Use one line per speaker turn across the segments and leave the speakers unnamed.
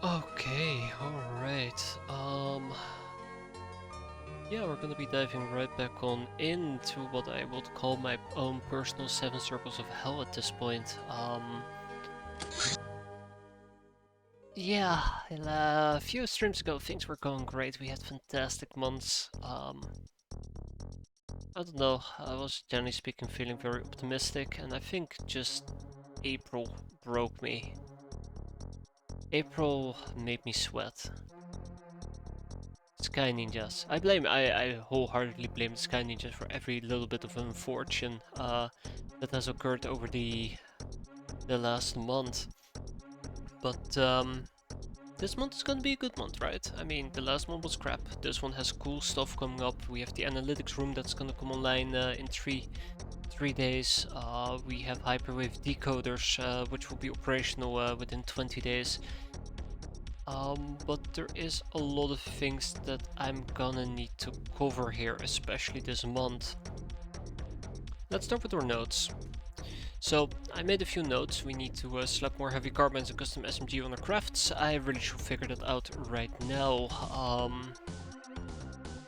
Okay, alright. Yeah, we're gonna be diving right back on into what I would call my own personal 7 circles of hell at this point. Yeah, a few streams ago things were going great. We had fantastic months. I don't know, I was generally speaking feeling very optimistic, and I think just April broke me. April made me sweat. Sky Ninjas. I wholeheartedly blame the Sky Ninjas for every little bit of unfortune that has occurred over the last month. But this month is gonna be a good month, right? I mean, the last one was crap. This one has cool stuff coming up. We have the analytics room that's gonna come online in three days. We have hyperwave decoders, which will be operational within 20 days. But there is a lot of things that I'm gonna need to cover here, especially this month. Let's start with our notes. So, I made a few notes. We need to slap more heavy carbines and custom SMG on our crafts. I really should figure that out right now.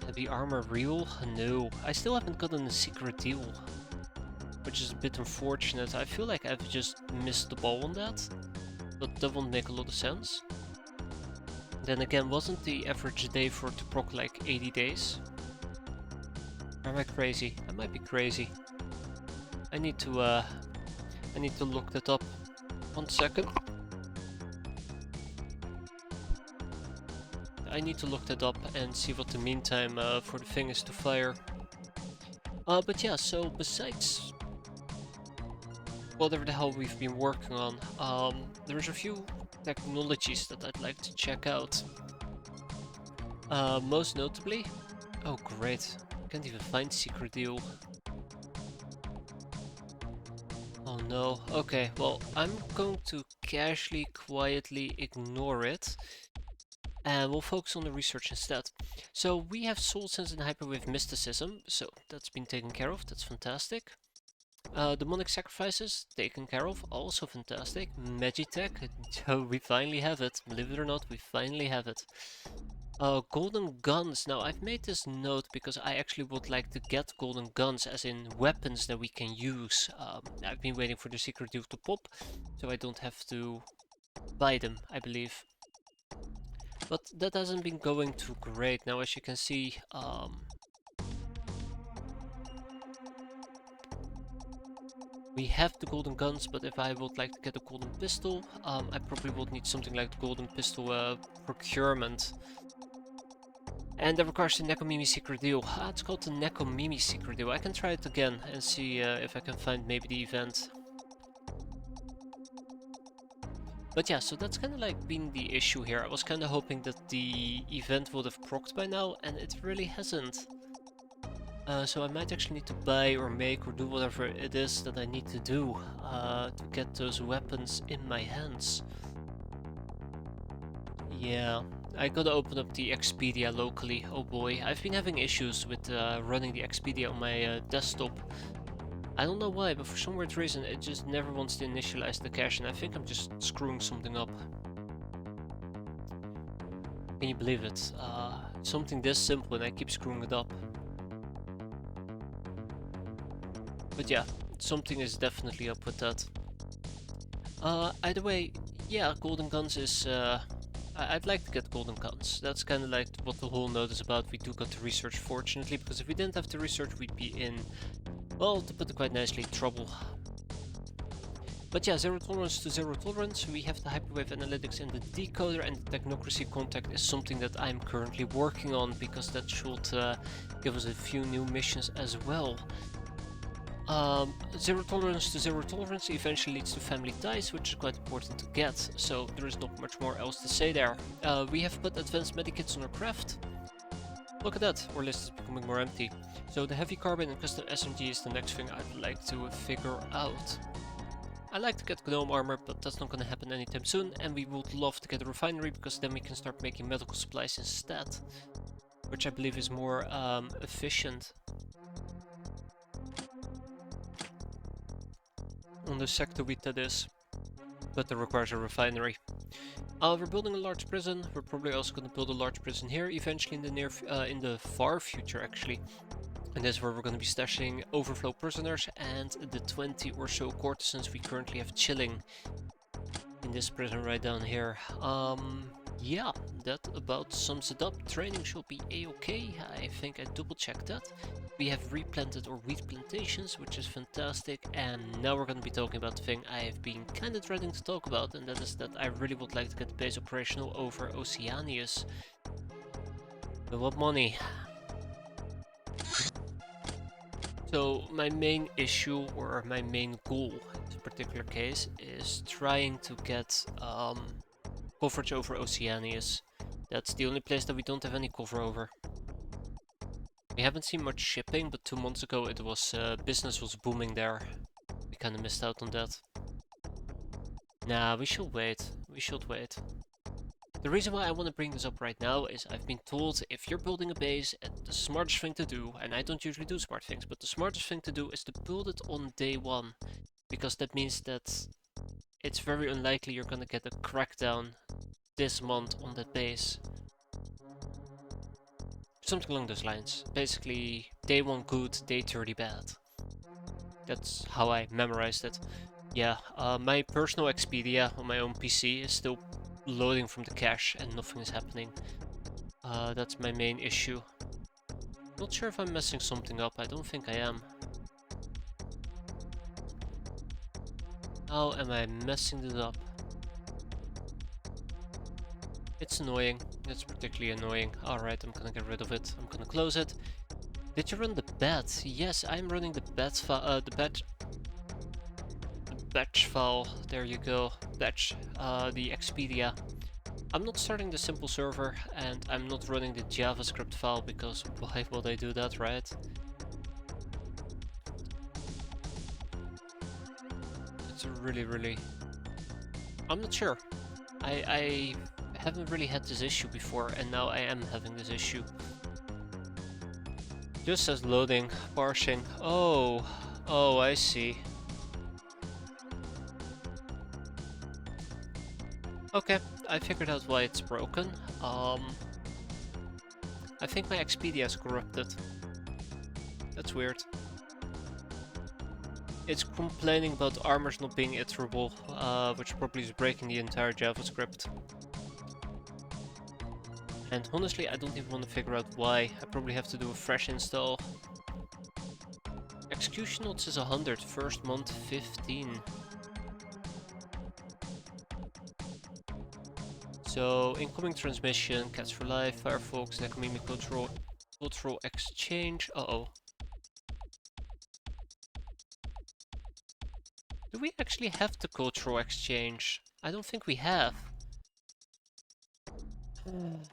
Heavy armor real? No. I still haven't gotten a secret deal, which is a bit unfortunate. I feel like I've just missed the ball on that, but that won't make a lot of sense. Then again, wasn't the average day for it to proc like 80 days? Or am I crazy? I might be crazy. I need to look that up. 1 second. I need to look that up and see what the mean time for the thing is to fire. But yeah, so besides whatever the hell we've been working on, there's a few technologies that I'd like to check out. Most notably... Oh great, can't even find secret deal. Oh no, okay, well I'm going to casually, quietly ignore it. And we'll focus on the research instead. So we have Soul Sense and Hyperwave Mysticism, so that's been taken care of, that's fantastic. Demonic Sacrifices, taken care of, also fantastic. Magitech, we finally have it, believe it or not, we finally have it. Golden Guns, now I've made this note because I actually would like to get Golden Guns, as in weapons that we can use. I've been waiting for the secret deal to pop, so I don't have to buy them, I believe. But that hasn't been going too great. Now, as you can see, we have the golden guns, but if I would like to get a golden pistol, I probably would need something like the golden pistol procurement. And that requires the Nekomimi secret deal. It's called the Nekomimi secret deal. I can try it again and see if I can find maybe the event. But yeah, so that's kind of like been the issue here. I was kind of hoping that the event would have procced by now, and it really hasn't. So I might actually need to buy or make or do whatever it is that I need to do to get those weapons in my hands. Yeah, I gotta open up the Expedia locally. Oh boy, I've been having issues with running the Expedia on my desktop. I don't know why, but for some weird reason it just never wants to initialize the cache, and I think I'm just screwing something up. Can you believe it? Something this simple and I keep screwing it up. But yeah, something is definitely up with that. Either way, yeah, golden guns is... I'd like to get golden guns. That's kind of like what the whole note is about. We do got the research, fortunately, because if we didn't have the research, we'd be in, well, to put it quite nicely, trouble. But yeah, zero tolerance to zero tolerance. We have the hyperwave analytics and the decoder, and the technocracy contact is something that I'm currently working on, because that should give us a few new missions as well. Zero tolerance to zero tolerance eventually leads to family ties, which is quite important to get, so there is not much more else to say there. We have put advanced medikits on our craft. Look at that, our list is becoming more empty. So the heavy carbine and custom SMG is the next thing I'd like to figure out. I like to get gnome armor, but that's not gonna happen anytime soon, and we would love to get a refinery, because then we can start making medical supplies instead, which I believe is more efficient. On the sector wheat that is, but that requires a refinery. We're building a large prison. We're probably also going to build a large prison here eventually in the in the far future, actually. And this is where we're going to be stashing overflow prisoners and the 20 or so courtesans we currently have chilling in this prison right down here. Yeah, that about sums it up. Training should be a-okay. I think I double checked that. We have replanted or wheat plantations, which is fantastic. And now we're going to be talking about the thing I've been kind of dreading to talk about, and that is that I really would like to get the base operational over Oceanius. But what money? So my main issue, or my main goal in this particular case, is trying to get coverage over Oceanius. That's the only place that we don't have any cover over. We haven't seen much shipping, but 2 months ago it was business was booming there. We kind of missed out on that. Nah, we should wait. We should wait. The reason why I want to bring this up right now is I've been told if you're building a base, the smartest thing to do, and I don't usually do smart things, but the smartest thing to do is to build it on day one. Because that means that it's very unlikely you're gonna get a crackdown this month on that base. Something along those lines. Basically, day 1 good, day 30 bad. That's how I memorized it. Yeah, my personal Expedia on my own PC is still loading from the cache and nothing is happening. That's my main issue. Not sure if I'm messing something up, I don't think I am. How am I messing it up? It's annoying. It's particularly annoying. Alright, I'm gonna get rid of it. I'm gonna close it. Did you run the bat? Yes, I'm running the bat file, the batch file. There you go. Batch, the Expedia. I'm not starting the simple server, and I'm not running the JavaScript file because why would I do that, right? It's really... I'm not sure. I haven't really had this issue before, and now I am having this issue. Just says loading, parsing. Oh, I see. Okay, I figured out why it's broken. I think my Expedia is corrupted. That's weird. It's complaining about armors not being iterable, which probably is breaking the entire JavaScript. And honestly, I don't even want to figure out why. I probably have to do a fresh install. Execution odds is 100, first month 15. So, incoming transmission, Cats for Life, Firefox, Economic Cultural Exchange. Uh-oh. Do we actually have the cultural exchange? I don't think we have.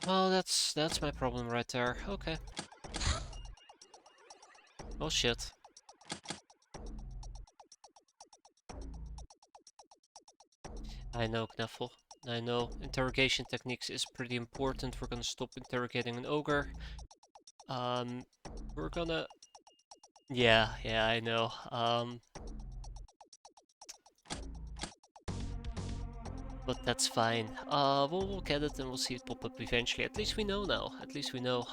Well, that's my problem right there. Okay. Oh shit. I know, Knuffle. I know. Interrogation techniques is pretty important. We're gonna stop interrogating an ogre. We're gonna... Yeah, I know. But that's fine. We'll look at it and we'll see it pop up eventually. At least we know now. At least we know.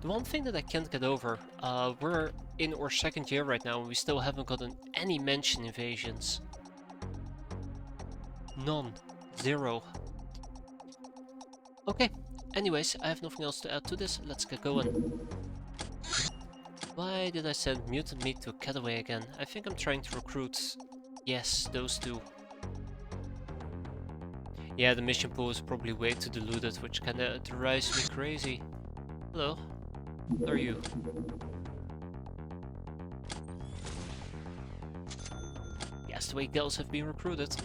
The one thing that I can't get over, we're in our 2nd year right now and we still haven't gotten any mention invasions. None. Zero. Okay. Anyways, I have nothing else to add to this. Let's get going. Why did I send Mutant Meat to Cataway again? I think I'm trying to recruit... Yes, those two. Yeah, the mission pool is probably way too diluted, which kinda drives me crazy. Hello. How are you? Yes, the way girls have been recruited.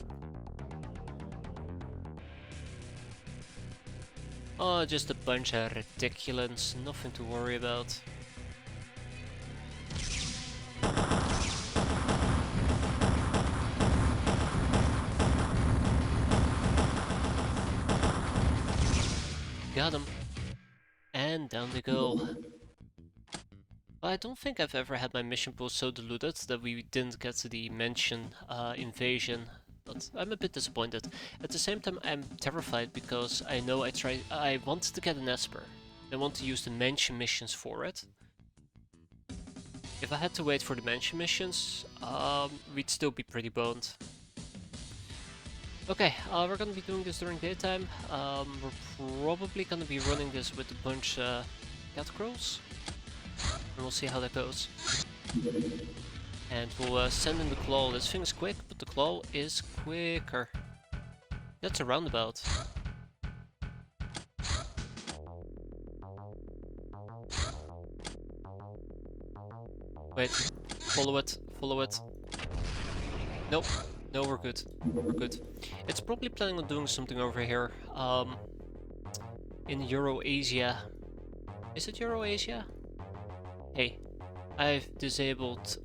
Oh, just a bunch of ridiculous, nothing to worry about. Got him. And down they go. I don't think I've ever had my mission pool so diluted that we didn't get to the mention invasion but I'm a bit disappointed. At the same time, I'm terrified because I know I wanted to get an Esper. I want to use the mansion missions for it. If I had to wait for the mansion missions, we'd still be pretty boned. Okay, we're gonna be doing this during daytime. We're probably gonna be running this with a bunch of cat crawls. And we'll see how that goes. And we'll send in the claw. This thing is quick, but the claw is quicker. That's a roundabout. Wait, follow it, follow it. Nope, no, we're good. We're good. It's probably planning on doing something over here. In Eurasia. Is it Eurasia? Hey, I've disabled,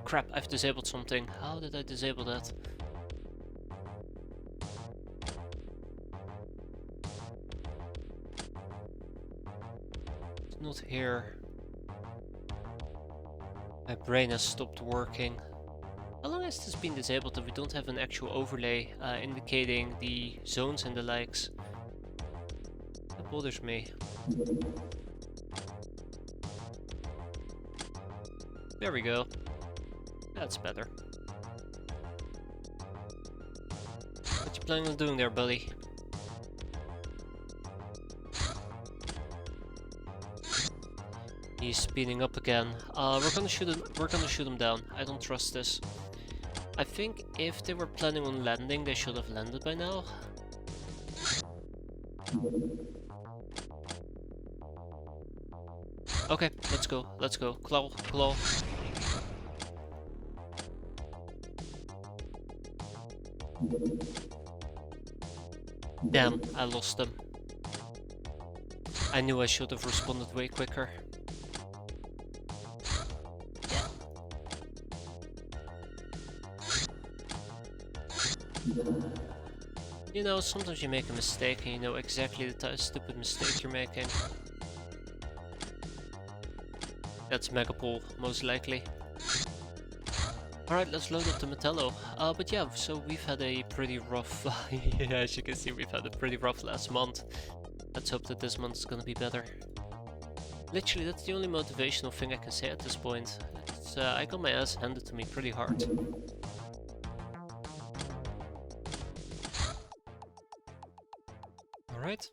crap, I've disabled something. How did I disable that? It's not here. My brain has stopped working. How long has this been disabled if we don't have an actual overlay indicating the zones and the likes? That bothers me. There we go. That's better. What you planning on doing there, buddy? He's speeding up again. We're gonna shoot him. We're gonna shoot him down. I don't trust this. I think if they were planning on landing, they should have landed by now. Okay, let's go. Let's go. Claw, claw. Damn, I lost them. I knew I should have responded way quicker. You know, sometimes you make a mistake and you know exactly the type of stupid mistake you're making. That's Megapole, most likely. Alright, let's load up the Metallo. But yeah, so we've had a pretty rough... yeah, as you can see, we've had a pretty rough last month. Let's hope that this month is gonna be better. Literally, that's the only motivational thing I can say at this point. I got my ass handed to me pretty hard. Alright.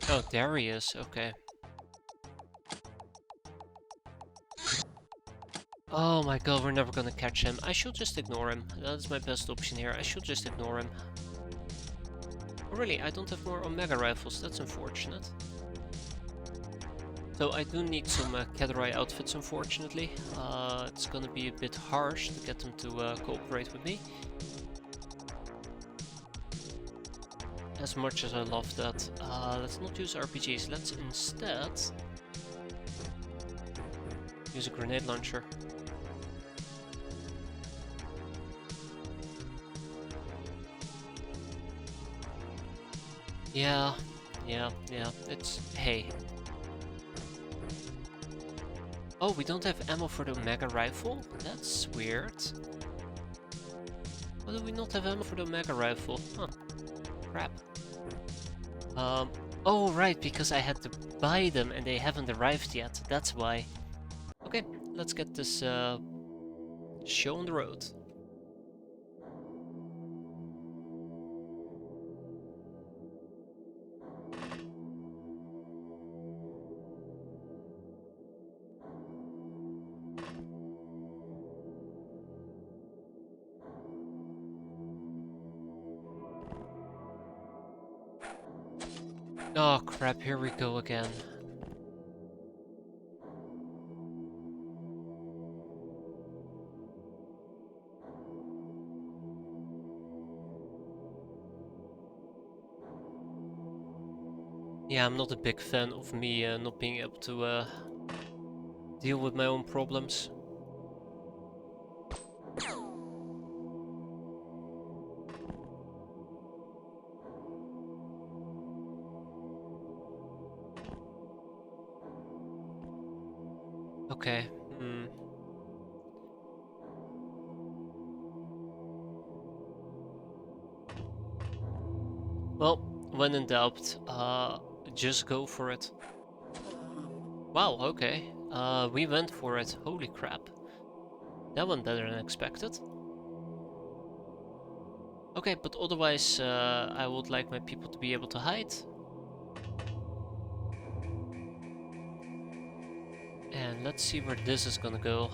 Oh, there he is, okay. Oh my god, we're never gonna catch him. I should just ignore him. That's my best option here. I should just ignore him. Oh really, I don't have more Omega rifles. That's unfortunate. So I do need some Caterai outfits, unfortunately. It's gonna be a bit harsh to get them to cooperate with me. As much as I love that. Let's not use RPGs. Let's instead use a grenade launcher. Yeah, it's... hey. Oh, we don't have ammo for the Omega rifle? That's weird. Why do we not have ammo for the Omega rifle? Huh. Crap. Oh right, because I had to buy them and they haven't arrived yet. That's why. Okay, let's get this show on the road. Oh crap, here we go again. Yeah, I'm not a big fan of me not being able to deal with my own problems. Okay. Well, when in doubt, just go for it. Wow, okay. We went for it. Holy crap. That went better than expected. Okay, but otherwise, I would like my people to be able to hide. And let's see where this is gonna go.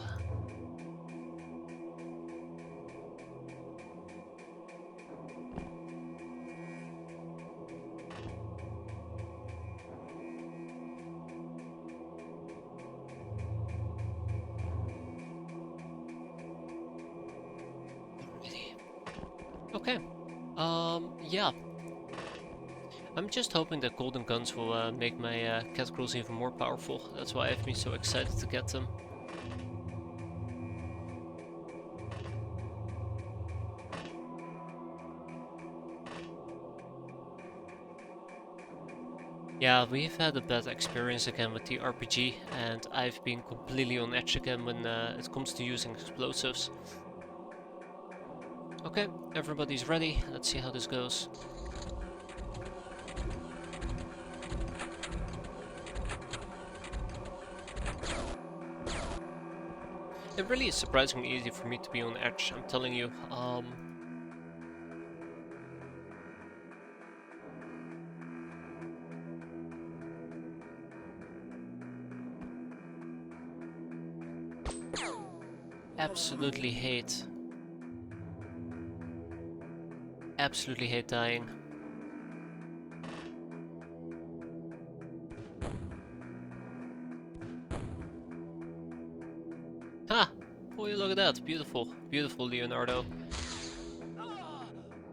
Okay. Yeah. I'm just hoping that golden guns will make my cat girls even more powerful. That's why I've been so excited to get them. Yeah, we've had a bad experience again with the RPG, and I've been completely on edge again when it comes to using explosives. Okay, everybody's ready. Let's see how this goes. It really is surprisingly easy for me to be on edge, I'm telling you. Absolutely hate dying. Ha! Oh, look at that. Beautiful. Beautiful, Leonardo.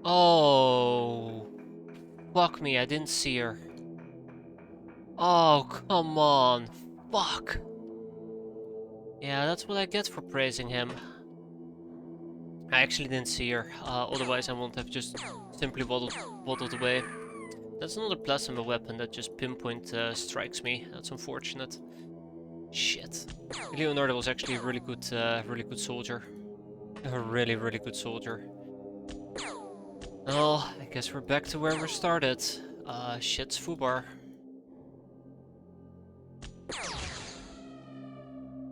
Oh, fuck me. I didn't see her. Oh, come on. Fuck. Yeah, that's what I get for praising him. I actually didn't see her. Otherwise, I wouldn't have just simply waddled away. That's another plasma weapon that just pinpoint strikes me. That's unfortunate. Shit. Leonardo was actually a really good soldier. A really, really good soldier. Well, I guess we're back to where we started. Shit's Fubar.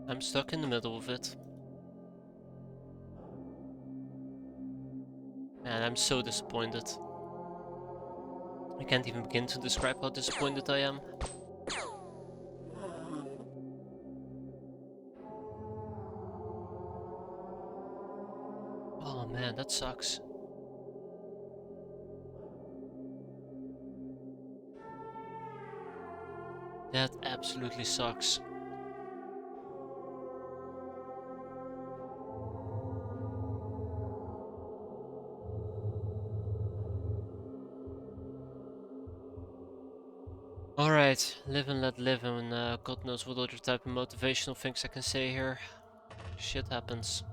I'm stuck in the middle of it. And I'm so disappointed. I can't even begin to describe how disappointed I am. Oh man, that sucks. That absolutely sucks. Alright, live and let live, and God knows what other type of motivational things I can say here. Shit happens.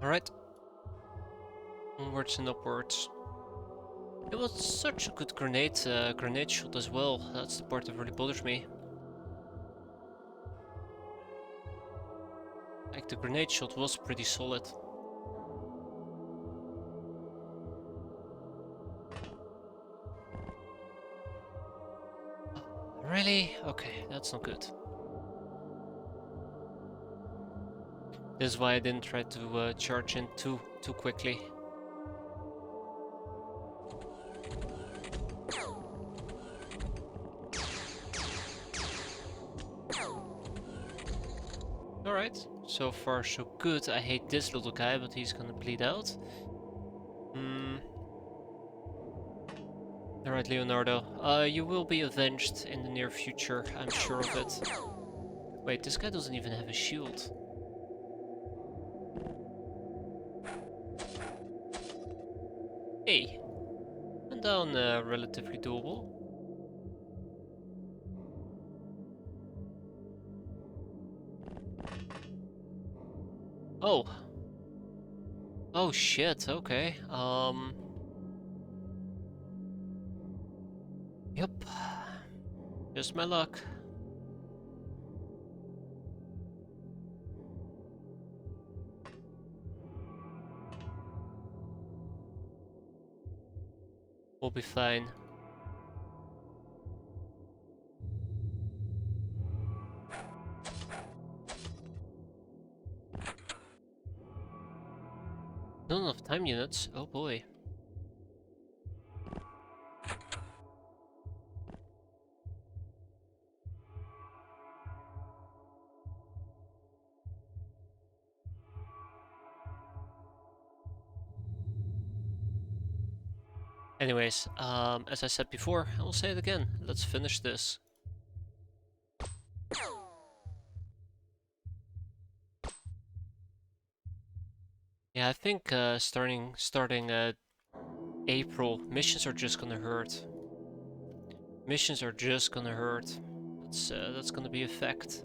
Alright, onwards and upwards. It was such a good grenade shot as well. That's the part that really bothers me. Like, the grenade shot was pretty solid. Really? Okay, that's not good. This is why I didn't try to charge in too quickly. Alright, so far so good. I hate this little guy, but he's gonna bleed out. Alright, Leonardo. You will be avenged in the near future, I'm sure of it. Wait, this guy doesn't even have a shield. Hey, and down relatively doable. Oh. Oh shit, okay. Yep. Just my luck. We'll be fine. Not enough time units. Oh boy. Anyways, as I said before, I will say it again. Let's finish this. Yeah, I think starting April, missions are just gonna hurt. Missions are just gonna hurt. That's gonna be a fact.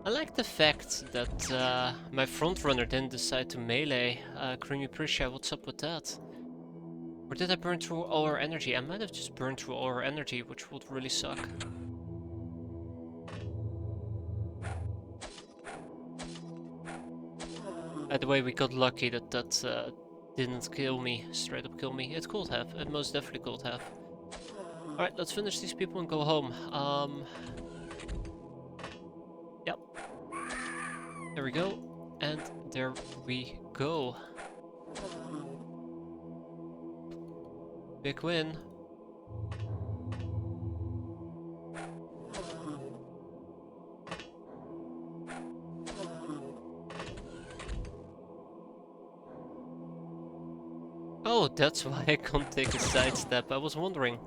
I like the fact that my frontrunner didn't decide to melee. Creamy Prisha, what's up with that? Or did I burn through all our energy? I might have just burned through all our energy, which would really suck. By the way, we got lucky that that didn't kill me, straight up kill me. It could have, it most definitely could have. Alright, let's finish these people and go home. Yep. There we go. And there we go. Big win. Oh, that's why I can't take a sidestep. I was wondering.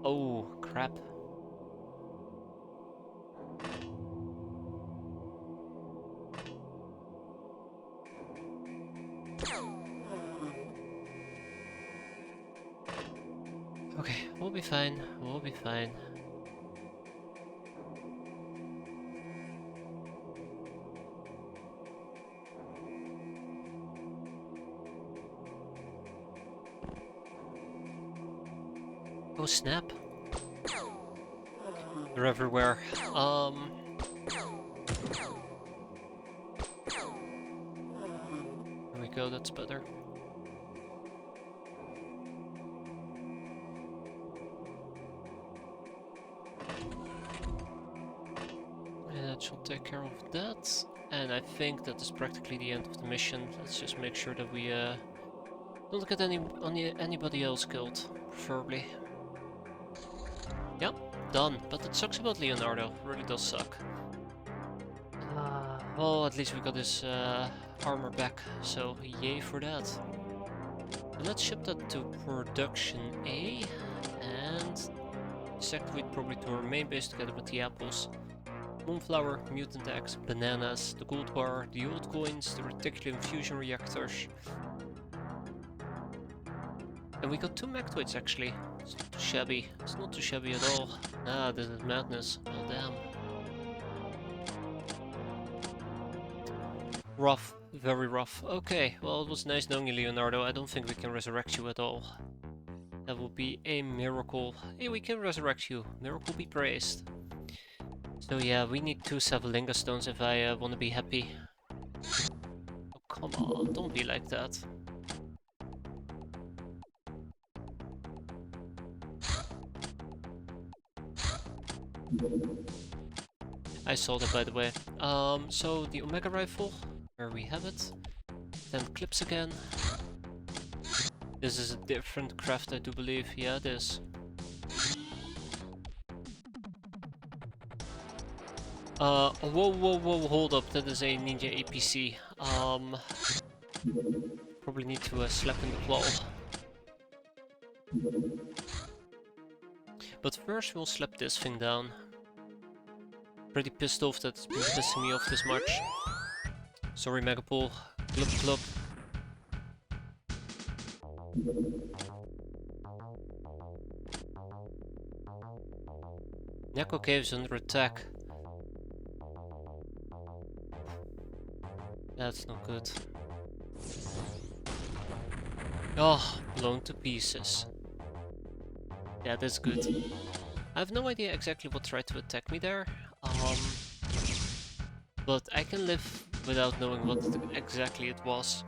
Oh, crap. Okay, we'll be fine. We'll be fine. Oh, snap. They're everywhere. There we go, that's better. And that should take care of that. And I think that is practically the end of the mission. Let's just make sure that we don't get anybody else killed, preferably. Yep, done. But it sucks about Leonardo. It really does suck. Well, at least we got his armor back, so yay for that. Let's ship that to production A, and sector probably to our main base together with the apples. Moonflower, mutant eggs, bananas, the gold bar, the old coins, the reticulum fusion reactors. And we got 2 Mectoids actually. It's not too shabby. It's not too shabby at all. Ah, this is madness. Oh damn. Rough. Very rough. Okay, well it was nice knowing you, Leonardo. I don't think we can resurrect you at all. That would be a miracle. Hey, we can resurrect you. Miracle be praised. So yeah, we need 2 Savalinga stones if I want to be happy. Oh, come on, don't be like that. I saw that, by the way. So the Omega Rifle, where we have it. Then clips again. This is a different craft, I do believe. Yeah, it is. Whoa, hold up. That is a Ninja APC. Probably need to slap in the claw. But first we'll slap this thing down. Pretty pissed off that it's been pissing me off this much. Sorry, Megapol. Glub glub. Neko Cave's under attack. That's not good. Oh, blown to pieces. Yeah, that's good. I have no idea exactly what tried to attack me there. But I can live without knowing what exactly it was.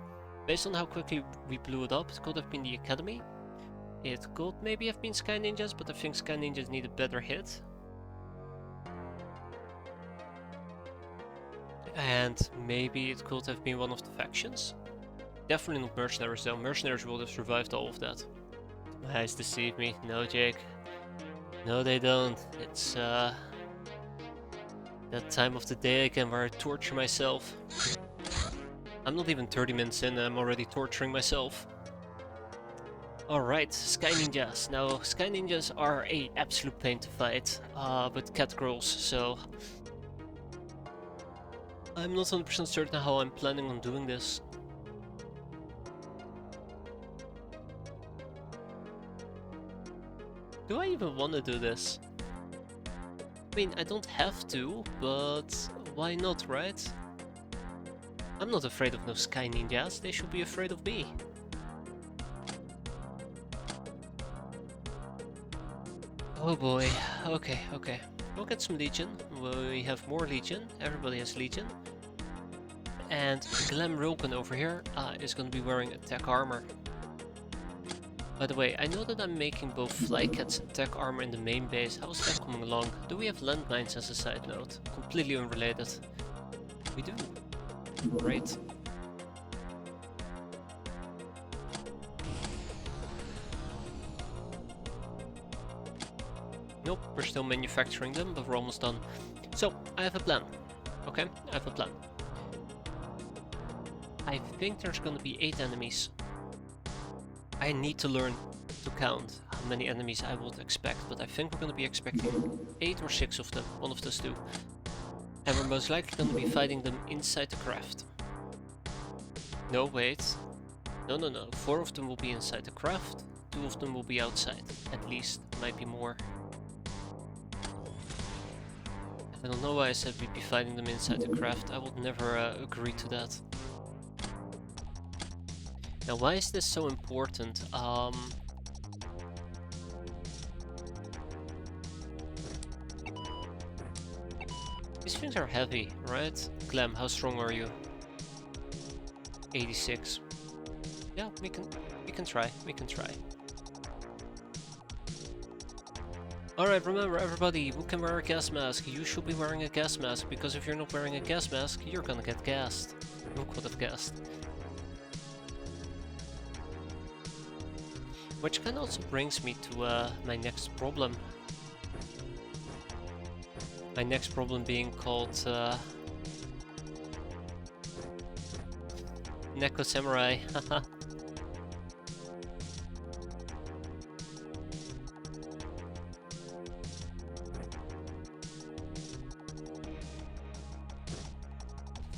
Based on how quickly we blew it up, it could have been the Academy. It could maybe have been Sky Ninjas, but I think Sky Ninjas need a better hit. And maybe it could have been one of the factions. Definitely not Mercenaries though. Mercenaries would have survived all of that. My eyes deceive me. No, Jake. No, they don't. It's that time of the day again where I torture myself. I'm not even 30 minutes in and I'm already torturing myself. Alright, Sky Ninjas. Now, Sky Ninjas are a absolute pain to fight with cat girls, so I'm not 100% certain how I'm planning on doing this. Do I even want to do this? I mean, I don't have to, but why not, right? I'm not afraid of no Sky Ninjas, they should be afraid of me. Oh boy, okay. We'll get some Legion, we have more Legion, everybody has Legion. And Glam Rilken over here is going to be wearing attack armor. By the way, I know that I'm making both Flycat's attack armor in the main base. How's that coming along? Do we have landmines as a side note? Completely unrelated. We do. Great. Nope, we're still manufacturing them, but we're almost done. So, I have a plan. Okay, I have a plan. I think there's gonna be 8 enemies. I need to learn to count how many enemies I would expect, but I think we're gonna be expecting 8 or 6 of them, one of those two. And we're most likely gonna be fighting them inside the craft. No, wait. No. 4 of them will be inside the craft, 2 of them will be outside. At least, might be more. I don't know why I said we'd be fighting them inside the craft. I would never agree to that. Now, why is this so important? These things are heavy, right? Glam, how strong are you? 86. Yeah, we can try. Alright, remember everybody, who can wear a gas mask? You should be wearing a gas mask, because if you're not wearing a gas mask, you're gonna get gassed. You could have guessed. Which kind of also brings me to my next problem. My next problem being called Neko Samurai. Haha.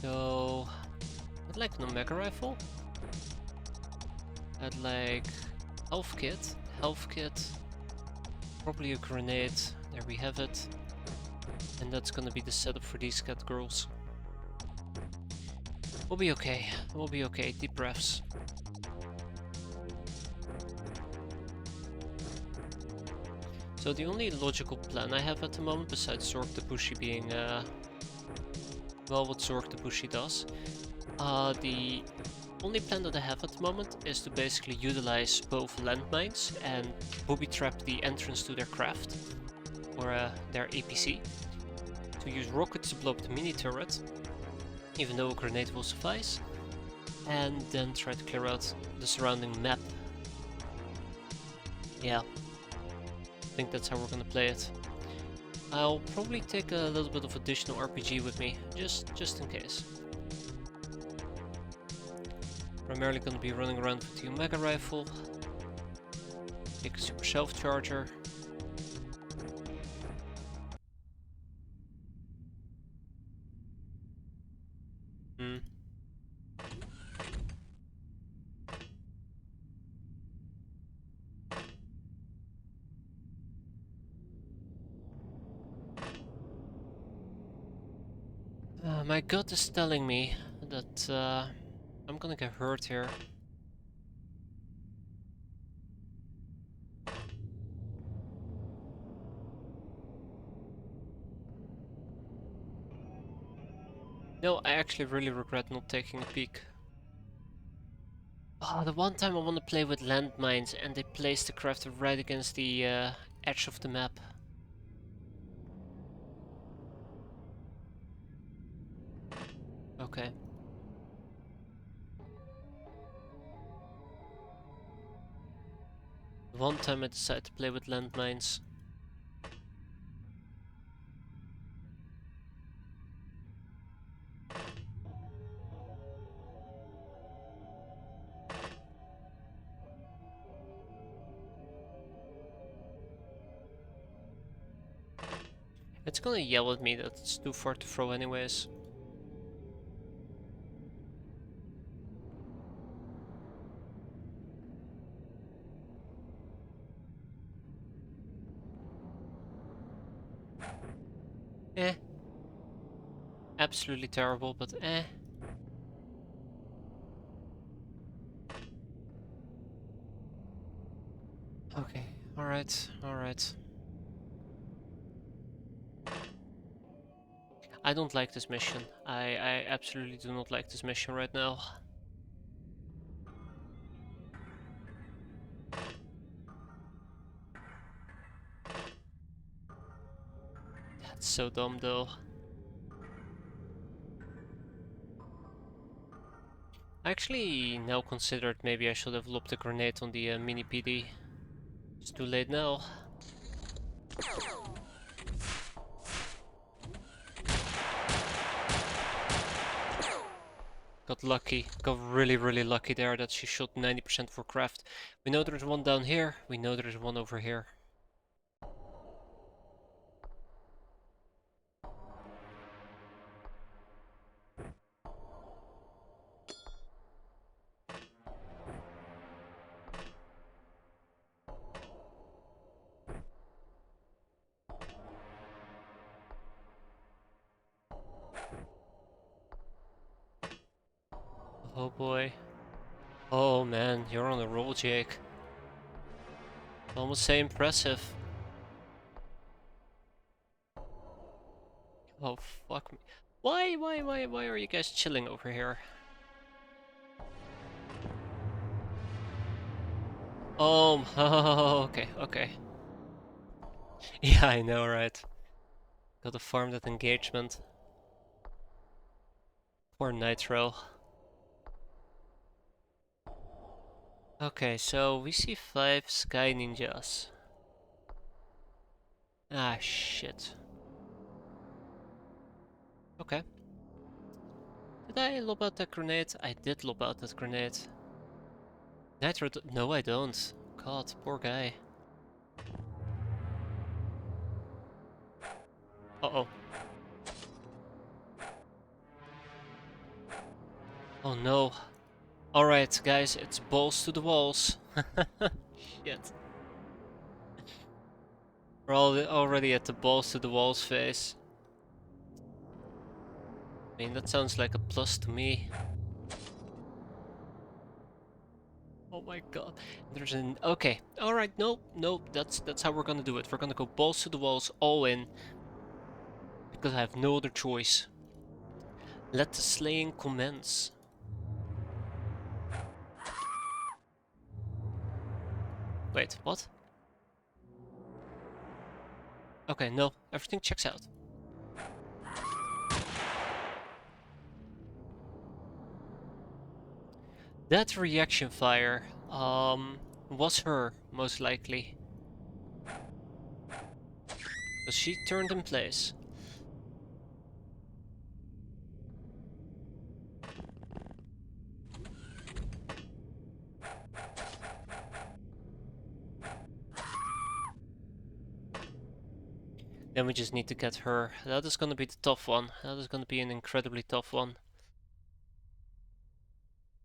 So, I'd like no mega rifle. I'd like health kit, probably a grenade. There we have it. And that's gonna be the setup for these cat girls. We'll be okay. Deep breaths. So the only logical plan I have at the moment, besides Zork the Bushi being, well, what Zork the Bushi does, the only plan that I have at the moment is to basically utilize both landmines and booby trap the entrance to their craft, or their APC, to use rockets to blow up the mini turret, even though a grenade will suffice, and then try to clear out the surrounding map. Yeah, I think that's how we're gonna play it. I'll probably take a little bit of additional RPG with me, just in case. Primarily gonna be running around with the Mega Rifle, take a Super Self-Charger. My gut is telling me that I'm gonna get hurt here. No, I actually really regret not taking a peek. Oh, the one time I want to play with landmines and they place the crafter right against the edge of the map. Okay. One time I decided to play with landmines. It's gonna yell at me that it's too far to throw anyways. Eh. Absolutely terrible, but eh. Okay, alright, alright. I don't like this mission. I absolutely do not like this mission right now. That's so dumb though. I actually now considered maybe I should have lobbed a grenade on the mini PD. It's too late now. Got lucky. Got really lucky there that she shot 90% for craft. We know there's one down here. We know there's one over here. Oh boy. Oh man, you're on a roll, Jake. Almost say impressive. Oh fuck me. Why are you guys chilling over here? Oh, okay. Yeah, I know, right? Gotta farm that engagement. Poor Nitro. Okay, so we see 5 Sky Ninjas. Ah, shit. Okay. Did I lob out that grenade? I did lob out that grenade. Nitro, no I don't. God, poor guy. Uh-oh. Oh no. Alright, guys, it's balls to the walls. Shit. We're already at the balls to the walls phase. I mean, that sounds like a plus to me. Oh my god. There's an... Okay. Alright, nope. That's how we're gonna do it. We're gonna go balls to the walls, all in. Because I have no other choice. Let the slaying commence. Wait, what? Okay, no. Everything checks out. That reaction fire, was her, most likely. Because she turned in place. Then we just need to get her. That is gonna be the tough one. That is gonna be an incredibly tough one.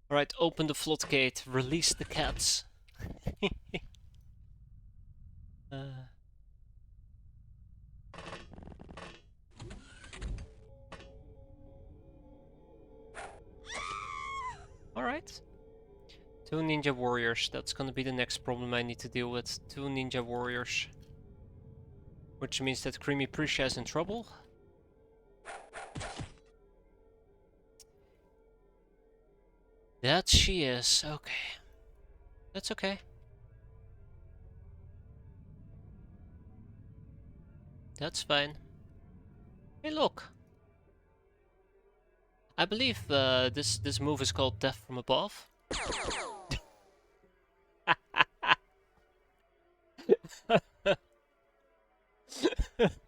Alright, open the floodgate. Release the cats. uh. Alright. 2 ninja warriors. That's gonna be the next problem I need to deal with. 2 ninja warriors. Which means that Creamy Prisha is in trouble. That she is. Okay. That's okay. That's fine. Hey, look. I believe this move is called Death from Above.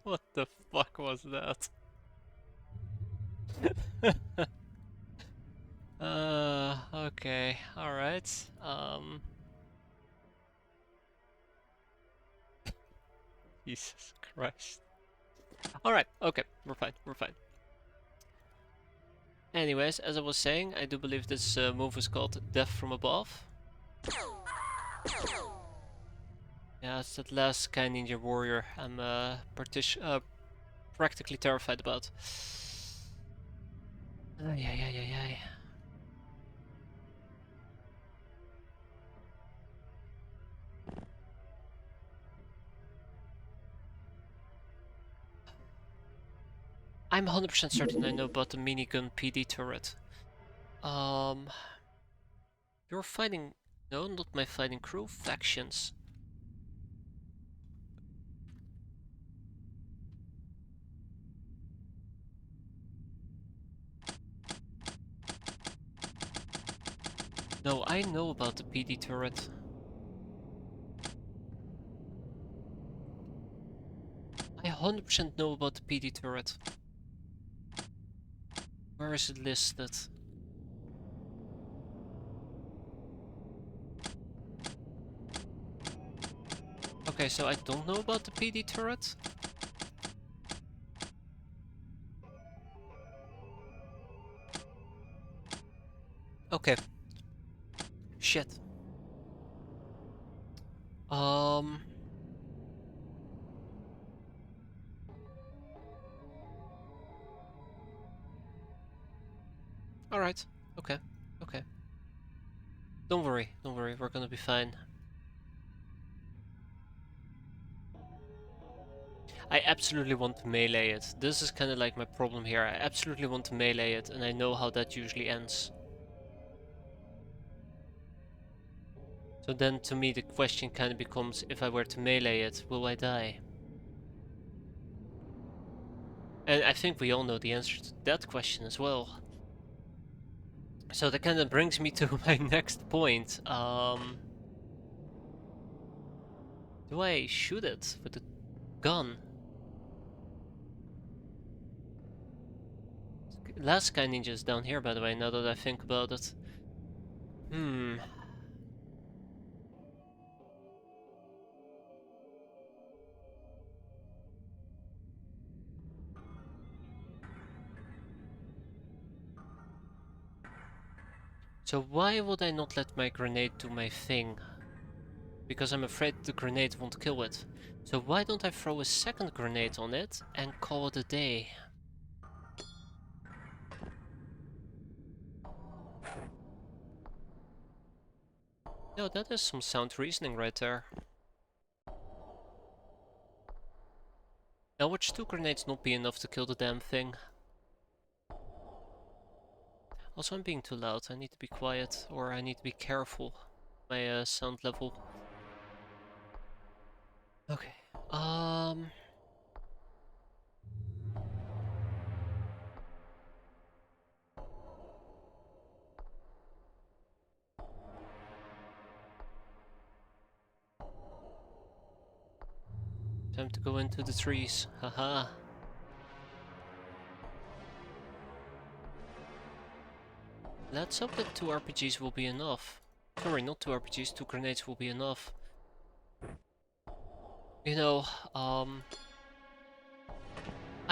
What the fuck was that? Okay, alright. Jesus Christ. Alright, okay, we're fine, we're fine. Anyways, as I was saying, I do believe this move is called Death from Above. Yeah, it's that last Sky Ninja Warrior I'm practically terrified about. Ay. I'm 100% certain I know about the minigun PD turret. You're fighting... No, not my fighting crew. Factions. No, I know about the PD turret. I 100% know about the PD turret. Where is it listed? Okay, so I don't know about the PD turret. Okay. Shit. Alright. Okay. Okay. Don't worry, we're gonna be fine. I absolutely want to melee it. This is kinda like my problem here. I absolutely want to melee it, and I know how that usually ends. So then to me the question kinda becomes, if I were to melee it, will I die? And I think we all know the answer to that question as well. So that kinda brings me to my next point. Do I shoot it with a gun? Last Sky Ninja is down here, by the way, now that I think about it. So why would I not let my grenade do my thing? Because I'm afraid the grenade won't kill it. So why don't I throw a second grenade on it and call it a day? No, that is some sound reasoning right there. Now would 2 grenades not be enough to kill the damn thing? Also, I'm being too loud. I need to be quiet, or I need to be careful. My sound level. Okay. Time to go into the trees. Haha. Let's hope that 2 RPGs will be enough. Sorry, not 2 RPGs, 2 grenades will be enough. You know, I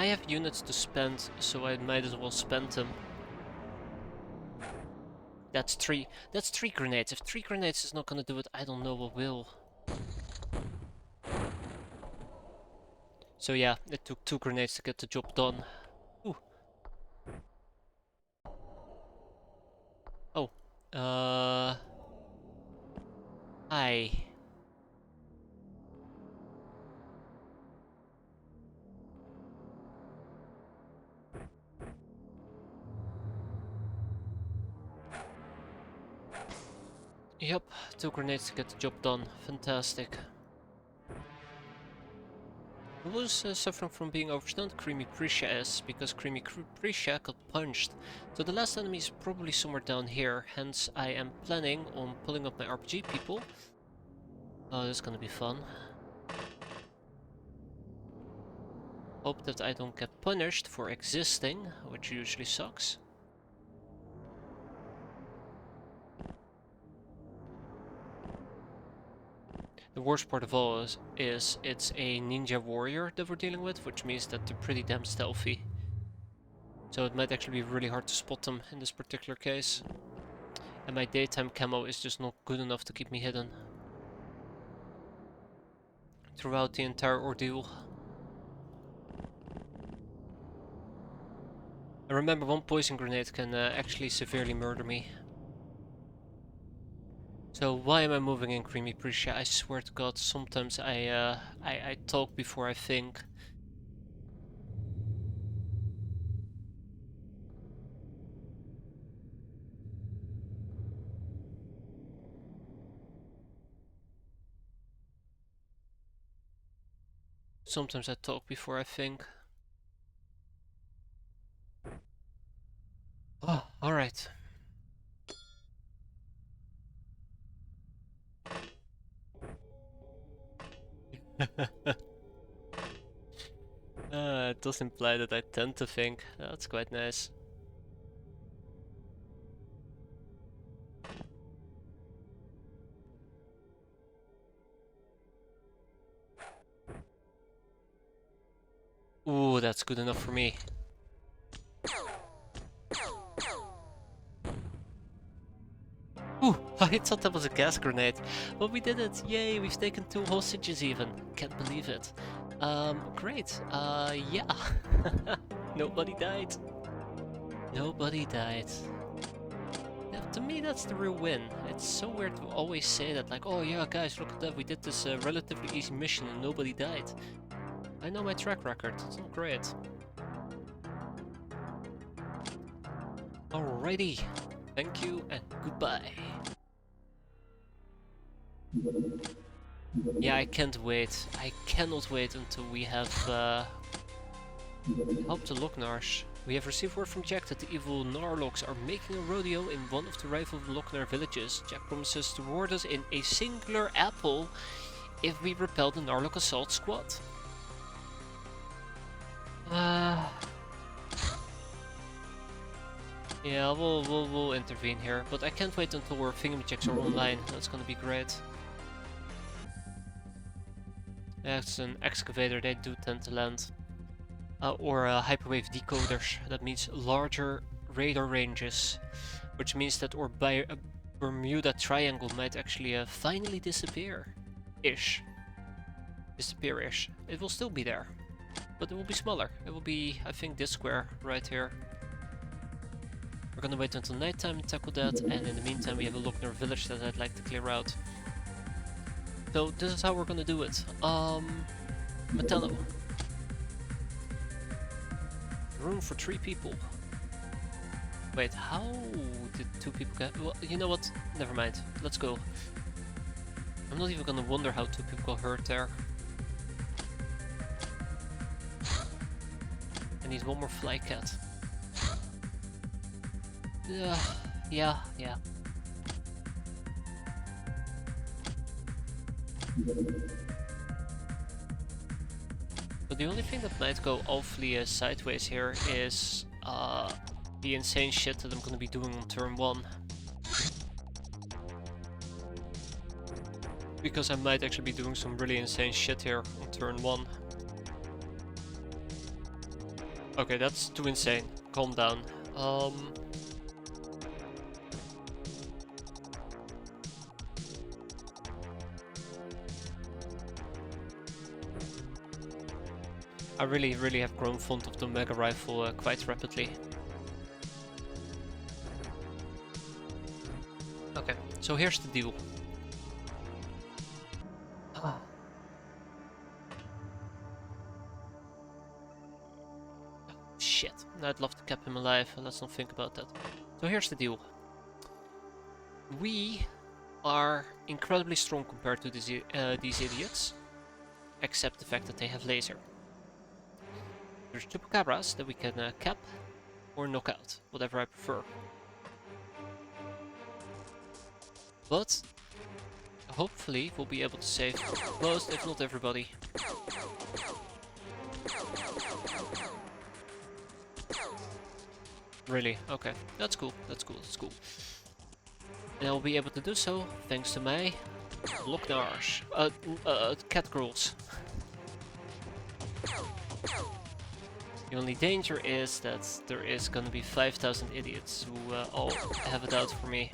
have units to spend, so I might as well spend them. That's 3 grenades. If 3 grenades is not gonna do it, I don't know what will. So yeah, it took 2 grenades to get the job done. Ooh. Oh, Hi. Yep, 2 grenades to get the job done. Fantastic. Who was suffering from being overstunned? Creamy Prisha is, because Creamy Prisha got punched. So the last enemy is probably somewhere down here, hence I am planning on pulling up my RPG people. Oh, this is gonna be fun. Hope that I don't get punished for existing, which usually sucks. The worst part of all is it's a ninja warrior that we're dealing with, which means that they're pretty damn stealthy. So it might actually be really hard to spot them in this particular case. And my daytime camo is just not good enough to keep me hidden throughout the entire ordeal. I remember one poison grenade can actually severely murder me. So why am I moving in Creamy Prisha? I swear to God, sometimes I talk before I think. Sometimes I talk before I think. Oh, alright. It does imply that I tend to think. That's quite nice. Ooh, that's good enough for me. Ooh, I thought that was a gas grenade. But we did it! Yay, we've taken 2 hostages even. Can't believe it. Great. Yeah. Nobody died. Nobody died. Yeah, to me, that's the real win. It's so weird to always say that, like, oh yeah, guys, look at that, we did this relatively easy mission and nobody died. I know my track record, it's not great. Alrighty, thank you and goodbye. Yeah, I can't wait. I cannot wait until we have helped the Locknars. We have received word from Jack that the evil Narlocks are making a rodeo in one of the rival Lochnar villages. Jack promises to reward us in a singular apple if we repel the Narlock assault squad. Yeah, we'll intervene here, but I can't wait until our thingamajigs are online. That's gonna be great. That's an excavator, they do tend to land. Or hyperwave decoders, that means larger radar ranges, which means that our Bermuda Triangle might actually finally disappear-ish. Disappear-ish. It will still be there, but it will be smaller. It will be, I think, this square right here. We're gonna wait until nighttime and tackle that, and in the meantime we have a Lochnar village that I'd like to clear out. So this is how we're gonna do it. Metallo. Room for 3 people. Wait, how did 2 people get... Well, you know what? Never mind. Let's go. I'm not even gonna wonder how 2 people got hurt there. I need 1 more flycat. Yeah. But the only thing that might go awfully sideways here is the insane shit that I'm gonna be doing on turn 1. Because I might actually be doing some really insane shit here on turn 1. Okay, that's too insane. Calm down. I really have grown fond of the Mega Rifle quite rapidly. Okay, so here's the deal. Ah. Shit, I'd love to keep him alive, let's not think about that. So here's the deal. We are incredibly strong compared to these idiots, except the fact that they have laser. There's chupacabras that we can cap or knock out, whatever I prefer. But hopefully we'll be able to save most, if not everybody. Really? Okay, that's cool, that's cool, that's cool. And I'll be able to do so thanks to my Locknars, cat girls. The only danger is that there is gonna be 5,000 idiots who all have it out for me.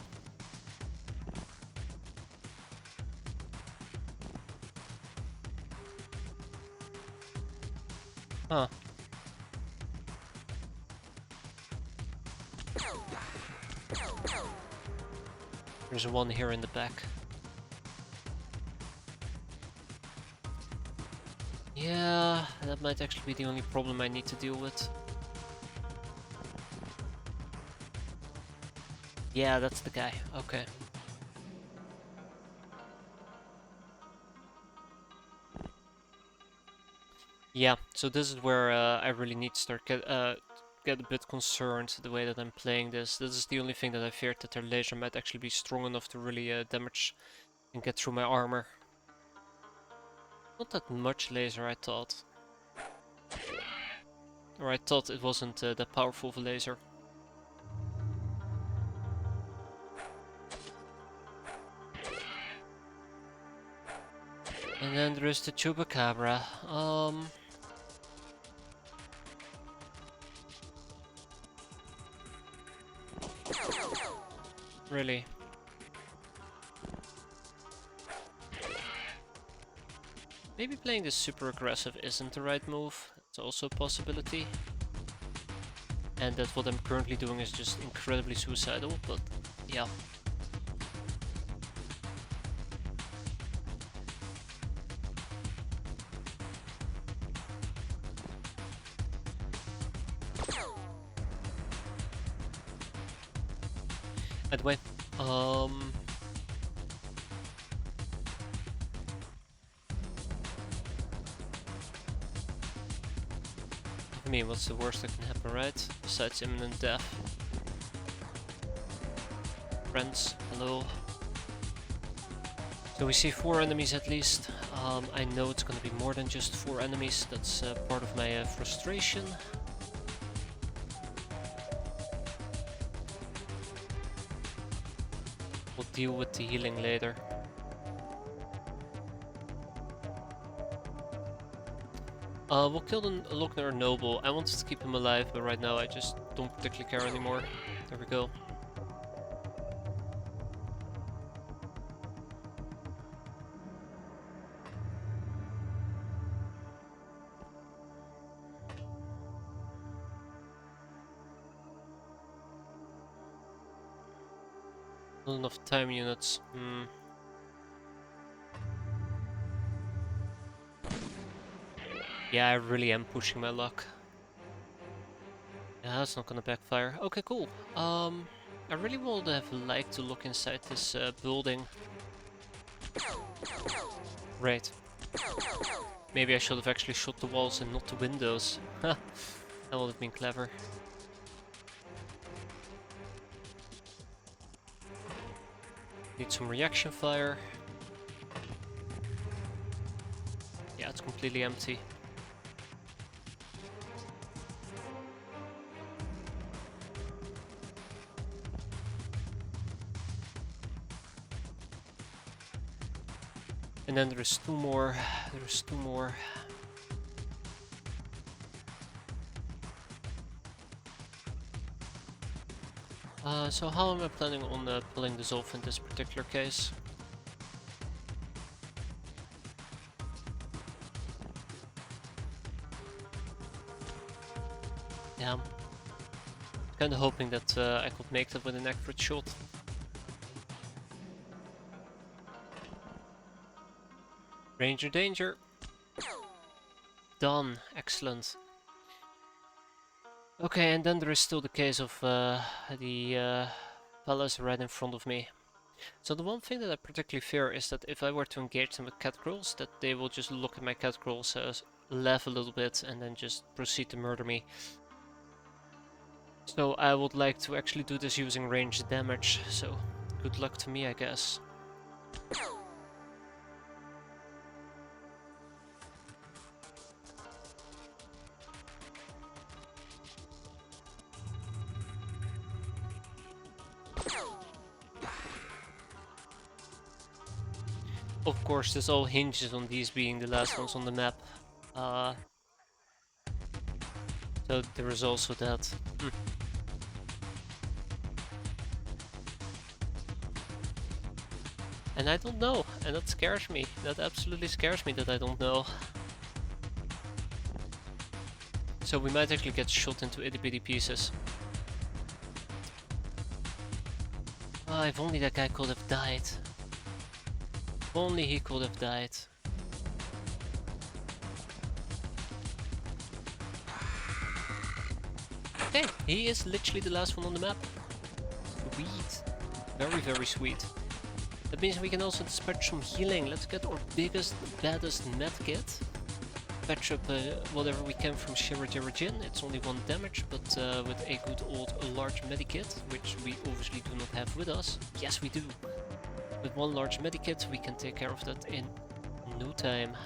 Huh. There's one here in the back. Yeah, that might actually be the only problem I need to deal with. Yeah, that's the guy. Okay. Yeah, so this is where I really need to start get a bit concerned the way that I'm playing this. This is the only thing that I feared, that their laser might actually be strong enough to really damage and get through my armor. Not that much laser, I thought. Or I thought it wasn't that powerful of a laser. And then there is the chupacabra. Really? Maybe playing this super aggressive isn't the right move. It's also a possibility. And that what I'm currently doing is just incredibly suicidal, but yeah. Anyway, I mean, what's the worst that can happen, right? Besides imminent death. Friends, hello. So we see 4 enemies at least. I know it's gonna be more than just 4 enemies, that's part of my frustration. We'll deal with the healing later. We'll kill the Lochner Noble. I wanted to keep him alive, but right now I just don't particularly care anymore. There we go. Not enough time units. Yeah, I really am pushing my luck. Yeah, that's not gonna backfire. Okay, cool. I really would have liked to look inside this building. Right. Maybe I should have actually shot the walls and not the windows. That would have been clever. Need some reaction fire. Yeah, it's completely empty. And then there's 2 more. There's 2 more. So how am I planning on pulling this off in this particular case? Yeah, kinda hoping that I could make that with an accurate shot. Ranger danger. Done. Excellent. Okay, and then there is still the case of the fellas right in front of me. So the one thing that I particularly fear is that if I were to engage them with catcalls, that they will just look at my catcalls, laugh a little bit, and then just proceed to murder me. So I would like to actually do this using ranged damage, so good luck to me, I guess. Of course, this all hinges on these being the last ones on the map. So there is also that. And I don't know, and that scares me. That absolutely scares me that I don't know. So we might actually get shot into itty bitty pieces. Oh, if only that guy could have died. If only he could have died. Okay, he is literally the last one on the map. Sweet. Very, very sweet. That means we can also dispatch some healing. Let's get our biggest, baddest medkit. Patch up whatever we can from Shirajirijin. It's only 1 damage, but with a good old large medikit, which we obviously do not have with us. Yes, we do. With 1 large medikit, we can take care of that in no time.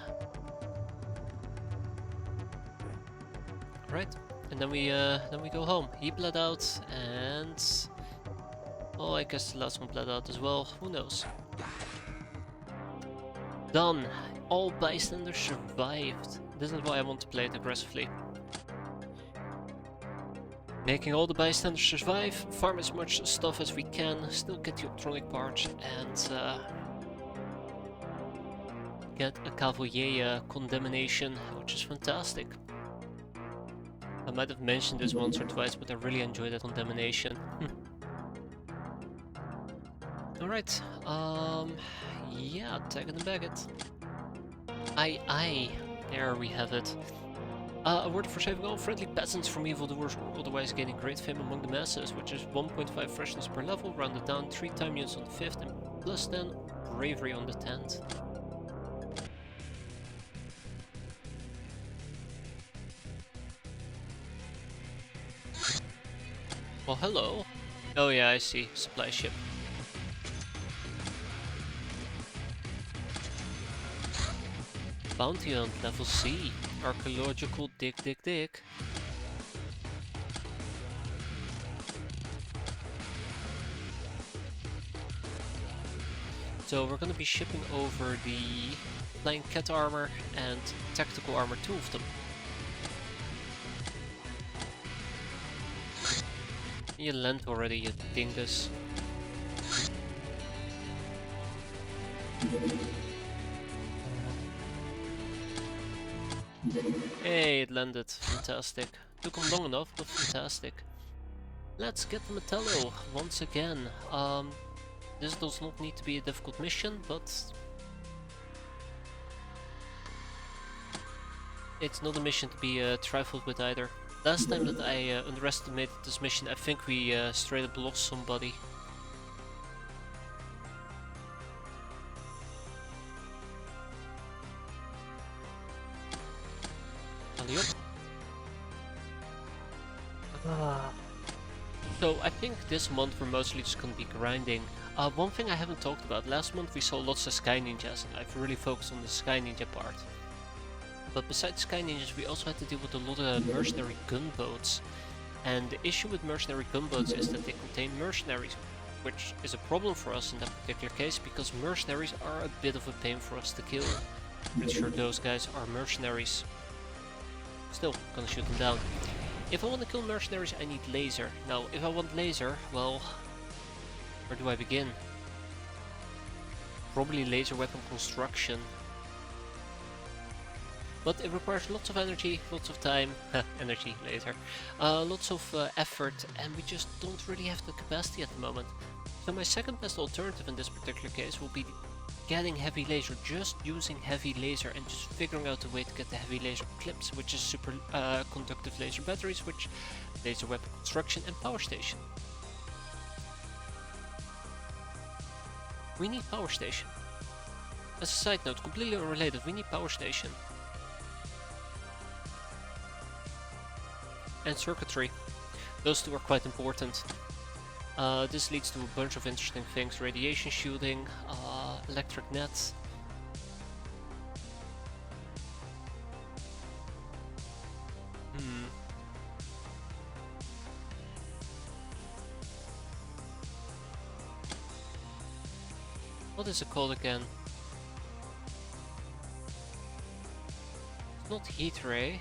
Right, and then we go home. He bled out, and oh, I guess the last one bled out as well. Who knows? Done. All bystanders survived. This is why I want to play it aggressively. Making all the bystanders survive, farm as much stuff as we can, still get the optronic parts, and get a Cavalier condemnation, which is fantastic. I might have mentioned this once or twice, but I really enjoy that condemnation. Alright, yeah, tag in the baguette. Aye, there we have it. A word for saving all friendly peasants from evildoers, or otherwise gaining great fame among the masses, which is 1.5 freshness per level, rounded down 3 time units on the 5th, and plus 10 bravery on the 10th. Well, hello. Oh yeah, I see. Supply ship. Bounty hunt level C. Archaeological dig. So we're gonna be shipping over the flying cat armor and tactical armor, 2 of them. You land already, you dingus. Hey, it landed. Fantastic. Took him long enough, but fantastic. Let's get the Metallo once again. This does not need to be a difficult mission, but it's not a mission to be trifled with either. Last time that I underestimated this mission, I think we straight up lost somebody. Alley up. So I think this month we're mostly just gonna be grinding. One thing I haven't talked about, last month we saw lots of Sky Ninjas, and I've really focused on the Sky Ninja part. But besides Sky Ninjas, we also had to deal with a lot of mercenary gunboats. And the issue with mercenary gunboats is that they contain mercenaries, which is a problem for us in that particular case, because mercenaries are a bit of a pain for us to kill. Pretty sure those guys are mercenaries. Still, gonna shoot them down. If I want to kill mercenaries, I need laser. Now, if I want laser, well, where do I begin? Probably laser weapon construction. But it requires lots of energy, lots of time, energy later, lots of effort, and we just don't really have the capacity at the moment. So my second best alternative in this particular case will be getting heavy laser, just using heavy laser and just figuring out a way to get the heavy laser clips, which is super conductive laser batteries, which laser weapon construction and power station. We need power station. As a side note, completely unrelated, we need power station. And circuitry. Those two are quite important. This leads to a bunch of interesting things. Radiation shielding, electric nets. What is it called again? It's not heat ray.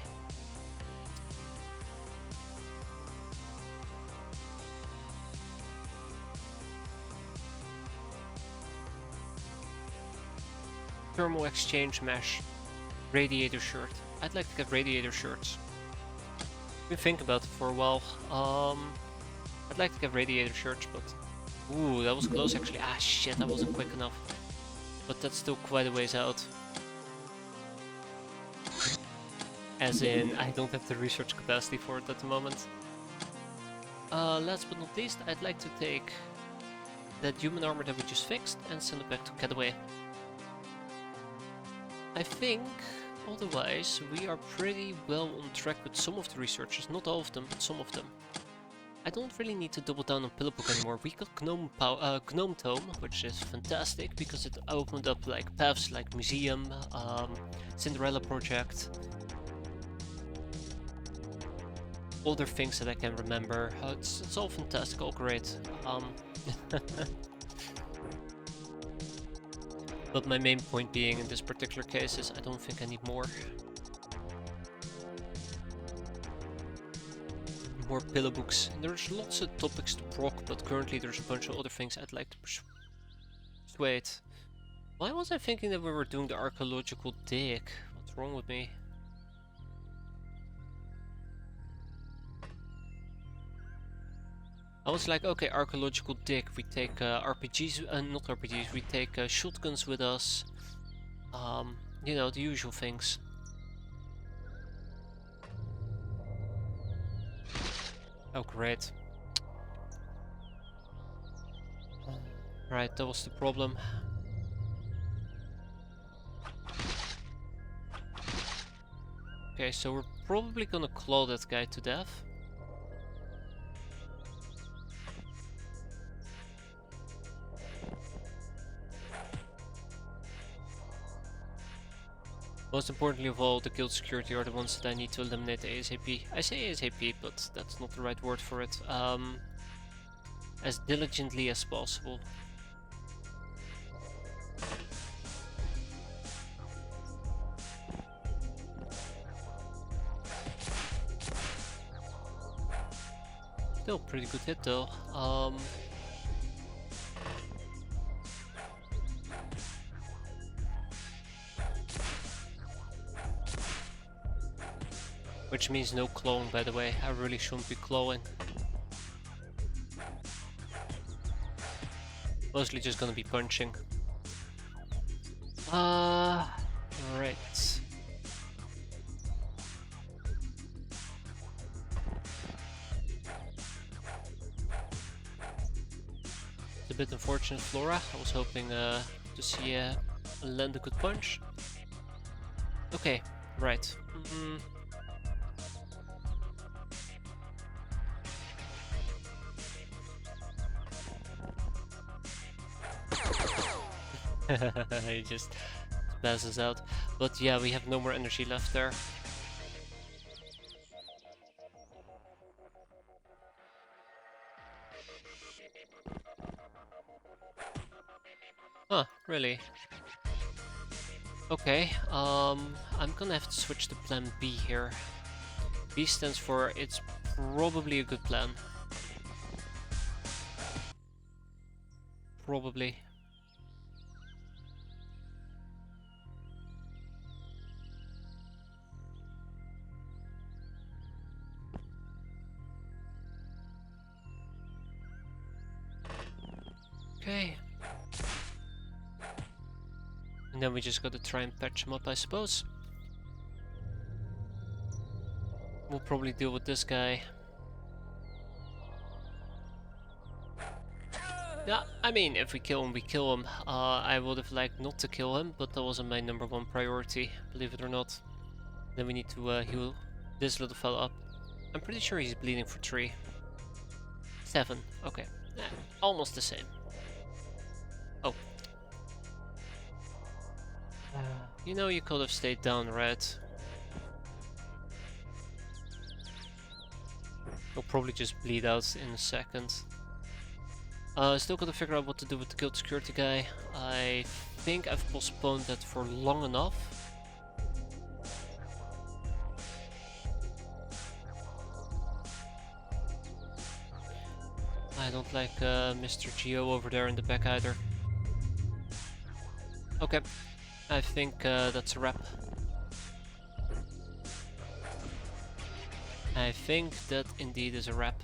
Thermal exchange mesh. Radiator shirt. I'd like to get radiator shirts. Been thinking about it for a while. I'd like to get radiator shirts, but ooh, that was close actually. Ah shit, that wasn't quick enough. But that's still quite a ways out. As in, I don't have the research capacity for it at the moment. Last but not least, I'd like to take that human armor that we just fixed and send it back to Cataway. I think, otherwise, we are pretty well on track with some of the researchers. Not all of them, but some of them. I don't really need to double down on Pillowbook anymore. We got Gnome Tome, which is fantastic because it opened up like paths like Museum, Cinderella Project, other things that I can remember. It's all fantastic, all great. But my main point being in this particular case is I don't think I need more. More pillow books. There's lots of topics to proc, but currently there's a bunch of other things I'd like to persuade. Why was I thinking that we were doing the archaeological dig? What's wrong with me? I was like, okay, archaeological dig. We take RPGs, not RPGs. We take shotguns with us. You know, the usual things. Oh, great. Right, that was the problem. Okay, so we're probably gonna claw that guy to death. Most importantly of all, the guild security are the ones that I need to eliminate ASAP. I say ASAP, but that's not the right word for it. As diligently as possible. Still pretty good hit though. Which means no clawing, by the way. I really shouldn't be clawing. Mostly just gonna be punching. Right. It's a bit unfortunate, Flora. I was hoping to see land a good punch. Okay, right. He just passes out. But yeah, we have no more energy left there. Huh, really? Okay, I'm gonna have to switch to plan B here. B stands for it's probably a good plan. Probably. Okay. And then we just gotta try and patch him up, I suppose. We'll probably deal with this guy. Yeah, I mean, if we kill him, we kill him. I would have liked not to kill him, but that wasn't my #1 priority, believe it or not. Then we need to heal this little fella up. I'm pretty sure he's bleeding for 3. 7, okay. Almost the same. Oh. You know, you could have stayed down, right? He'll probably just bleed out in a second. Still gotta figure out what to do with the guild security guy. I think I've postponed that for long enough. I don't like Mr. Geo over there in the back either. Okay, I think that's a wrap. I think that indeed is a wrap.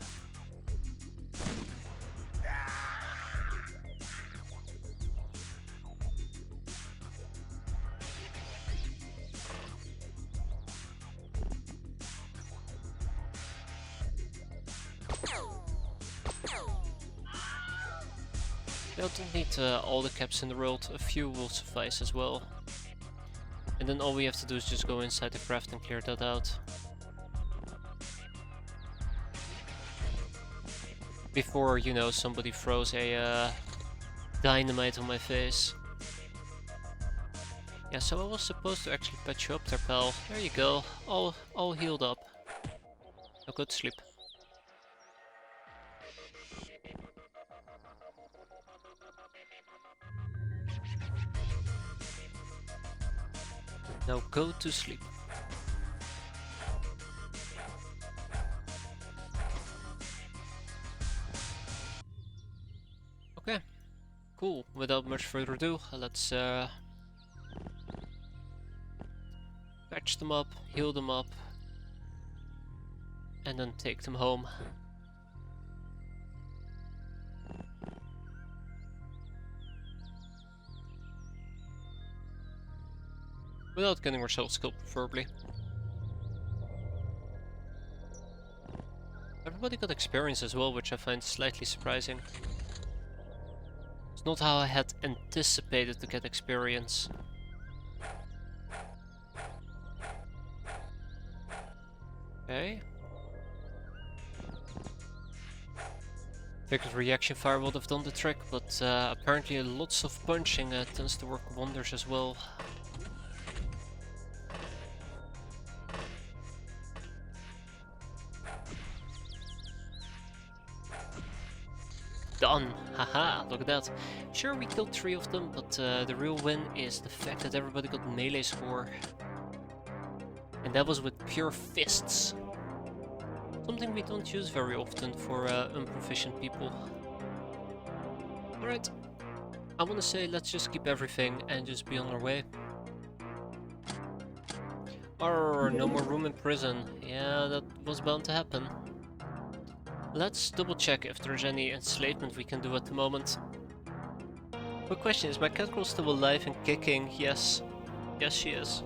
You don't need all the caps in the world, a few will suffice as well. And then all we have to do is just go inside the craft and clear that out. Before, you know, somebody throws a dynamite on my face. Yeah, so I was supposed to actually patch you up there, pal. There you go, all healed up. Now go to sleep. Now go to sleep. Okay, cool. Without much further ado, let's patch them up, heal them up, and then take them home. Without getting ourselves killed, preferably. Everybody got experience as well, which I find slightly surprising. It's not how I had anticipated to get experience. Okay. Figured reaction fire would have done the trick, but apparently lots of punching tends to work wonders as well. Done! Haha, look at that. Sure, we killed 3 of them, but the real win is the fact that everybody got melee score. And that was with pure fists. Something we don't use very often for unproficient people. Alright, I wanna say let's just keep everything and just be on our way. Arrgh, no more room in prison. Yeah, that was bound to happen. Let's double check if there's any enslavement we can do at the moment. Quick question, is my cat girl still alive and kicking? Yes. Yes, she is.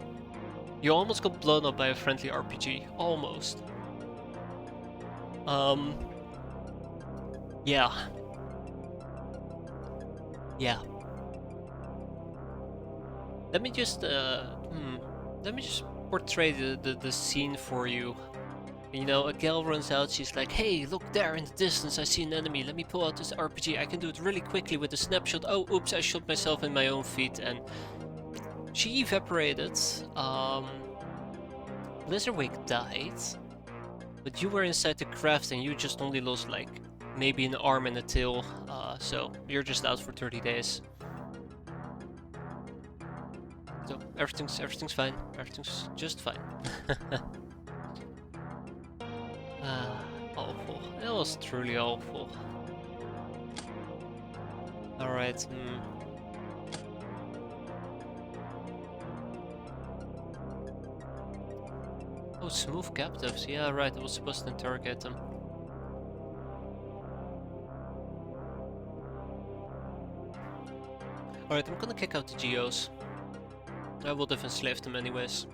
You almost got blown up by a friendly RPG. Almost. Yeah. Yeah. Let me just, portray the scene for you. You know, a gal runs out, she's like, hey, look there in the distance, I see an enemy, let me pull out this RPG, I can do it really quickly with a snapshot. Oh, oops, I shot myself in my own feet, and she evaporated. Blizzardwake died, but you were inside the craft and you just only lost, like, maybe an arm and a tail, so you're just out for 30 days. So, everything's fine, everything's just fine. Awful. It was truly awful. Alright, Oh, smooth captives. Yeah, right, I was supposed to interrogate them. Alright, I'm gonna kick out the Geos. I would have enslaved them anyways.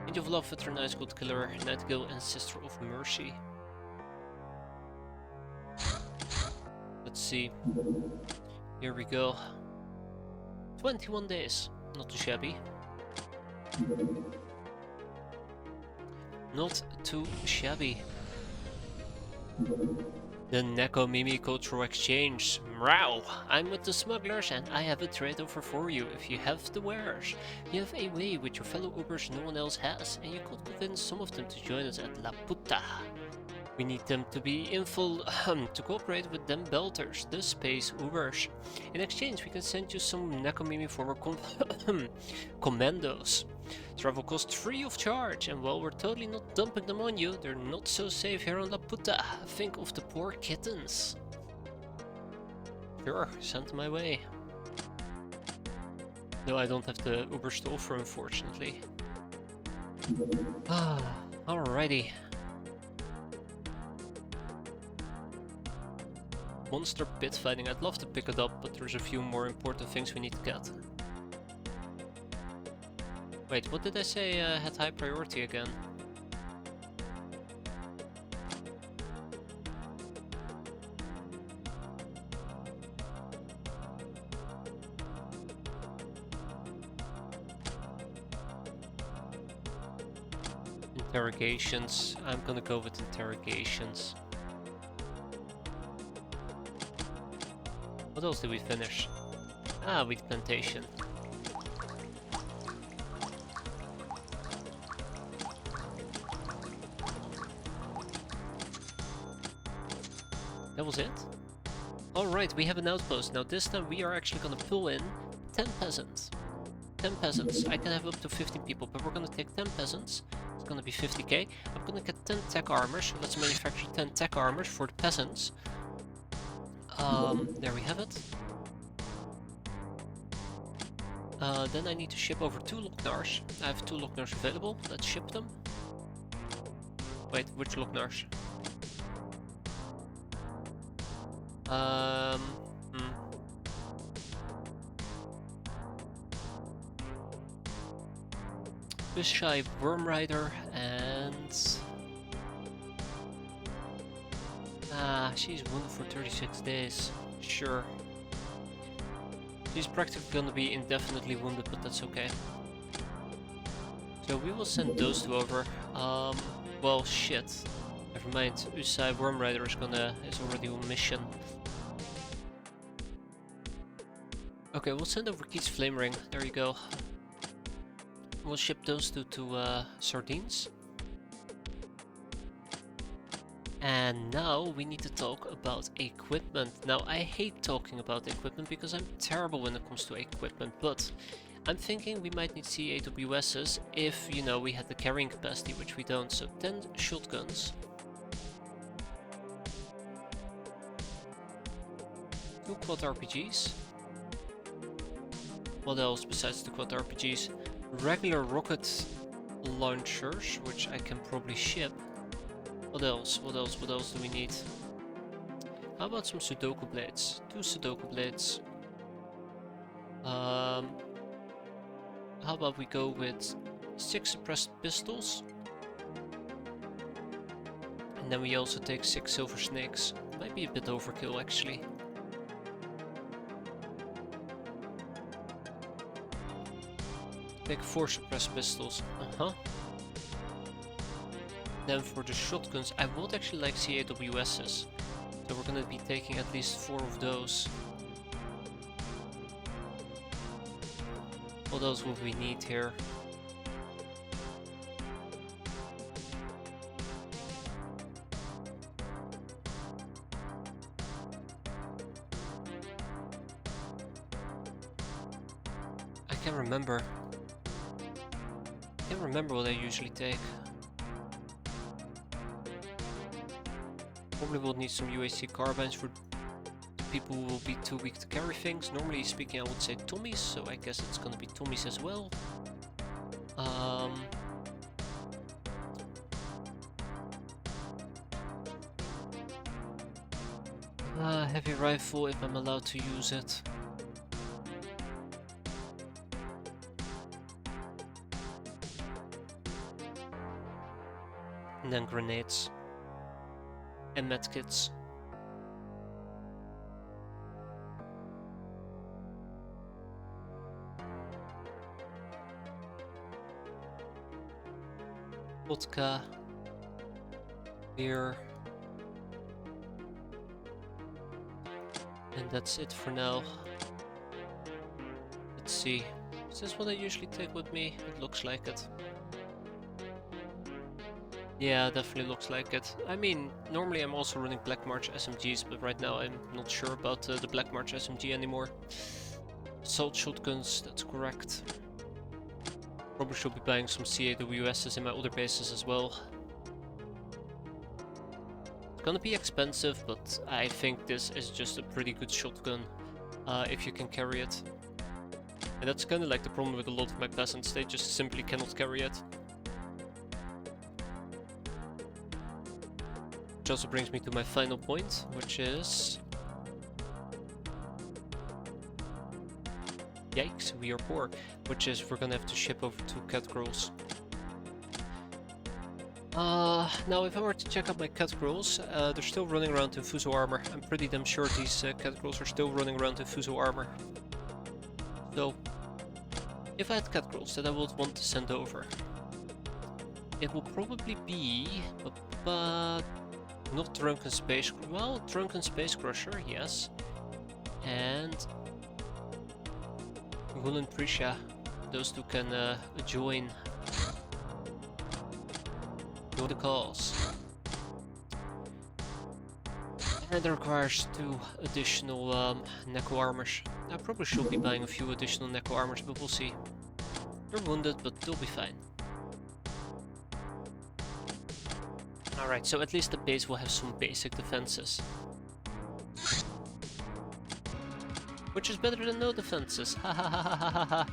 Angel of Love, Veterinized God Killer, Nightingale, and Sister of Mercy. Let's see. Here we go. 21 days. Not too shabby. Not too shabby. The Neko Mimi Cultural Exchange. Mrow! I'm with the smugglers and I have a trade offer for you. If you have the wares, you have a way with your fellow Ubers no one else has, and you could convince some of them to join us at La Puta. We need them to be in full to cooperate with them belters, the space Ubers. In exchange, we can send you some Nakomimi former commandos. Travel costs free of charge, and while we're totally not dumping them on you, they're not so safe here on La Puta. Think of the poor kittens. Sure, send them my way. No, I don't have the Ubers to offer, unfortunately. Alrighty. Monster pit fighting, I'd love to pick it up, but there's a few more important things we need to get. Wait, what did I say had high priority again? Interrogations. I'm gonna go with interrogations. What else did we finish? Wheat plantation. That was it? Alright, we have an outpost. Now this time we are actually gonna pull in 10 peasants. 10 peasants. I can have up to 15 people, but we're gonna take 10 peasants. It's gonna be 50k. I'm gonna get 10 tech armors, so let's manufacture 10 tech armors for the peasants. There we have it. Then I need to ship over 2 Locknars. I have 2 Locknars available. Let's ship them. Wait, which Locknars? Bishai, Wormrider, and... she's wounded for 36 days. Sure. She's practically gonna be indefinitely wounded, but that's okay. So we will send those two over. Well, shit. Never mind. Usai Wormrider is already on mission. Okay, we'll send over Keith's Flame Ring. There you go. We'll ship those two to Sardines. And now we need to talk about equipment. Now I hate talking about equipment because I'm terrible when it comes to equipment, but I'm thinking we might need CAWS's if, you know, we had the carrying capacity, which we don't. So 10 shotguns. 2 quad RPGs. What else besides the quad RPGs? Regular rocket launchers, which I can probably ship. What else? What else do we need? How about some Sudoku blades? 2 Sudoku blades. How about we go with 6 suppressed pistols? And then we also take 6 silver snakes. Might be a bit overkill actually. Take 4 suppressed pistols. Then for the shotguns, I would actually like CAWS's. So we're gonna be taking at least 4 of those. What else would we need here? I can't remember. I can't remember what I usually take. Probably will need some UAC carbines for people who will be too weak to carry things. Normally speaking I would say Tommies, so I guess it's gonna be Tommies as well. Heavy rifle if I'm allowed to use it. And then grenades. And medkits. Vodka. Beer. And that's it for now. Let's see. Is this what I usually take with me? It looks like it. Yeah, definitely looks like it. I mean, normally I'm also running Black March SMGs, but right now I'm not sure about the Black March SMG anymore. Assault shotguns, that's correct. Probably should be buying some CAWSs in my other bases as well. It's gonna be expensive, but I think this is just a pretty good shotgun if you can carry it. And that's kind of like the problem with a lot of my peasants, they just simply cannot carry it. Which also brings me to my final point, which is... Yikes, we are poor. Which is we're gonna have to ship over to cat girls. Now if I were to check out my cat girls, they're still running around in Fuso armor. I'm pretty damn sure these cat girls are still running around in Fuso armor. So, if I had cat girls that I would want to send over, it will probably be... not Drunken Space... Well, Drunken Space Crusher, yes. And... Will and Prisha. Those two can join the cause. And it requires 2 additional Neko armors. I probably should be buying a few additional Neko armors, but we'll see. They're wounded, but they'll be fine. Alright, so at least the base will have some basic defenses. Which is better than no defenses. Ha ha ha ha ha ha.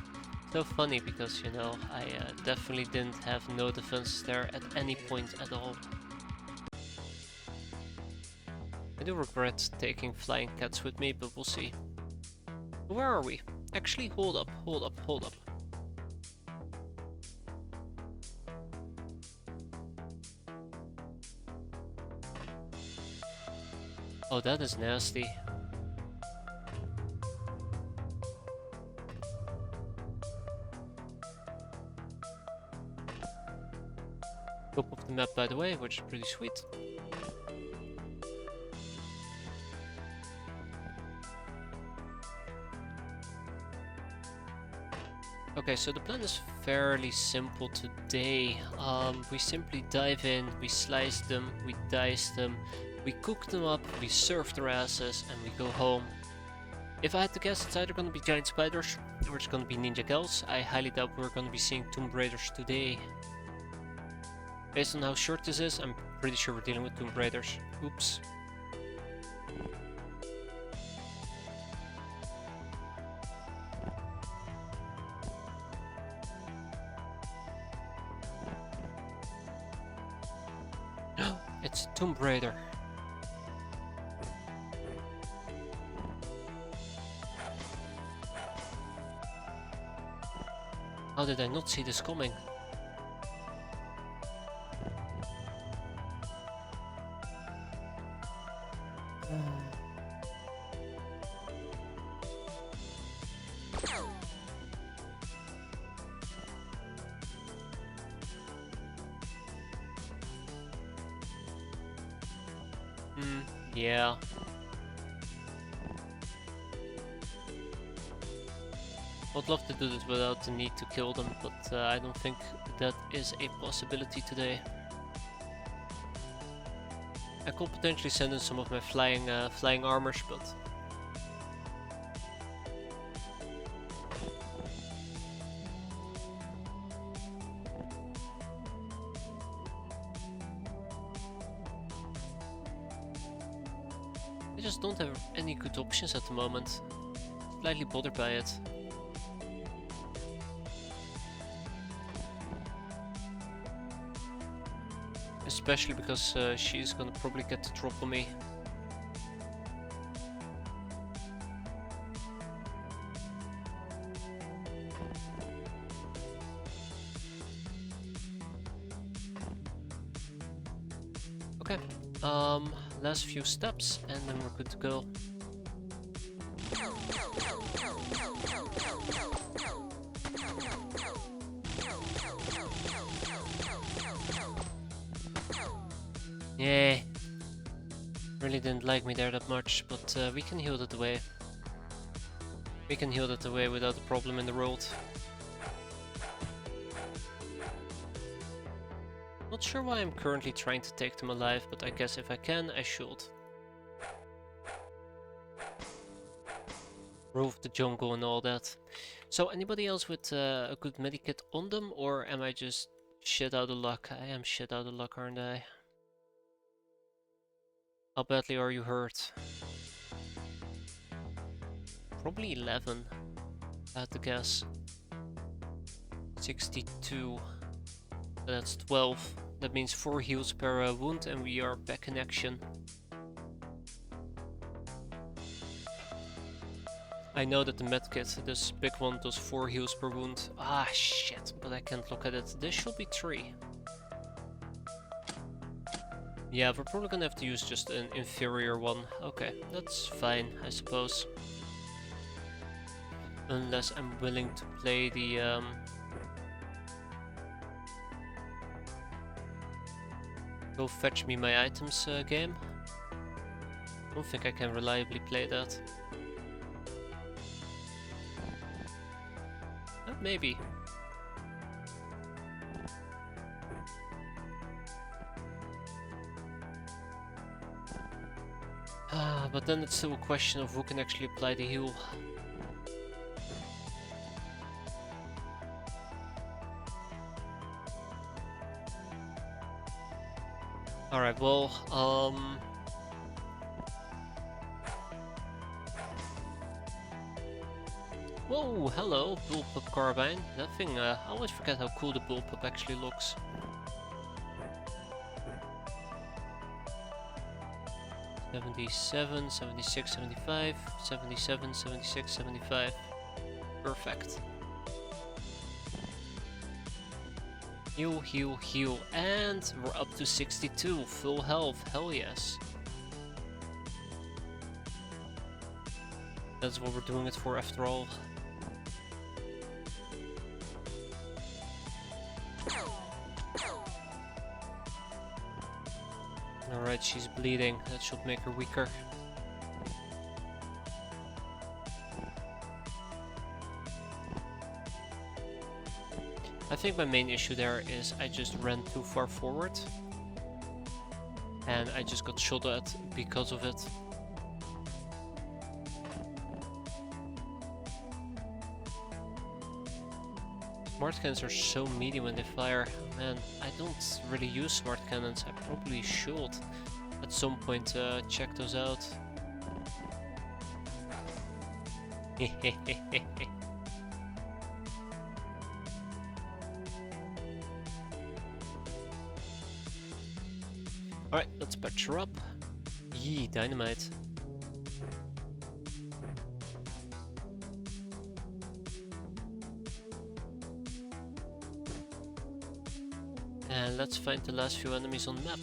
So funny because, you know, I definitely didn't have no defenses there at any point at all. I do regret taking flying cats with me, but we'll see. Where are we? Actually, hold up. Oh, that is nasty. Top of the map, by the way, which is pretty sweet. Okay, so the plan is fairly simple today. We simply dive in, we slice them, we dice them, we cook them up, we surf their asses, and we go home. If I had to guess, it's either gonna be giant spiders or it's gonna be ninja gals. I highly doubt we're gonna be seeing Tomb Raiders today. Based on how short this is, I'm pretty sure we're dealing with Tomb Raiders. Oops. It's Tomb Raider. How did I not see this coming? Yeah. I'd love to do this without the need to kill them, but I don't think that is a possibility today. I could potentially send in some of my flying armors, but... I just don't have any good options at the moment. Slightly bothered by it. Especially because she's gonna probably get the drop on me. Okay, last few steps and then we're good to go. Yeah, really didn't like me there that much, but we can heal that away. We can heal that away without a problem in the world. Not sure why I'm currently trying to take them alive, but I guess if I can, I should. Rove the jungle and all that. So anybody else with a good medikit on them, or am I just shit out of luck? I am shit out of luck, aren't I? How badly are you hurt? Probably 11, I had to guess. 62. That's 12. That means 4 heals per wound and we are back in action. I know that the medkit, this big one, does 4 heals per wound. Ah, shit, but I can't look at it. This should be 3. Yeah, we're probably gonna have to use just an inferior one. Okay, that's fine, I suppose. Unless I'm willing to play the... Go fetch me my items game. I don't think I can reliably play that. Maybe. But then it's still a question of who can actually apply the heal. Alright, well, whoa, hello, bullpup carbine. That thing, I always forget how cool the bullpup actually looks. $77, $76, $75, $77, $76, $75. Perfect. Heal, heal, heal, and we're up to 62, full health, hell yes. That's what we're doing it for after all. Alright, she's bleeding, that should make her weaker. I think my main issue there is I just ran too far forward. And I just got shot at because of it. Smart cannons are so meaty when they fire. Man, I don't really use smart cannons. I probably should at some point check those out. Alright, let's patch her up. Yee, dynamite. And let's find the last few enemies on the map.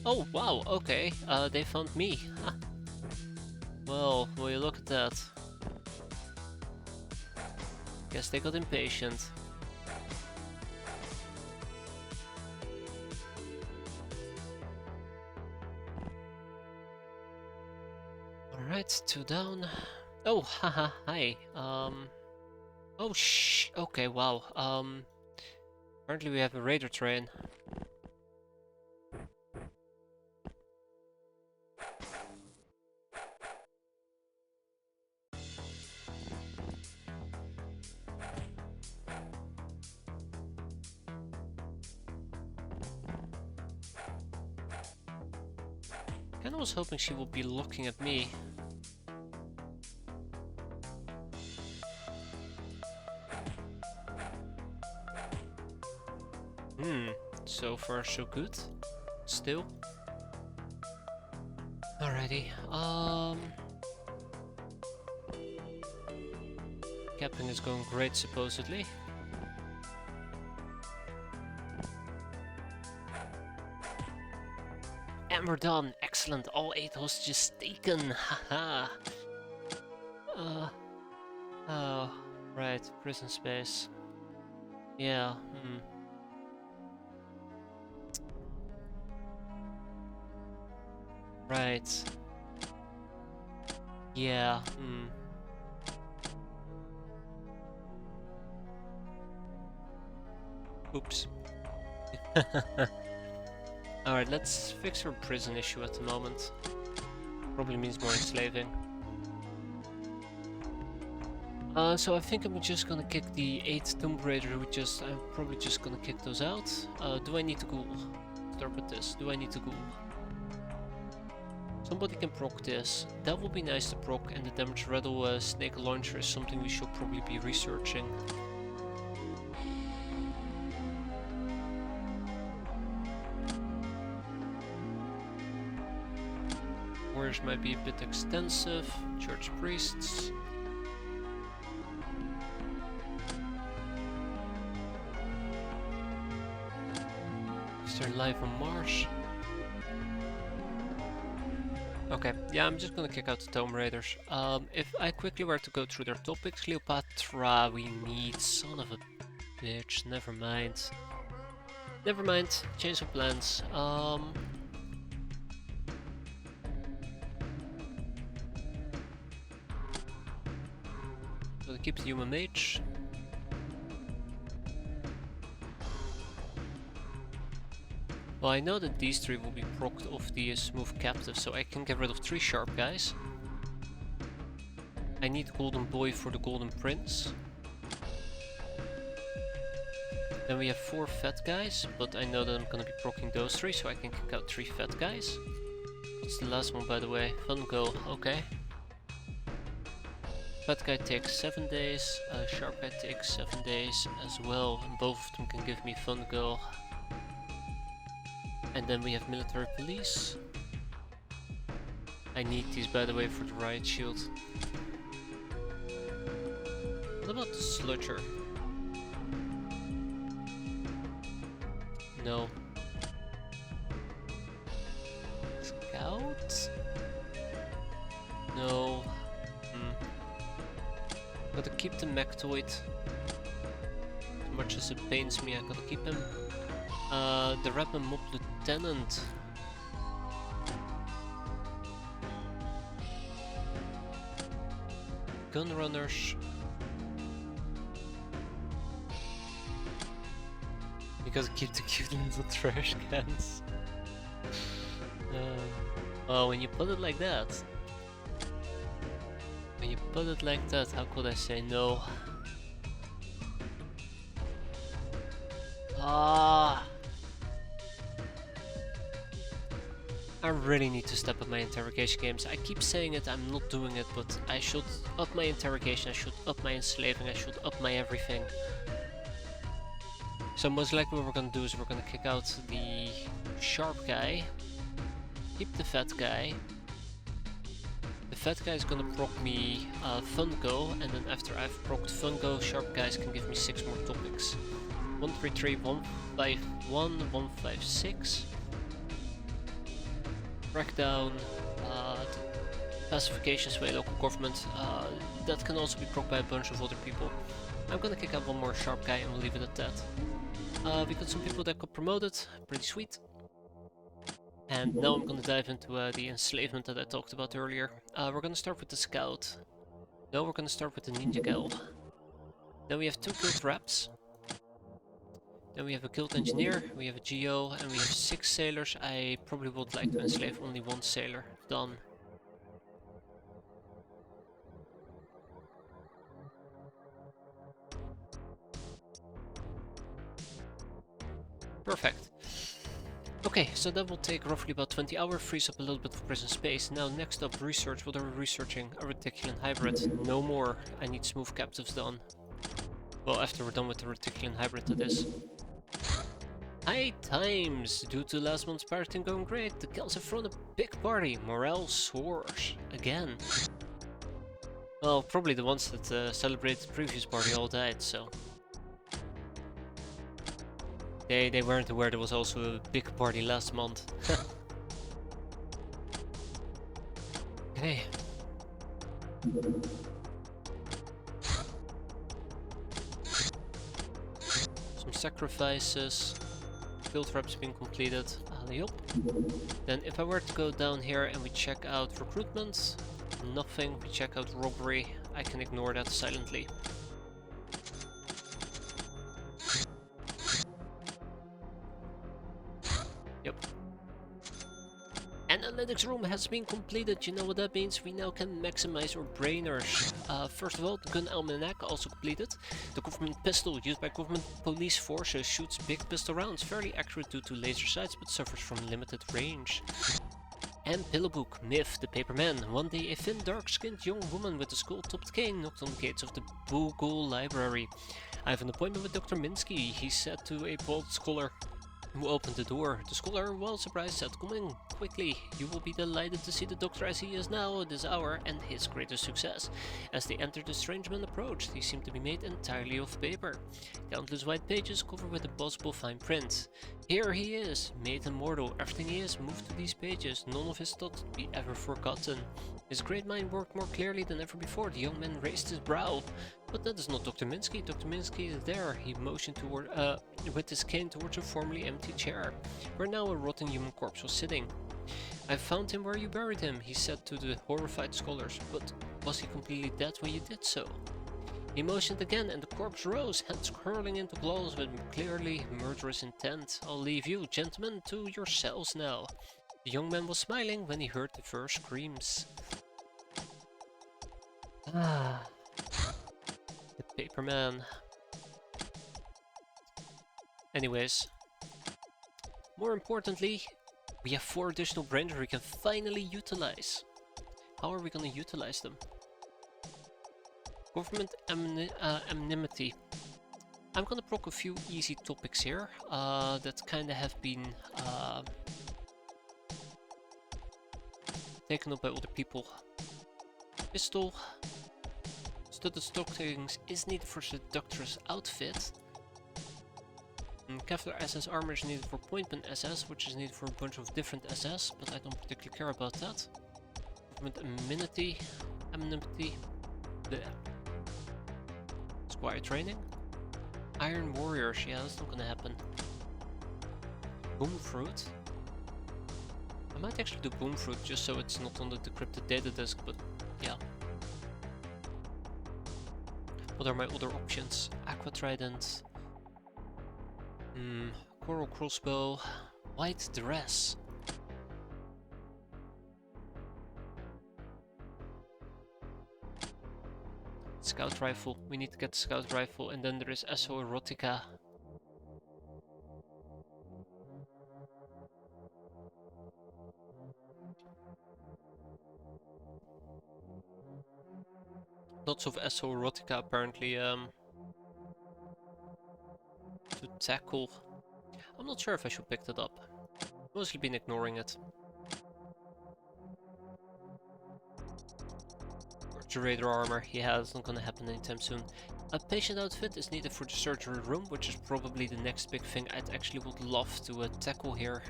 Oh, wow, okay, they found me. Huh. Well, will you look at that? Guess they got impatient. Alright, 2 down. Oh, haha, hi. Oh, okay, wow. Apparently we have a raider train. Kinda was hoping she would be looking at me. So far so good. Still. Alrighty. Capping is going great supposedly. we're done. Excellent. All 8 hostages taken. Haha. Oh, right. Prison space. Yeah. Right. Yeah. Oops. Alright, let's fix our prison issue at the moment. Probably means more enslaving. So I think I'm just gonna kick the 8 Tomb Raider I'm probably just gonna kick those out. Do I need to ghoul? Start with this. Do I need to ghoul? Somebody can proc this. That would be nice to proc, and the damage rattle snake launcher is something we should probably be researching. Warriors might be a bit extensive. Church priests. Is there life on Mars? Okay, yeah, I'm just gonna kick out the Tomb Raiders. If I quickly were to go through their topics, Cleopatra, we need, son of a bitch, never mind. Never mind, change of plans. Gonna keep the human mage. Well, I know that these 3 will be procced off the smooth captive, so I can get rid of 3 sharp guys. I need Golden Boy for the Golden Prince. Then we have 4 fat guys, but I know that I'm gonna be proccing those 3, so I can kick out 3 fat guys. What's the last one, by the way? Fun Girl, okay. Fat guy takes 7 days, sharp guy takes 7 days as well, and both of them can give me Fun Girl. And then we have military police. I need these, by the way, for the riot shield. What about the sludger? No. Scout? No. Gotta keep the Mectoid. As much as it pains me, I gotta keep him. The Rapid Mob Lieutenant. Gunrunners. You gotta keep the cute little trash cans. Oh, when you put it like that. When you put it like that, how could I say no? Ah! I really need to step up my interrogation games. I keep saying it, I'm not doing it, but I should up my interrogation, I should up my enslaving, I should up my everything. So most likely what we're gonna do is we're gonna kick out the sharp guy, keep the fat guy. The fat guy is gonna proc me Fungo, and then after I've procced Fungo, sharp guys can give me 6 more topics. 133, 151, 156. Crackdown, pacification, sway local government, that can also be procced by a bunch of other people. I'm gonna kick out 1 more sharp guy and we'll leave it at that. We got some people that got promoted, pretty sweet. And now I'm gonna dive into the enslavement that I talked about earlier. We're gonna start with the scout. No, we're gonna start with the ninja gal. Then we have 2 guild reps. Then we have a guild engineer, we have a geo, and we have 6 sailors. I probably would like to enslave only 1 sailor. Done. Perfect. Okay, so that will take roughly about 20 hours, frees up a little bit of prison space. Now next up, research. What are we researching? A reticulan hybrid. No more. I need smooth captives done. Well, after we're done with the reticulan hybrid, that is. High times! Due to last month's pirating going great, the Celts have thrown a big party. Morale soars. Again. Well, probably the ones that celebrated the previous party all died, so... They weren't aware there was also a big party last month. Okay. Some sacrifices. Field rep's been completed. Alley up. Then if I were to go down here and we check out recruitment, nothing. We check out robbery. I can ignore that silently. Yep. Analytics room has been completed. You know what that means? We now can maximize our brainers. First of all, the gun almanac also completed. The government pistol used by government police forces shoots big pistol rounds, fairly accurate due to laser sights, but suffers from limited range. And Pillow Book, Myth, the Paperman. One day a thin, dark-skinned young woman with a skull-topped cane knocked on the gates of the Bogle Library. I have an appointment with Dr. Minsky, he said to a bald scholar who opened the door. The scholar, well surprised, said, "Come in, quickly. You will be delighted to see the doctor as he is now at this hour and his greatest success." As they entered, the strange man approached. He seemed to be made entirely of paper. Countless white pages covered with impossible fine print. Here he is, made immortal. Everything he is moved to these pages. None of his thoughts would be ever forgotten. His great mind worked more clearly than ever before. The young man raised his brow. But that is not Dr. Minsky. Dr. Minsky is there. He motioned toward, with his cane towards a formerly empty chair, where now a rotten human corpse was sitting. "I found him where you buried him," he said to the horrified scholars. "But was he completely dead when you did so?" He motioned again, and the corpse rose, hands curling into claws with clearly murderous intent. "I'll leave you, gentlemen, to yourselves now." The young man was smiling when he heard the first screams. The Paperman. Anyways, more importantly, we have 4 additional brains we can finally utilize. How are we gonna utilize them? Government anonymity. I'm gonna proc a few easy topics here that kinda have been taken up by other people. Pistol. Studded stockings is needed for the doctor's outfit. Kevlar SS armor is needed for Pointman SS, which is needed for a bunch of different SS, but I don't particularly care about that. Government anonymity. Bleh. Squire training. Iron warriors, yeah, that's not gonna happen. Boom fruit. I might actually do boom fruit just so it's not on the decrypted data disk, but yeah. What are my other options? Aqua trident. Coral crossbow. White dress. Scout rifle. We need to get the scout rifle, and then there is SO erotica. Lots of SO erotica apparently to tackle. I'm not sure if I should pick that up. Mostly been ignoring it. Curator armor, yeah, that's not gonna happen anytime soon. A patient outfit is needed for the surgery room, which is probably the next big thing I'd actually would love to tackle here.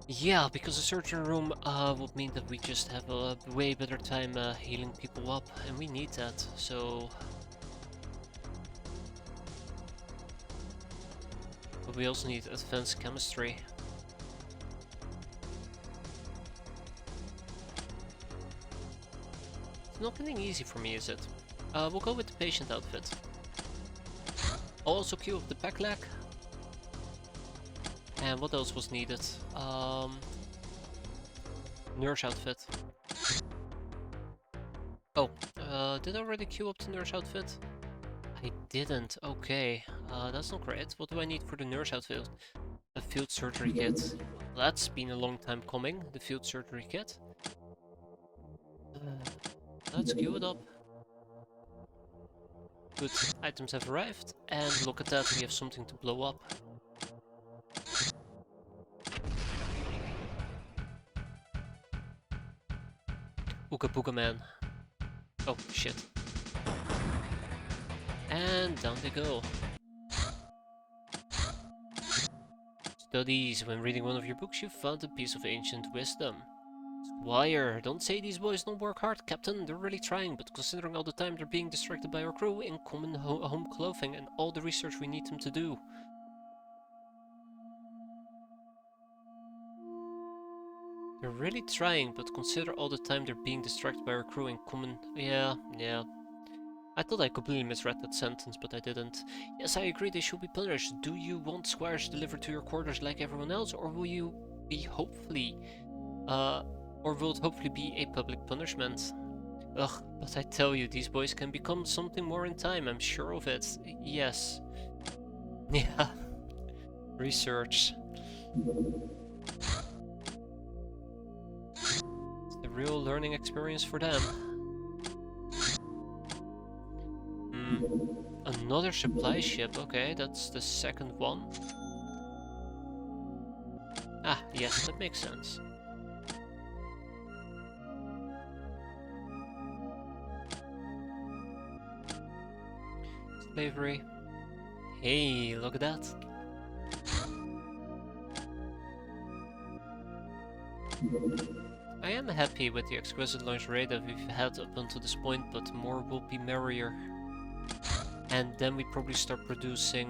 Yeah, because the surgery room would mean that we just have a way better time healing people up, and we need that, so... But we also need advanced chemistry. It's not getting easy for me, is it? We'll go with the patient outfit. I'll also queue up the packlack. And what else was needed? Nurse outfit. Oh, did I already queue up the nurse outfit? I didn't, okay. That's not great. What do I need for the nurse outfit? A field surgery kit. That's been a long time coming, the field surgery kit. Let's queue it up. Good, items have arrived, and look at that, we have something to blow up. Ooga Booga Man. Oh, shit. And down they go. Studies. When reading one of your books, you found a piece of ancient wisdom. Squire, don't say these boys don't work hard, Captain. They're really trying, but considering all the time they're being distracted by our crew in common home clothing and all the research we need them to do. They're really trying, but consider all the time they're being distracted by our crew in common... Yeah. I thought I completely misread that sentence, but I didn't. Yes, I agree they should be punished. Do you want squires delivered to your quarters like everyone else, or will you be hopefully... or will it hopefully be a public punishment? Ugh, but I tell you, these boys can become something more in time, I'm sure of it. Yes. Yeah. Research. It's the real learning experience for them. Another supply ship, okay, that's the second one. Ah, yes, that makes sense. Slavery. Hey, look at that. I am happy with the exquisite lingerie that we've had up until this point, but more will be merrier. And then we probably start producing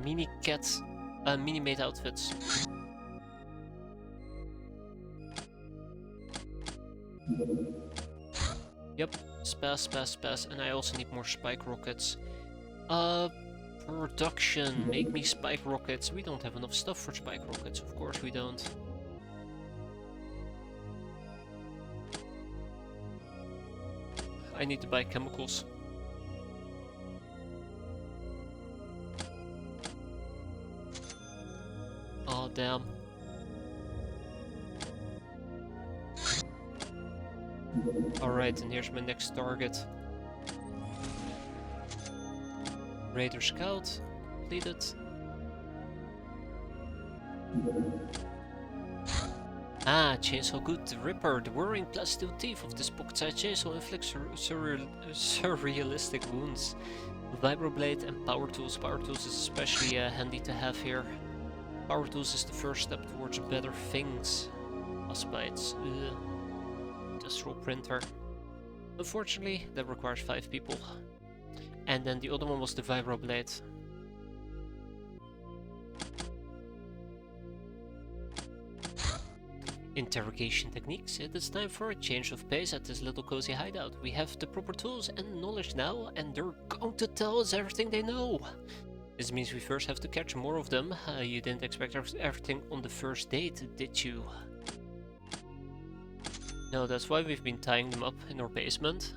mini-made outfits. Yep, spaz, and I also need more spike rockets. Production, make me spike rockets. We don't have enough stuff for spike rockets, of course we don't. I need to buy chemicals. Oh damn. Alright, and here's my next target. Raider Scout, completed. Ah, Chainsaw Good, the Ripper, the whirring plastic teeth of this pocket-sized chainsaw inflicts surrealistic wounds. Vibroblade and Power Tools. Power Tools is especially handy to have here. Power Tools is the first step towards better things. Bites. Industrial printer. Unfortunately, that requires 5 people. And then the other one was the Vibroblade. Interrogation techniques. It is time for a change of pace at this little cozy hideout. We have the proper tools and knowledge now, and they're going to tell us everything they know. This means we first have to catch more of them. You didn't expect everything on the first date, did you? No, that's why we've been tying them up in our basement.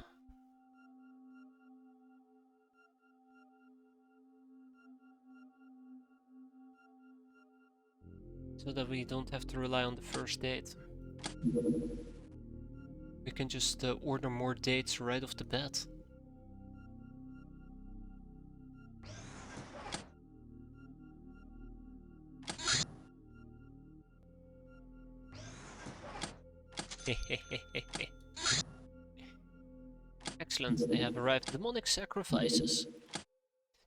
So that we don't have to rely on the first date. We can just order more dates right off the bat. Excellent, they have arrived. Demonic sacrifices.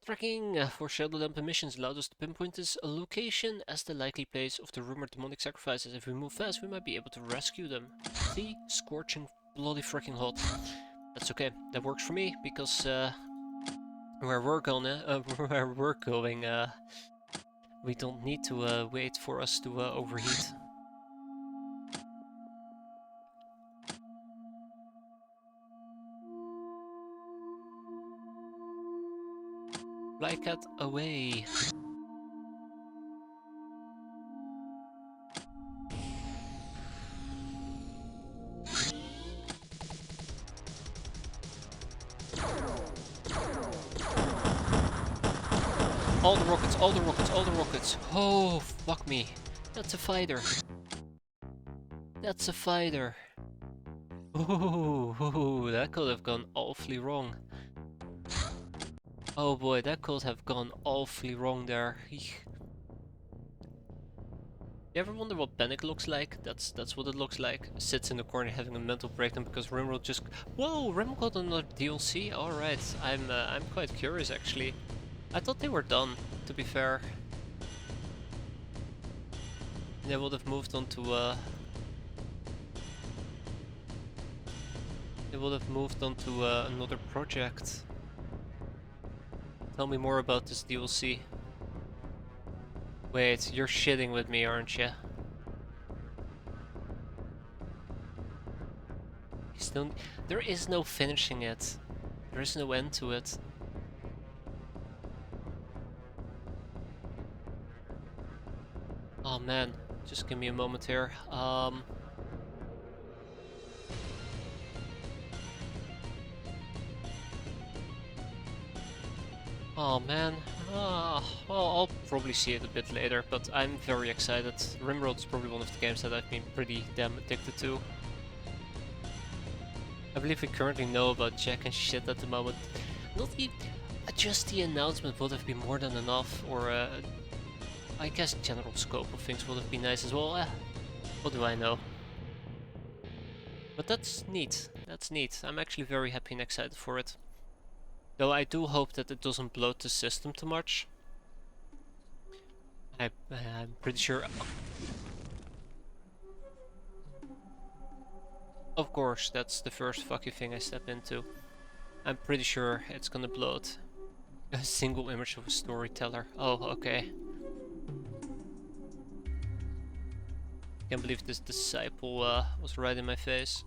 Tracking for Shadow Lamp emissions allowed us to pinpoint this location as the likely place of the rumored demonic sacrifices. If we move fast, we might be able to rescue them. See? Scorching bloody freaking hot. That's okay, that works for me, because where we're going, we don't need to wait for us to overheat. Flycat away. All the rockets, all the rockets, all the rockets. Oh, fuck me. That's a fighter. That's a fighter. Ooh, that could have gone awfully wrong. Oh boy, that could have gone awfully wrong there. Eek. You ever wonder what Panic looks like? That's what it looks like. Sits in the corner having a mental breakdown because Rimworld just... Whoa, Rimworld got another DLC? Alright, I'm quite curious actually. I thought they were done, to be fair. They would have moved on to another project. Tell me more about this DLC. Wait, you're shitting with me, aren't you? Still, there is no finishing it. There is no end to it. Oh man, just give me a moment here. Oh man, well, I'll probably see it a bit later, but I'm very excited. Rimworld is probably one of the games that I've been pretty damn addicted to. I believe we currently know about Jack and shit at the moment. Not the, just the announcement would have been more than enough, or I guess general scope of things would have been nice as well. What do I know? But that's neat. That's neat. I'm actually very happy and excited for it. Though I do hope that it doesn't bloat the system too much. I'm pretty sure... Of course, that's the first fucking thing I step into. I'm pretty sure it's gonna bloat. A single image of a storyteller. Oh, okay. Can't believe this disciple was right in my face.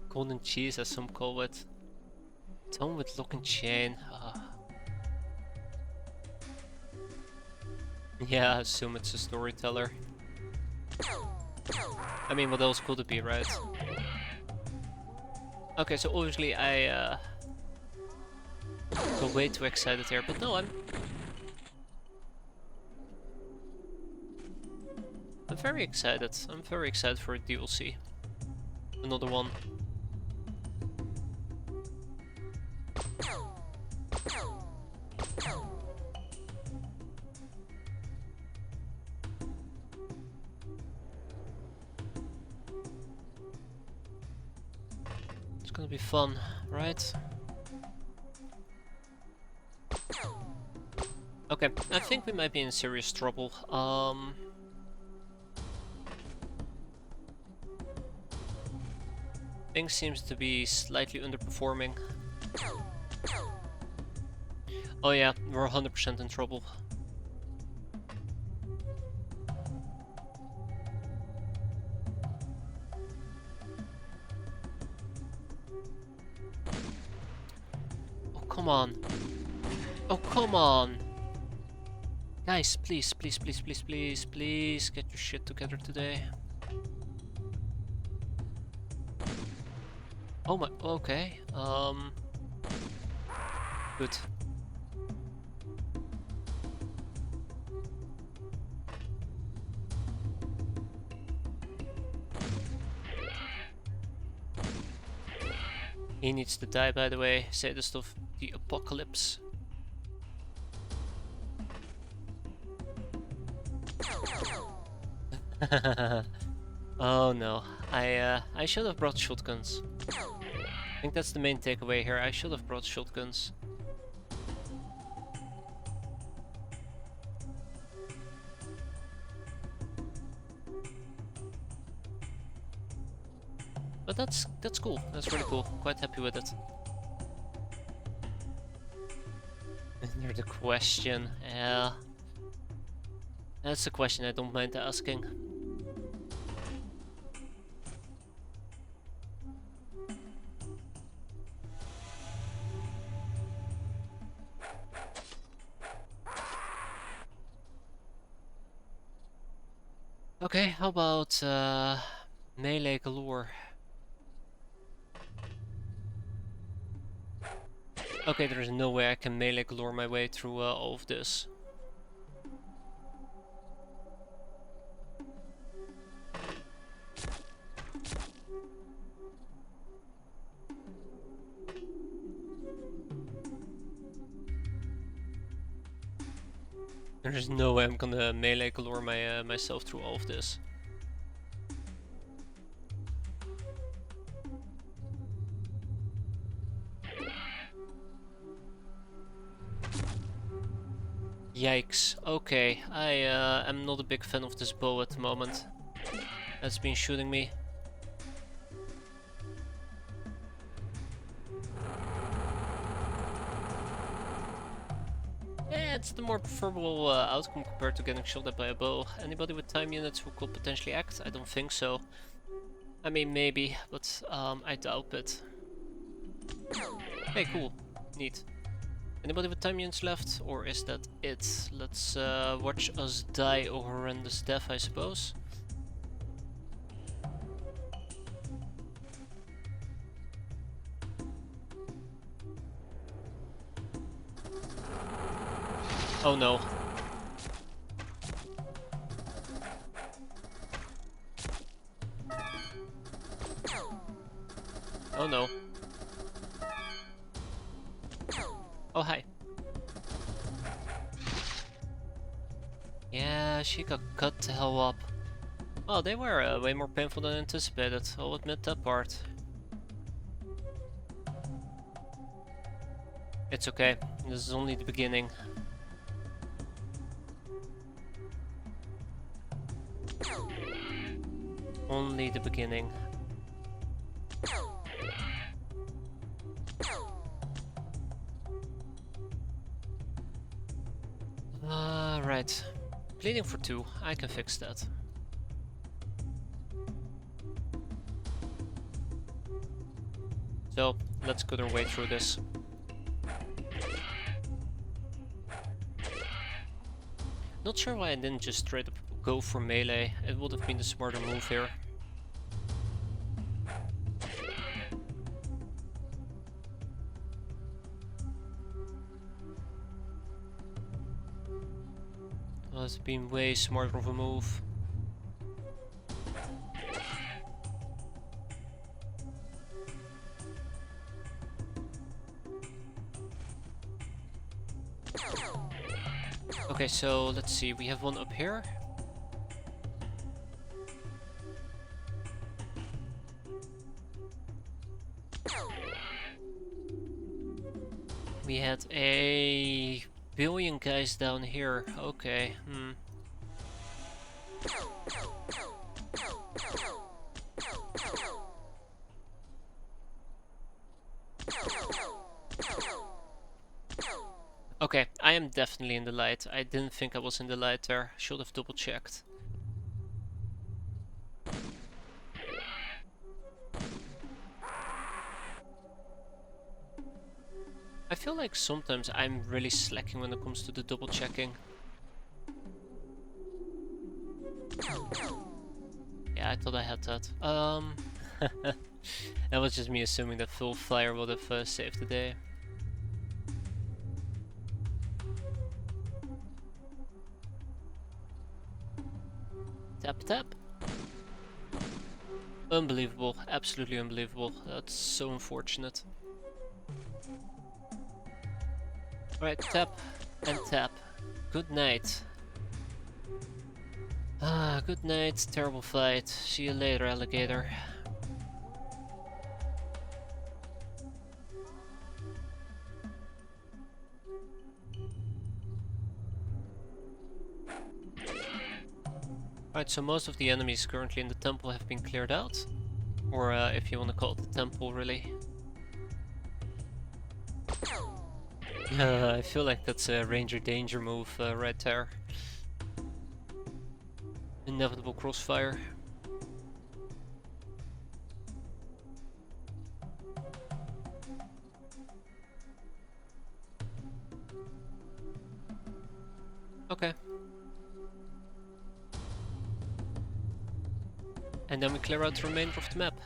Golden cheese, as some call it. Tone with lock and chain. Yeah, I assume it's a storyteller. I mean, what else could it be, right? Okay, so obviously I got way too excited here, but no, I'm very excited. I'm very excited for a DLC. Another one. It's gonna be fun, right? Okay, I think we might be in serious trouble. Things seems to be slightly underperforming. Oh yeah, we're 100% in trouble. Oh, come on. Oh, come on. Guys, please, please, please, please, please, please get your shit together today. Oh my, okay. Good. He needs to die, by the way. Sadist of the apocalypse. Oh no, I should have brought shotguns. I think that's the main takeaway here. I should have brought shotguns. But that's cool. That's really cool. Quite happy with it. And there's the question. Yeah, that's a question I don't mind asking. Okay, how about melee galore? Okay, there's no way I can melee galore my way through all of this. There's no way I'm gonna melee galore my myself through all of this. Yikes. Okay, I am not a big fan of this bow at the moment. That's been shooting me. Yeah, it's the more preferable outcome compared to getting shot at by a bow. Anybody with time units who could potentially act? I don't think so. I mean, maybe, but I doubt it. Hey, cool. Neat. Anybody with time units left? Or is that it? Let's watch us die a horrendous death, I suppose. Oh no. Oh no. Oh hi. Yeah, she got cut the hell up. Oh, they were way more painful than anticipated, I'll admit that part. It's okay, this is only the beginning. Only the beginning. Right. Bleeding for 2, I can fix that. So, let's cut our way through this. Not sure why I didn't just straight up go for melee, it would have been the smarter move here. That's been way smarter of a move. Okay, so let's see, we have one up here. We had a billion guys down here. Okay, Okay, I am definitely in the light. I didn't think I was in the light there. Should have double checked. I feel like sometimes I'm really slacking when it comes to the double checking. Yeah, I thought I had that. That was just me assuming that full flyer would have saved the day. Tap tap. Unbelievable, absolutely unbelievable. That's so unfortunate. Alright, tap and tap. Good night. Ah, good night, terrible fight. See you later, alligator. Alright, so most of the enemies currently in the temple have been cleared out. Or if you want to call it the temple, really. I feel like that's a Ranger Danger move right there. Inevitable crossfire. Okay. And then we clear out the remainder of the map.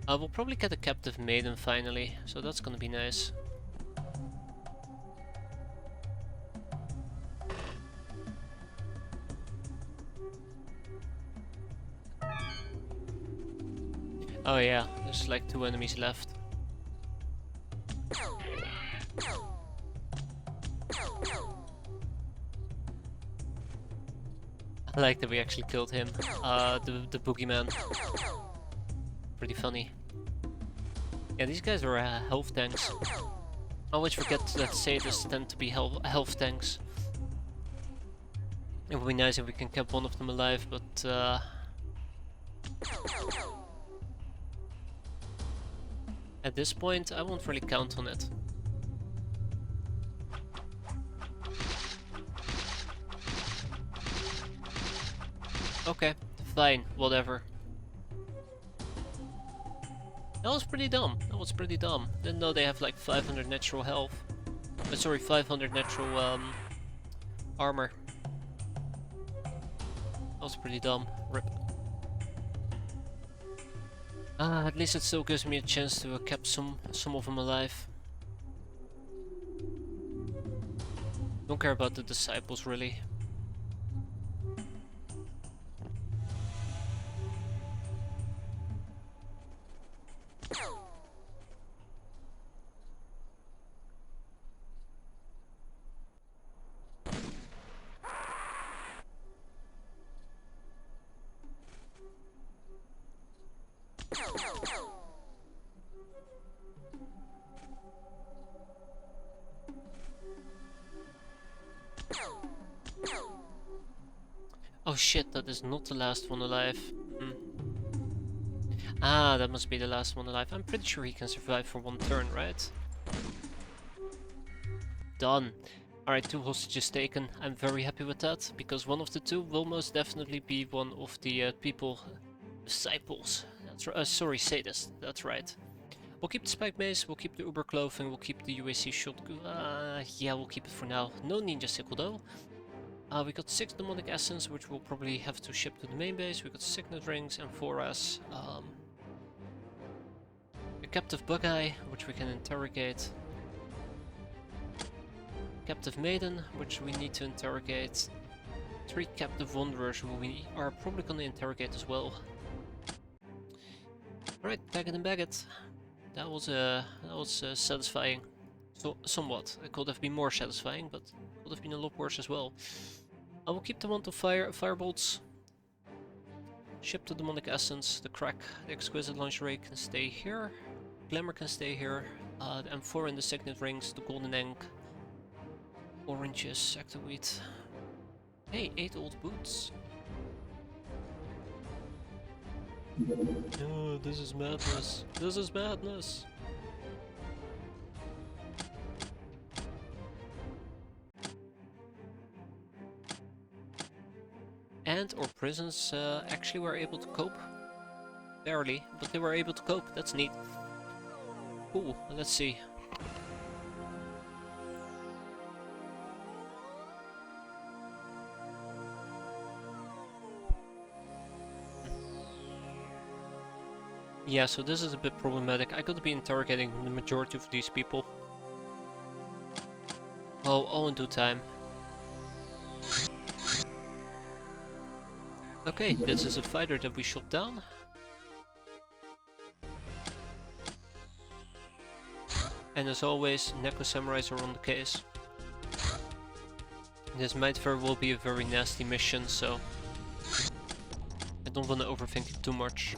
We'll probably get a captive maiden finally, so that's gonna be nice. Oh yeah, there's like 2 enemies left. I like that we actually killed him, the boogeyman. Pretty funny. Yeah, these guys are health tanks. I always forget that sadists tend to be health tanks. It would be nice if we can keep one of them alive, but at this point I won't really count on it. Okay, fine, whatever. That was pretty dumb. That was pretty dumb. Didn't know they have like 500 natural health. Sorry, 500 natural armor. That was pretty dumb. Rip. At least it still gives me a chance to keep some of them alive. Don't care about the disciples really. Oh shit, that is not the last one alive. Ah, that must be the last one alive. I'm pretty sure he can survive for one turn, right? Done. Alright, 2 hostages taken. I'm very happy with that, because one of the 2 will most definitely be one of the disciples. That's sorry, sadists. That's right. We'll keep the spike mace, we'll keep the uber clothing, we'll keep the UAC shotgun. Yeah, we'll keep it for now. No ninja sickle though. We got 6 demonic essence, which we'll probably have to ship to the main base. We got signet rings and 4S. A captive bug-eye, which we can interrogate. Captive maiden, which we need to interrogate. 3 captive wanderers, who we are probably gonna interrogate as well. Alright, bag it and bag it. That was satisfying. So somewhat. It could have been more satisfying, but it could have been a lot worse as well. I will keep the wand of firebolts. Ship the demonic essence, the crack, the exquisite lingerie can stay here. Glamour can stay here. The M4 and the signet rings, the golden ink, oranges, sector wheat. Hey, 8 old boots. Oh, this is madness. This is madness. And our prisons actually were able to cope. Barely, but they were able to cope. That's neat. Cool, let's see. Yeah, so this is a bit problematic. I gotta be interrogating the majority of these people. Oh, all in due time. Okay, this is a fighter that we shot down. And as always, Neko Samurais are on the case. This might very well be a very nasty mission, so I don't want to overthink it too much.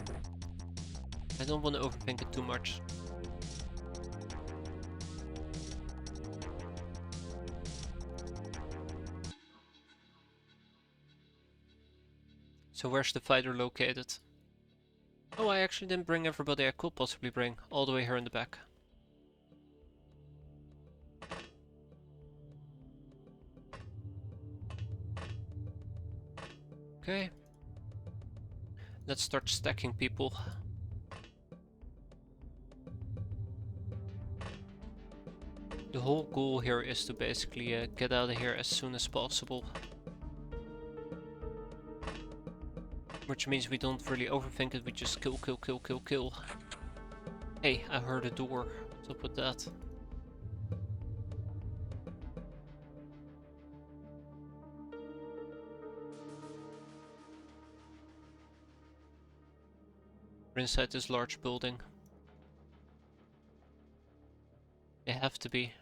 So where's the fighter located? Oh, I actually didn't bring everybody I could possibly bring, all the way here in the back. Okay. Let's start stacking people. The whole goal here is to basically get out of here as soon as possible. Which means we don't really overthink it, we just kill. Hey, I heard a door. What's up with that? We're inside this large building. They have to be.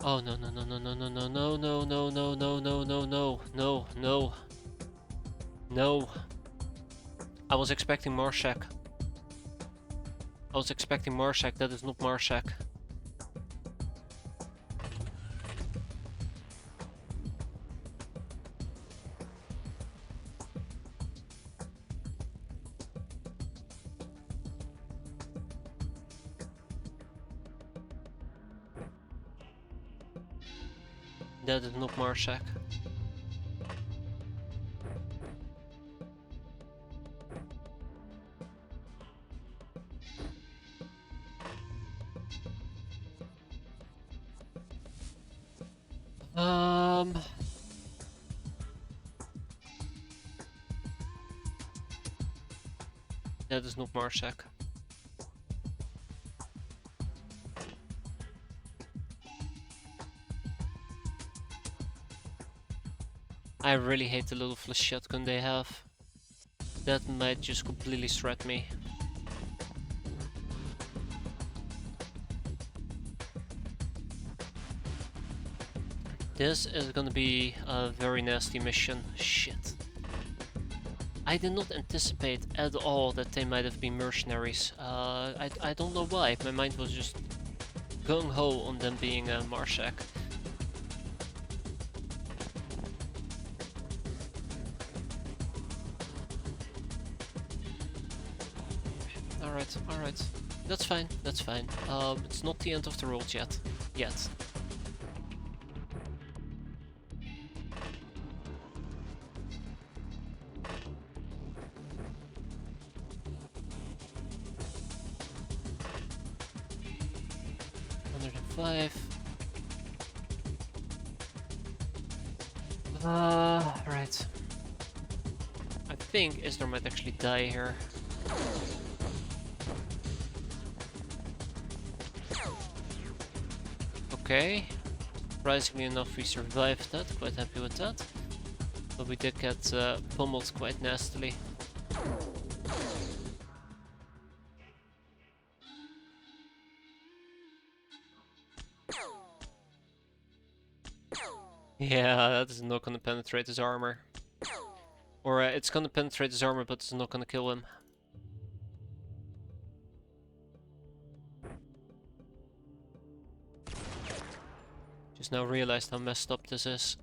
Oh no no no no no no no no no no no no no no no no no no. I was expecting Marshak. I was expecting Marshak, that is not Marshak. That is not Marshak. That is not Marshak. I really hate the little flash shotgun they have. That might just completely shred me. This is gonna be a very nasty mission. Shit. I did not anticipate at all that they might have been mercenaries. I don't know why. My mind was just gung-ho on them being a Marshak. Alright. That's fine, that's fine. It's not the end of the world yet. Yet. $105. Right. I think Isner might actually die here. Okay. Surprisingly enough, we survived that. Quite happy with that. But we did get pummeled quite nastily. Yeah, that is not gonna penetrate his armor. Or it's gonna penetrate his armor, but it's not gonna kill him. Just now realized how messed up this is.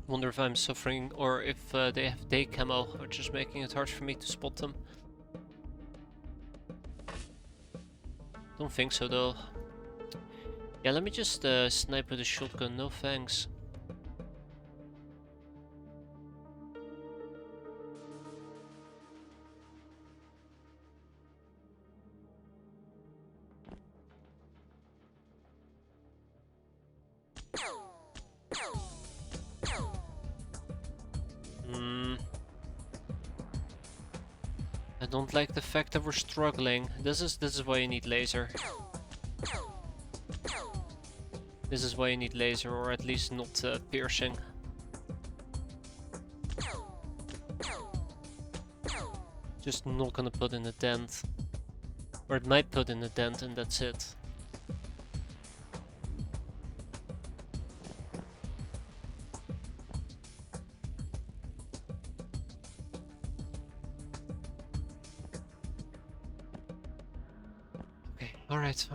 Wonder if I'm suffering, or if they have day camo, which is making it hard for me to spot them. Don't think so though. Yeah, let me just snipe with a shotgun, no thanks. I don't like the fact that we're struggling. This is why you need laser. This is why you need laser, or at least not piercing. Just not gonna put in a dent. Or it might put in a dent and that's it. Okay, alright.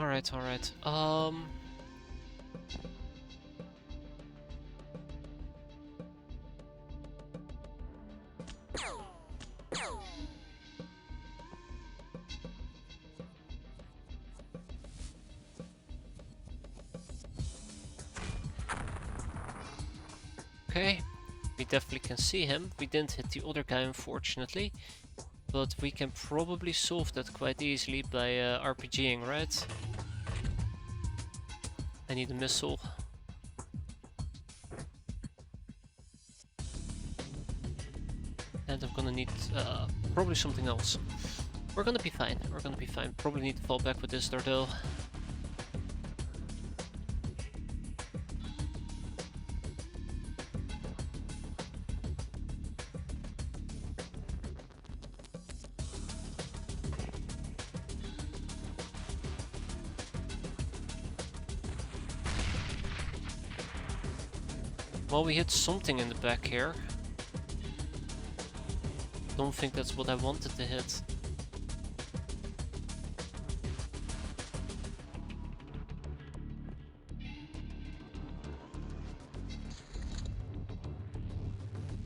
Okay, we definitely can see him. We didn't hit the other guy, unfortunately. But we can probably solve that quite easily by RPGing, right? I need a missile. And I'm gonna need probably something else. We're gonna be fine. Probably need to fall back with this though. Well, we hit something in the back here. Don't think that's what I wanted to hit.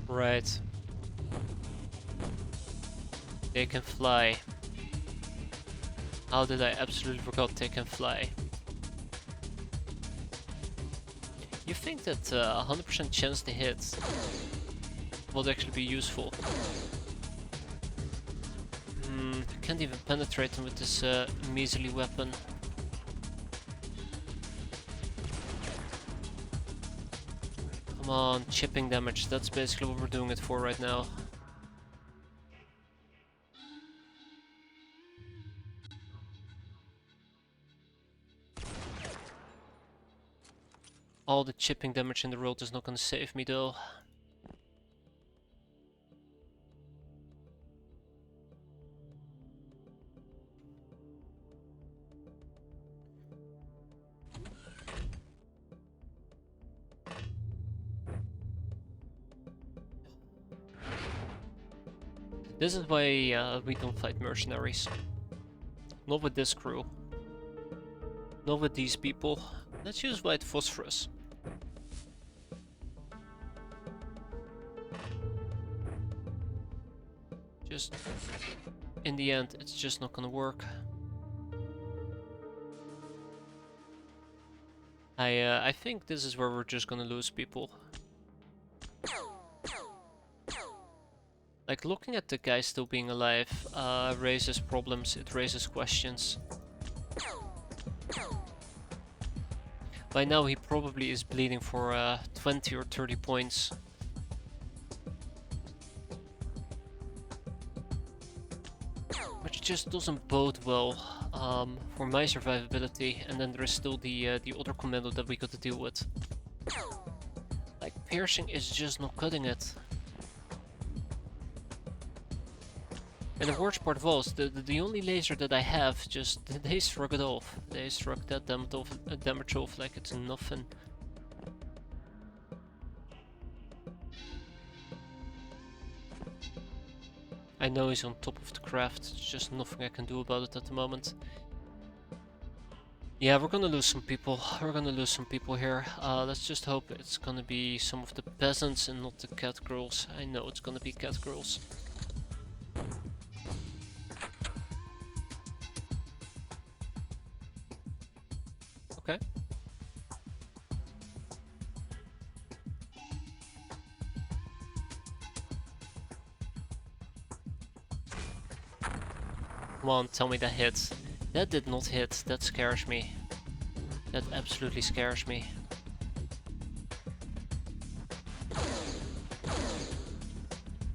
Right. They can fly. How did I absolutely forgot they can fly? You think that 100% chance to hit would actually be useful? Can't even penetrate them with this measly weapon. Come on, chipping damage, that's basically what we're doing it for right now. All the chipping damage in the world is not gonna save me though. This is why we don't fight mercenaries. Not with this crew. Not with these people. Let's use white phosphorus. Just in the end, it's just not gonna work. I think this is where we're just gonna lose people. Like, looking at the guy still being alive raises problems, it raises questions. By now he probably is bleeding for 20 or 30 points. Which just doesn't bode well for my survivability, and then there is still the other commando that we got to deal with. Like, piercing is just not cutting it. And the worst part of all is the only laser that I have, just they struck it off. They struck that damage off like it's nothing. I know he's on top of the craft, there's just nothing I can do about it at the moment. Yeah, we're gonna lose some people. We're gonna lose some people here. Let's just hope it's gonna be some of the peasants and not the cat girls. I know it's gonna be cat girls. Okay. Come on, tell me that hits. That did not hit. That scares me. That absolutely scares me.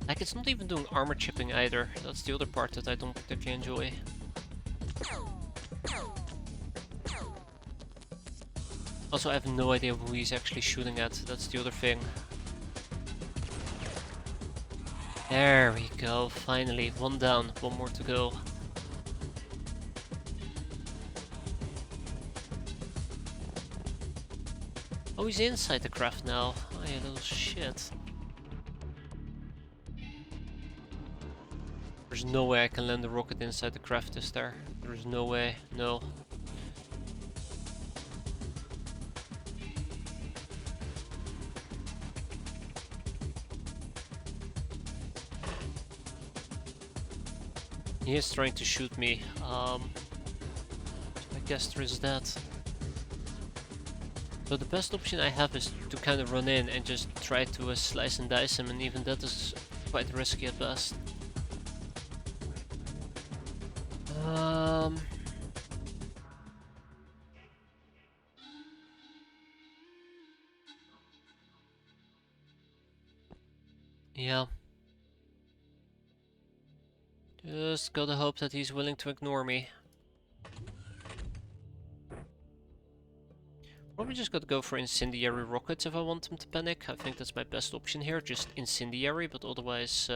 Like, it's not even doing armor chipping either. That's the other part that I don't particularly enjoy. Also, I have no idea who he's actually shooting at. That's the other thing. There we go. Finally, one down. One more to go. Oh, he's inside the craft now. Oh, you little shit. There's no way I can land a rocket inside the craft, is there? There's no way. No. He is trying to shoot me. I guess there is that. So the best option I have is to kind of run in and just try to slice and dice him, and even that is quite risky at best. Yeah. Just gotta hope that he's willing to ignore me. Probably just gotta go for incendiary rockets if I want him to panic. I think that's my best option here, just incendiary, but otherwise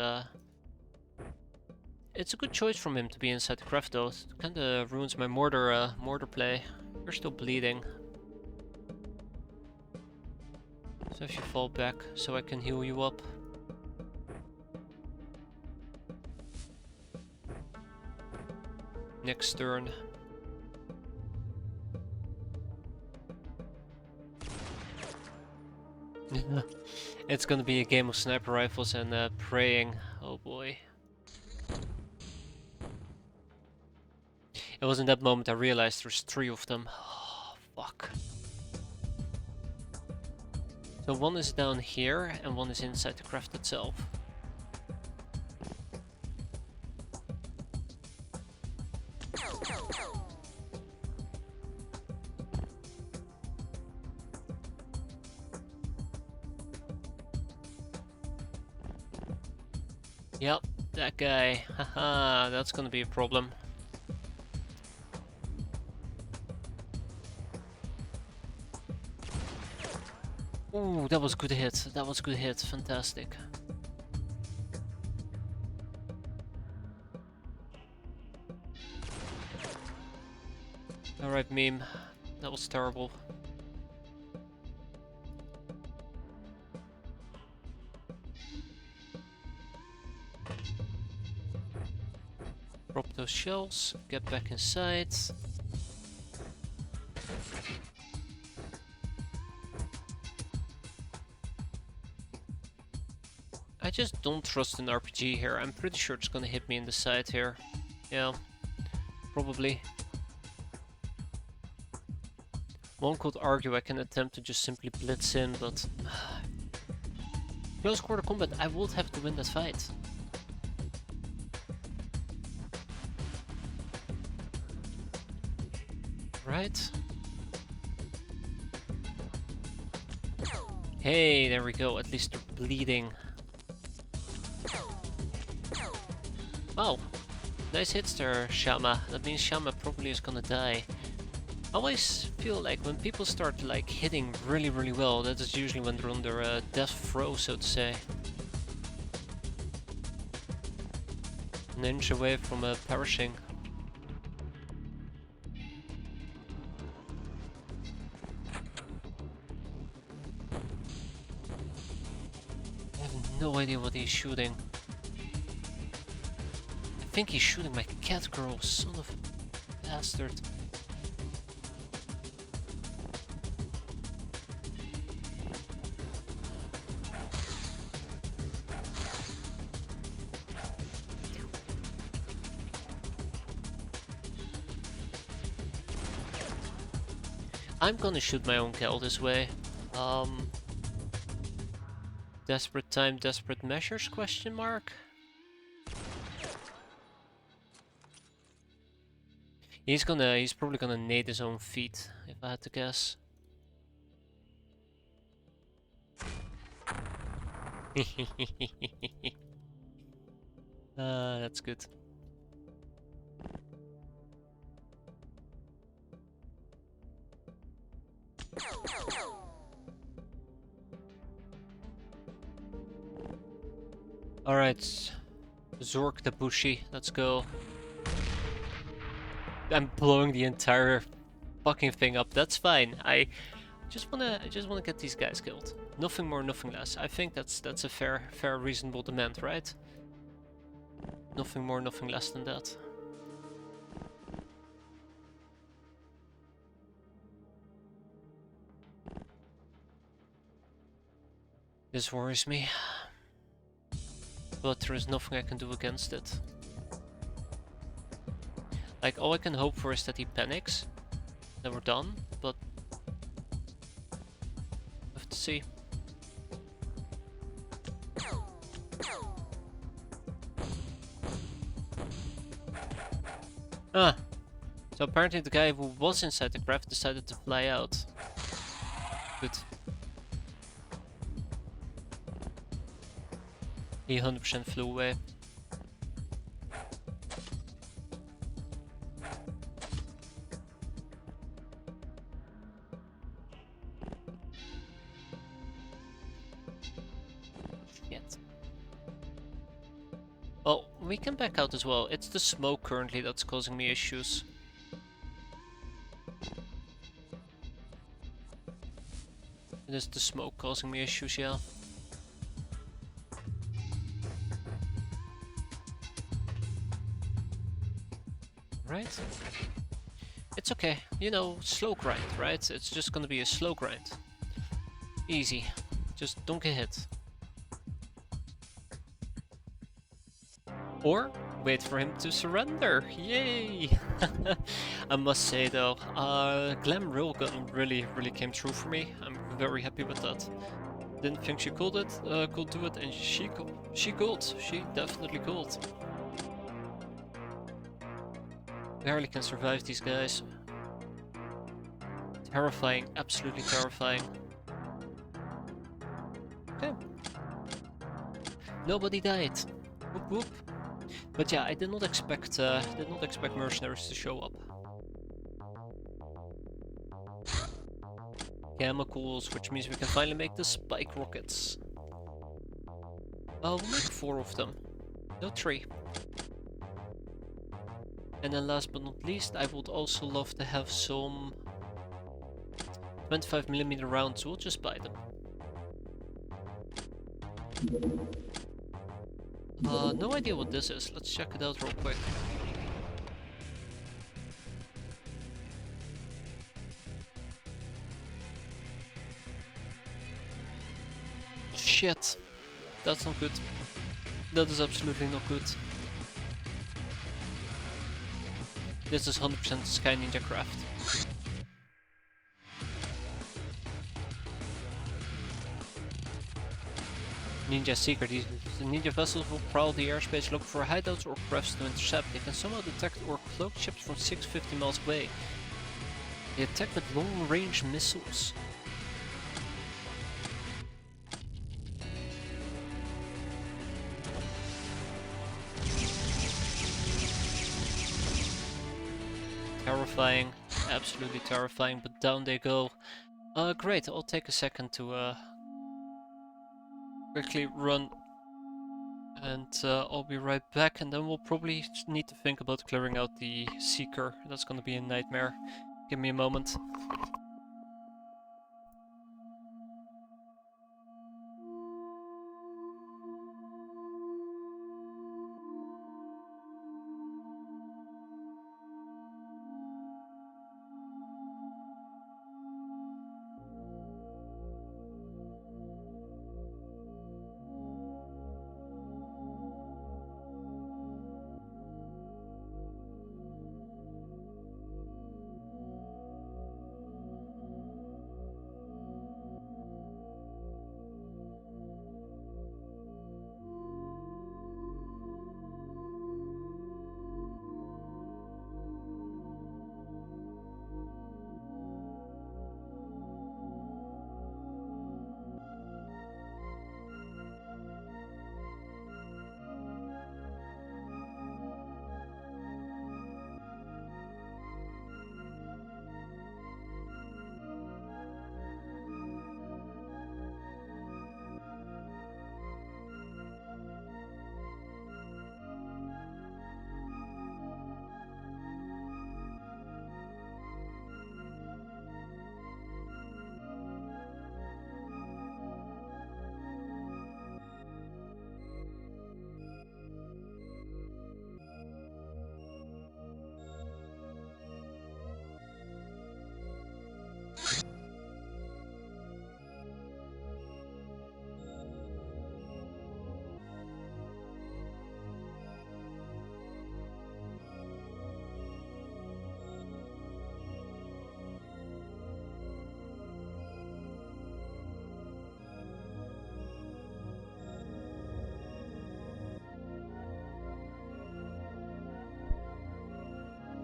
it's a good choice from him to be inside the craft though. It kinda ruins my mortar play. You're still bleeding. So if you fall back, so I can heal you up. Next turn. It's gonna be a game of sniper rifles and praying. Oh boy. It was in that moment I realized there's 3 of them. Oh, fuck. So one is down here and one is inside the craft itself. Yep, that guy. Haha, that's gonna be a problem. Ooh, that was good hit. That was good hit. Fantastic. Alright, meme. That was terrible. Drop those shells, get back inside. I just don't trust an RPG here. I'm pretty sure it's gonna hit me in the side here. Yeah, probably. One could argue I can attempt to just simply blitz in, but close quarter combat, I would have to win that fight. Right? Hey, there we go. At least they're bleeding. Wow. Nice hits there, Shama. That means Shama probably is gonna die. I always feel like when people start like hitting really well, that is usually when they're under death throw, so to say. An inch away from perishing. I have no idea what he's shooting. I think he's shooting my cat girl, son of a bastard. I'm gonna shoot my own gal this way. Desperate time, desperate measures, question mark? He's probably gonna nade his own feet, if I had to guess. That's good. Alright, Zork the Bushi, let's go. I'm blowing the entire fucking thing up. That's fine. I just wanna get these guys killed. Nothing more, nothing less. I think that's a fair, reasonable demand, right? Nothing more, nothing less than that. This worries me, but there is nothing I can do against it. Like, all I can hope for is that he panics, then we're done, but we'll have to see. Ah! So apparently the guy who was inside the craft decided to fly out. Good. He 100% flew away. Shit. Well, we can back out as well. It's the smoke currently that's causing me issues. It is the smoke causing me issues, yeah. Right? It's okay. You know, slow grind, right? It's just gonna be a slow grind. Easy. Just don't get hit. Or wait for him to surrender. Yay! I must say though, Glam Railgun really came true for me. I'm very happy with that. Didn't think she could do it, and she could. She definitely could. Barely can survive these guys. Terrifying, absolutely terrifying. Okay. Nobody died. Whoop whoop. But yeah, I did not expect mercenaries to show up. Chemicals, which means we can finally make the spike rockets. We'll make 4 of them, no 3. And then last but not least, I would also love to have some 25mm rounds, so we'll just buy them. No idea what this is. Let's check it out real quick. Shit. That's not good. That is absolutely not good. This is 100% Sky Ninja craft. Ninja Seeker. These ninja vessels will prowl the airspace looking for hideouts or crafts to intercept. They can somehow detect or cloak ships from 650 miles away. They attack with long-range missiles. Terrifying, absolutely terrifying, but down they go. Great, I'll take a second to quickly run, and I'll be right back, and then we'll probably need to think about clearing out the Seeker. That's gonna be a nightmare. Give me a moment.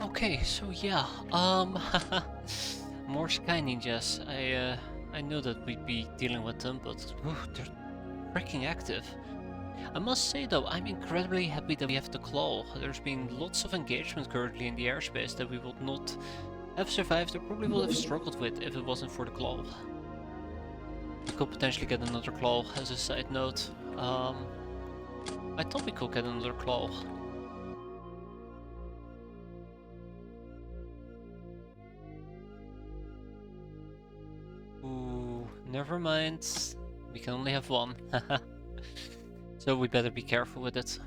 Okay, so yeah, more Sky Ninjas. I know that we'd be dealing with them, but they're freaking active. I must say though, I'm incredibly happy that we have the Claw. There's been lots of engagement currently in the airspace that we would not have survived or probably would have struggled with if it wasn't for the Claw. We could potentially get another Claw as a side note. I thought we could get another Claw. Ooh, Never mind. We can only have one. So we better be careful with it.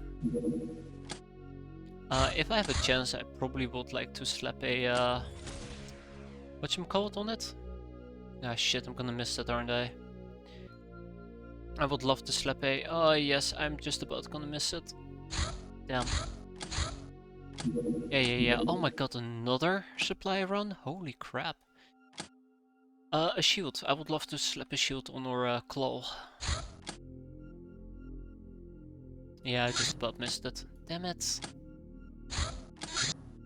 If I have a chance, I probably would like to slap a whatchamacallit on it? Ah shit, I'm gonna miss that, aren't I? I would love to slap a... Oh yes, I'm just about gonna miss it. Damn. Yeah. Oh my god, another supply run? Holy crap. A shield. I would love to slap a shield on our claw. Yeah, I just about missed it. Damn it.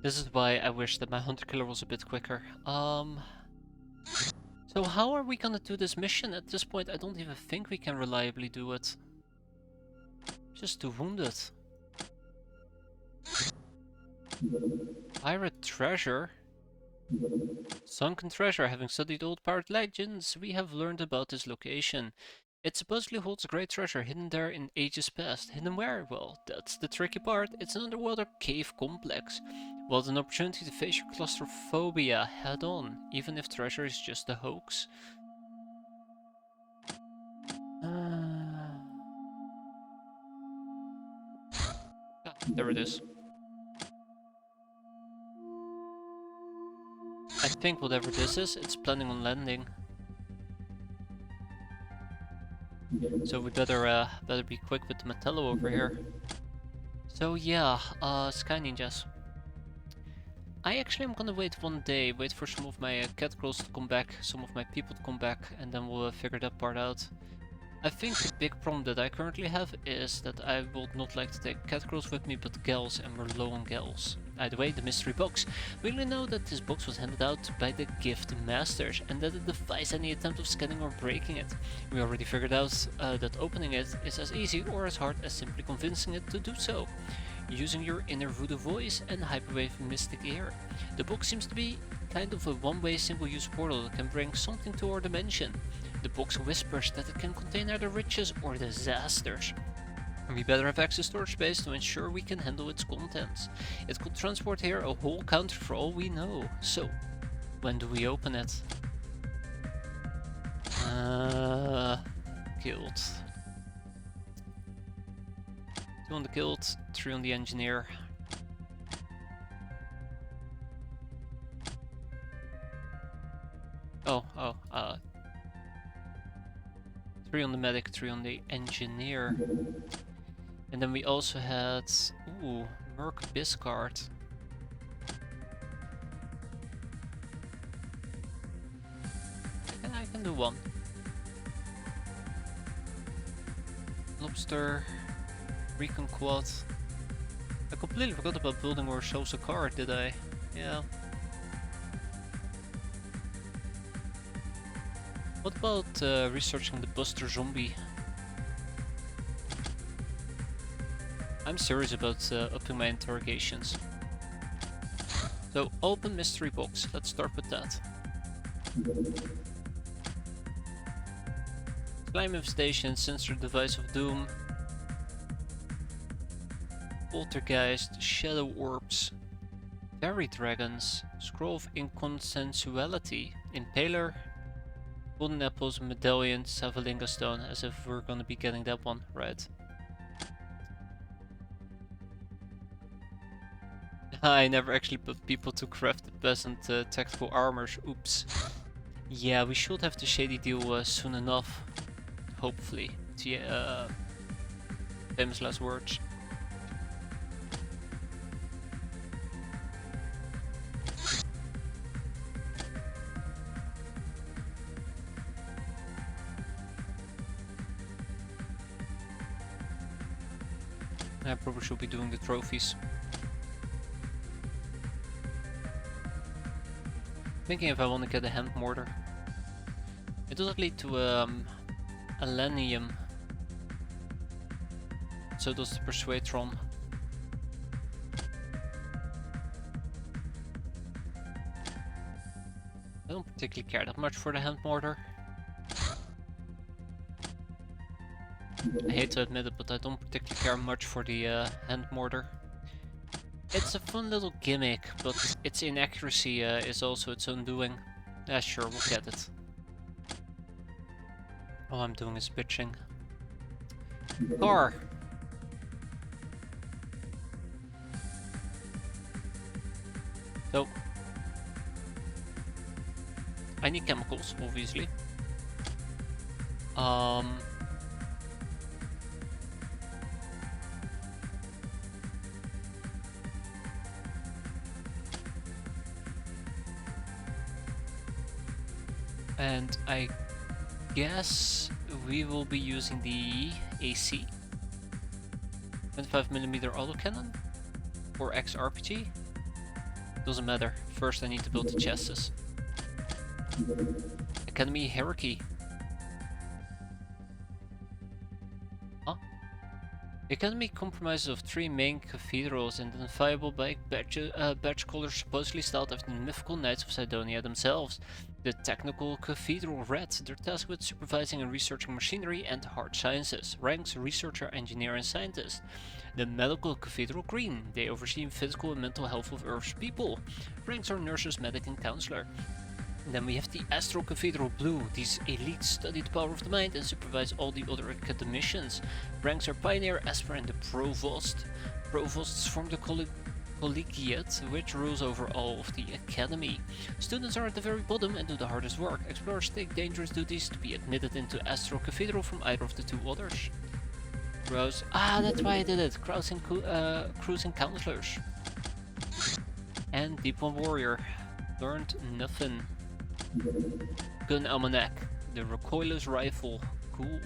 This is why I wish that my hunter killer was a bit quicker. So how are we gonna do this mission? At this point, I don't even think we can reliably do it. Just too wounded. Pirate treasure? Sunken treasure. Having studied old pirate legends, we have learned about this location. It supposedly holds great treasure hidden there in ages past. Hidden where? Well, that's the tricky part. It's an underwater cave complex. What an opportunity to face your claustrophobia head on, even if treasure is just a hoax. There it is. I think whatever this is, it's planning on landing. So we better be quick with the Metallo over here. So yeah, Sky Ninjas. I actually am gonna wait one day, wait for some of my cat girls to come back, some of my people to come back, and then we'll figure that part out. I think the big problem that I currently have is that I would not like to take cat girls with me, but gals, and we're low on gals. Either way, the mystery box. We only know that this box was handed out by the gift masters, and that it defies any attempt of scanning or breaking it. We already figured out that opening it is as easy or as hard as simply convincing it to do so, using your inner voodoo voice and hyperwave mystic ear. The box seems to be kind of a one-way single-use portal that can bring something to our dimension. The box whispers that it can contain either riches or disasters. We better have access storage space to ensure we can handle its contents. It could transport here a whole country for all we know. So, when do we open it? Guild. 2 on the guild, 3 on the engineer. Oh, 3 on the medic, 3 on the engineer. And then we also had, Merc Biscard. I can do 1. Lobster, Recon Quad. I completely forgot about building ourselves a car, did I? Yeah. What about researching the Buster Zombie? I'm serious about upping my interrogations. So, open mystery box. Let's start with that. Climb infestation, sensor device of doom. Poltergeist, shadow orbs. Fairy dragons. Scroll of inconsensuality. Impaler. Golden apples, medallion, Savalinga stone, as if we're gonna be getting that one, right? I never actually put people to craft the peasant tactical armors, oops. Yeah, we should have the shady deal soon enough, hopefully. Famous last words. I probably should be doing the trophies. Thinking if I want to get a hand mortar. It doesn't lead to a lenium. So does the Persuadron. I don't particularly care that much for the hand mortar. I hate to admit it, but I don't particularly care much for the hand mortar. It's a fun little gimmick, but its inaccuracy is also its own doing. Yeah, sure, we'll get it. All I'm doing is bitching. Car! So, I need chemicals, obviously. And I guess we will be using the AC 25mm autocannon or X-RPG. Doesn't matter. First I need to build the chassis. Academy hierarchy. Huh? The academy comprises of 3 main cathedrals identifiable by badge colors supposedly styled after the mythical knights of Sidonia themselves. The Technical Cathedral Red, they're tasked with supervising and researching machinery and hard sciences. Ranks Researcher, Engineer and Scientist. The Medical Cathedral Green, they oversee physical and mental health of Earth's people. Ranks are Nurses, Medic and Counselor. And then we have the Astral Cathedral Blue. These elites study the power of the mind and supervise all the other academicians. Ranks are Pioneer, Aspirant and Provost. Provosts form the Collegiate, which rules over all of the academy. Students are at the very bottom and do the hardest work. Explorers take dangerous duties to be admitted into Astral Cathedral from either of the 2 others. Rose. Ah, that's why I did it. Cruising Counselors. And Deep One Warrior. Learned nothing. Gun Almanac. The recoilless rifle. Cool.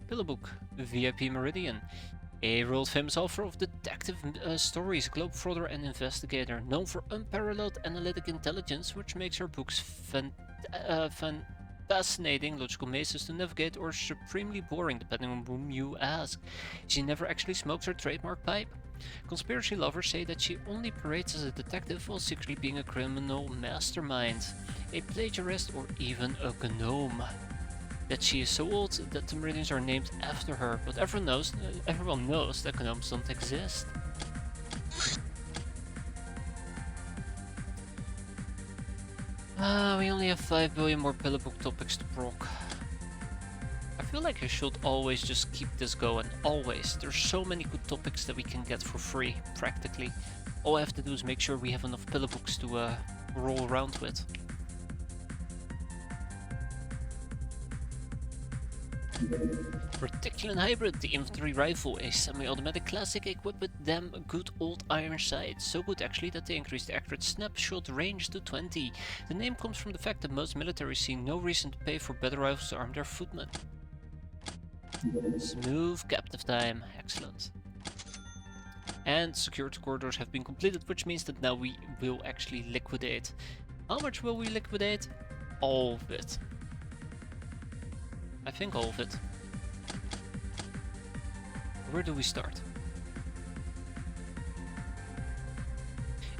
Pillow Book. VIP Meridian. A world-famous author of detective stories, globetrotter and investigator, known for unparalleled analytic intelligence, which makes her books fascinating logical mazes to navigate or supremely boring, depending on whom you ask. She never actually smokes her trademark pipe. Conspiracy lovers say that she only parades as a detective while secretly being a criminal mastermind, a plagiarist or even a gnome. That she is so old that the meridians are named after her, but everyone knows that gnomes don't exist. We only have 5 billion more pillar book topics to proc. I feel like I should always just keep this going, always. There's so many good topics that we can get for free, practically. All I have to do is make sure we have enough pillar books to roll around with. Reticulan Hybrid, the infantry rifle, a semi-automatic classic equipped with damn good old iron sights. So good actually that they increased the accurate snapshot range to 20. The name comes from the fact that most militaries see no reason to pay for better rifles to arm their footmen. Smooth captive time, excellent. And security corridors have been completed, which means that now we will actually liquidate. How much will we liquidate? All of it. I think all of it. Where do we start?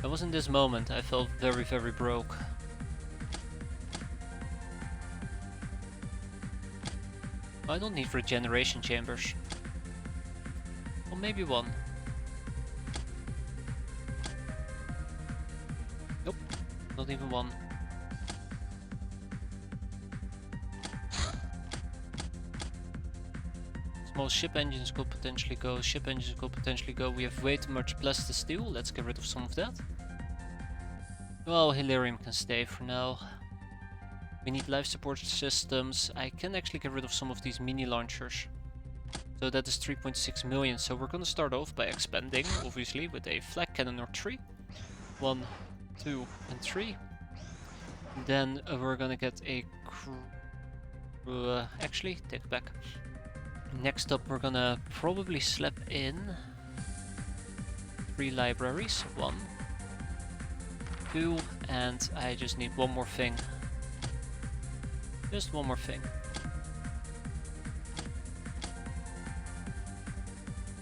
It was in this moment I felt very, very broke. I don't need regeneration chambers. Well, maybe one. Nope, not even one. Small ship engines could potentially go, ship engines could potentially go. We have way too much plastic steel, let's get rid of some of that. Well, Hilarium can stay for now. We need life support systems. I can actually get rid of some of these mini launchers. So that is 3.6 million. So we're gonna start off by expanding, obviously, with a flak cannon or 3. 1, 2, and 3. Then we're gonna get a actually, take it back. Next up, we're gonna probably slap in 3 libraries. 1, 2, and I just need one more thing. Just one more thing.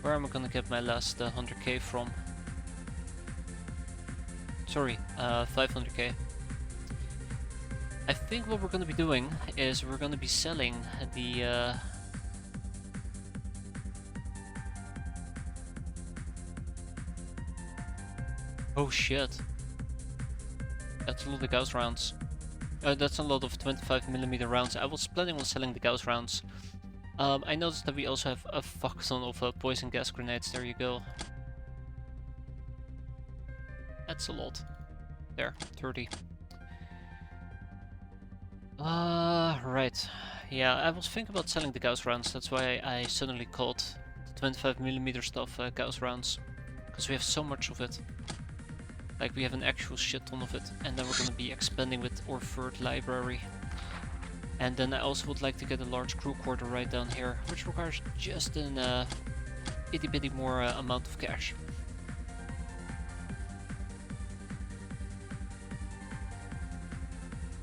Where am I gonna get my last 100k from? Sorry, 500k. I think what we're gonna be doing is we're gonna be selling the oh shit. That That's a lot of Gauss rounds. That's a lot of 25mm rounds. I was planning on selling the Gauss rounds. I noticed that we also have a fuck ton of poison gas grenades. There you go. That's a lot. There, 30. Right. Yeah, I was thinking about selling the Gauss rounds. That's why I suddenly called the 25mm stuff Gauss rounds. Because we have so much of it. Like, we have an actual shit ton of it. And then we're gonna be expanding with our third library. And then I also would like to get a large crew quarter right down here, which requires just an itty bitty more amount of cash.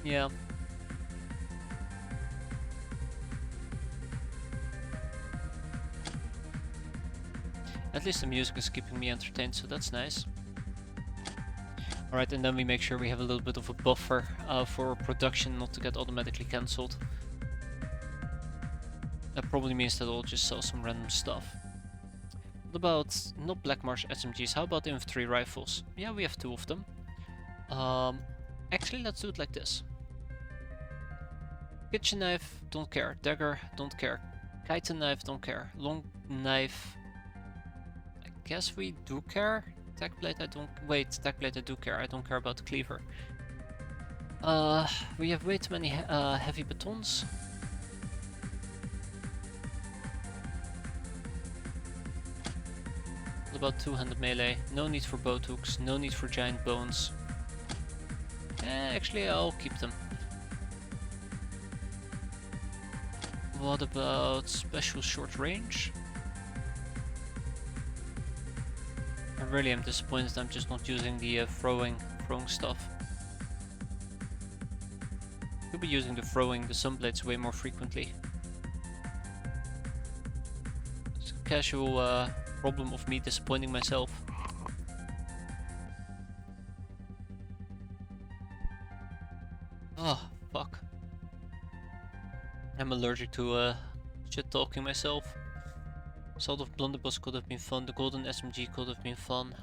Yeah. At least the music is keeping me entertained, so that's nice. Alright, and then we make sure we have a little bit of a buffer for production not to get automatically cancelled. That probably means that I'll just sell some random stuff. What about, not Black Marsh SMGs, how about infantry rifles? Yeah, we have 2 of them. Actually, let's do it like this. Kitchen knife, don't care. Dagger, don't care. Chitin knife, don't care. Long knife, I guess we do care. Tech blade, I don't... Wait, tech blade I do care. I don't care about the cleaver. We have way too many heavy batons. What about two-handed melee? No need for boat hooks, no need for giant bones. Actually, I'll keep them. What about special short range? I really am disappointed I'm just not using the throwing stuff. Could be using the sunblades way more frequently. It's a casual problem of me disappointing myself. Oh, fuck. I'm allergic to shit talking myself. Salt of Blunderbuss could have been fun, the golden SMG could have been fun.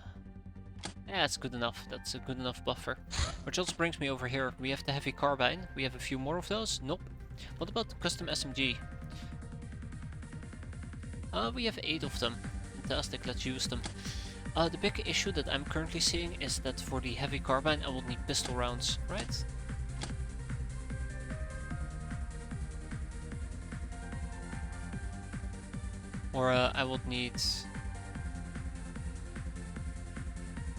Yeah, it's good enough, that's a good enough buffer. Which also brings me over here, we have the heavy carbine, we have a few more of those, nope. What about the custom SMG? We have 8 of them, fantastic, let's use them. The big issue that I'm currently seeing is that for the heavy carbine I will need pistol rounds, right? Or I would need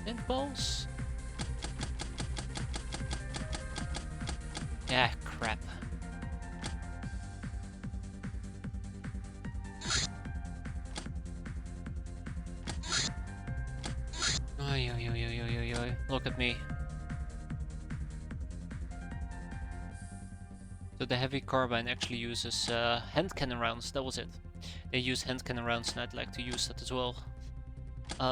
paintballs? Yeah, crap. Oi, oi, oi, oi, oi, oi. Look at me. So the heavy carbine actually uses hand cannon rounds, that was it. They use hand cannon rounds and I'd like to use that as well.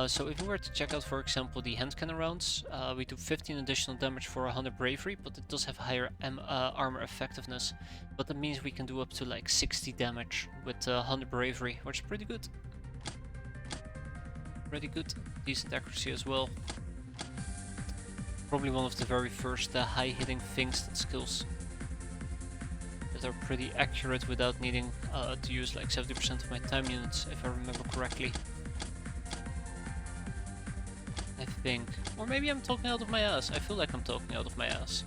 So if we were to check out, for example, the hand cannon rounds, we do 15 additional damage for 100 bravery, but it does have higher armor effectiveness. But that means we can do up to like 60 damage with 100 bravery, which is pretty good. Pretty good. Decent accuracy as well. Probably one of the very first high hitting things that skills that are pretty accurate without needing to use like 70% of my time units, if I remember correctly. I think. Or maybe I'm talking out of my ass. I feel like I'm talking out of my ass.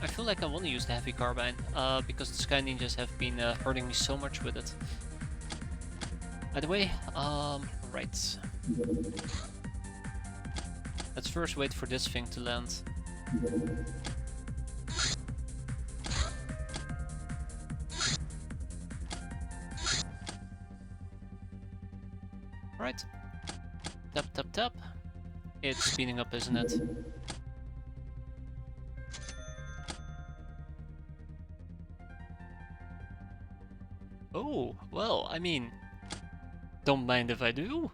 I feel like I want to use the heavy carbine, because the Sky Ninjas have been hurting me so much with it. By the way, right. Let's first wait for this thing to land. Right. Tap, tap, tap. It's speeding up, isn't it? Oh, well, I mean, don't mind if I do.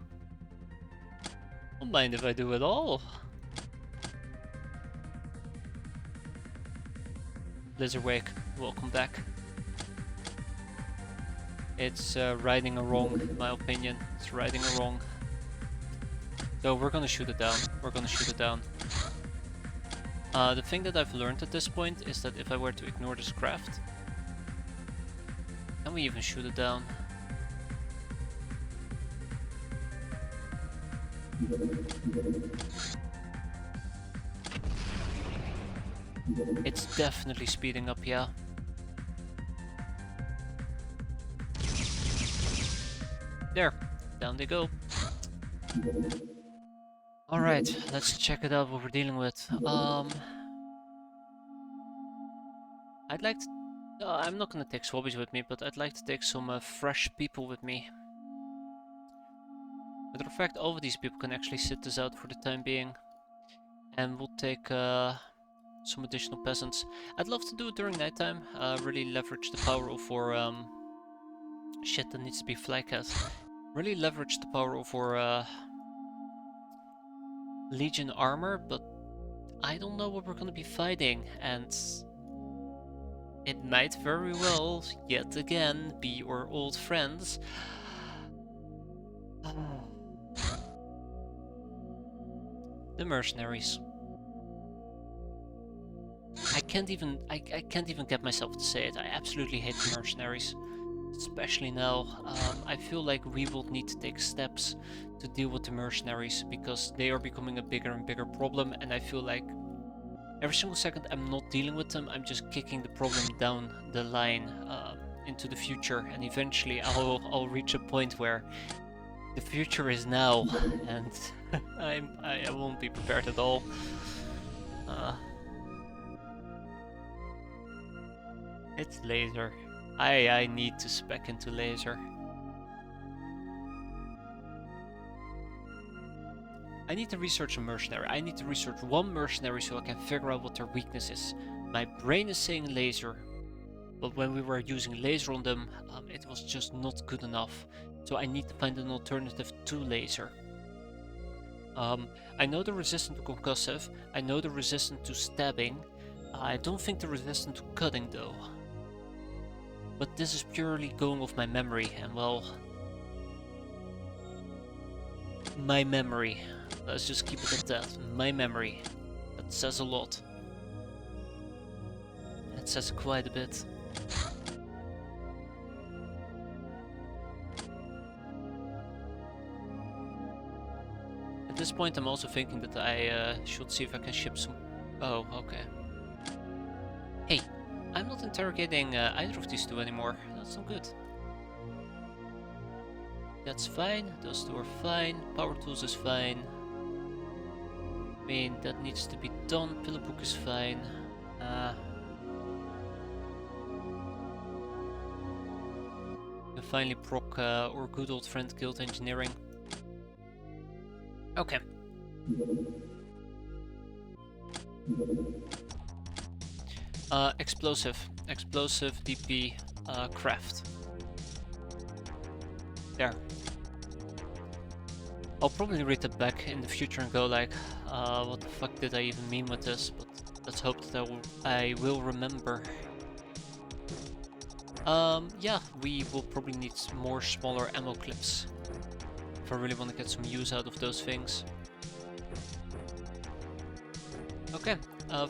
Don't mind if I do at all. Blizzardwake, welcome back. It's riding a wrong, in my opinion. It's riding a wrong. So we're gonna shoot it down. We're gonna shoot it down. The thing that I've learned at this point is that if I were to ignore this craft, can we even shoot it down? It's definitely speeding up, yeah. There, down they go. Alright, let's check it out what we're dealing with. I'd like to... I'm not gonna take swabbies with me, but I'd like to take some fresh people with me. Matter of fact, all of these people can actually sit this out for the time being. And we'll take some additional peasants. I'd love to do it during nighttime, really leverage the power over shit that needs to be flycast. Really leverage the power over Legion armor, but I don't know what we're gonna be fighting, and it might very well, yet again, be our old friends. The mercenaries. I can't even get myself to say it. I absolutely hate the mercenaries. Especially now. I feel like we will need to take steps to deal with the mercenaries, because they are becoming a bigger and bigger problem, and I feel like every single second I'm not dealing with them, I'm just kicking the problem down the line into the future, and eventually I'll reach a point where the future is now, and I won't be prepared at all. It's laser. I need to spec into laser. I need to research a mercenary. I need to research one mercenary so I can figure out what their weakness is. My brain is saying laser, but when we were using laser on them, it was just not good enough. So I need to find an alternative to laser. I know they're resistant to concussive. I know they're resistant to stabbing. I don't think they're resistant to cutting though. But this is purely going off my memory, and well... my memory. Let's just keep it at that. My memory. That says a lot. That says quite a bit. At this point I'm also thinking that I should see if I can ship some... Oh, okay. Hey, I'm not interrogating either of these two anymore. That's not good. That's fine. Those two are fine. Power tools is fine. I mean, that needs to be done. Pillar book is fine. Can finally proc our good old friend Guild Engineering. Okay. Explosive DP craft. There. I'll probably read it back in the future and go like, what the fuck did I even mean with this? But let's hope that I will remember. Yeah, we will probably need more smaller ammo clips if I really want to get some use out of those things. Okay,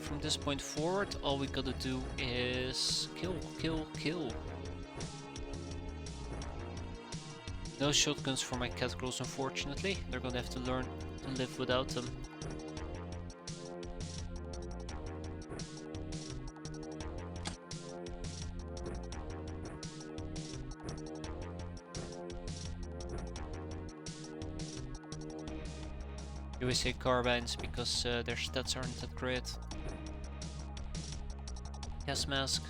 from this point forward, all we gotta do is kill. No shotguns for my cat girls, unfortunately. They're gonna have to learn to live without them. You always say carbines because their stats aren't that great. Gas mask.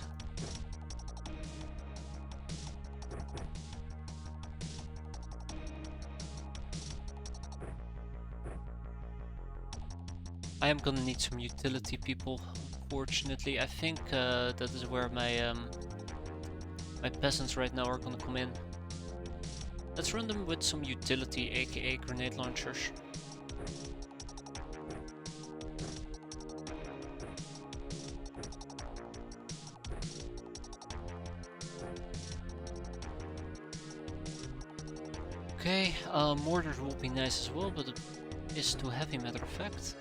I am gonna need some utility people, unfortunately. I think that is where my my peasants right now are gonna come in. Let's run them with some utility, aka grenade launchers. Okay, mortars will be nice as well, but it is too heavy, matter of fact.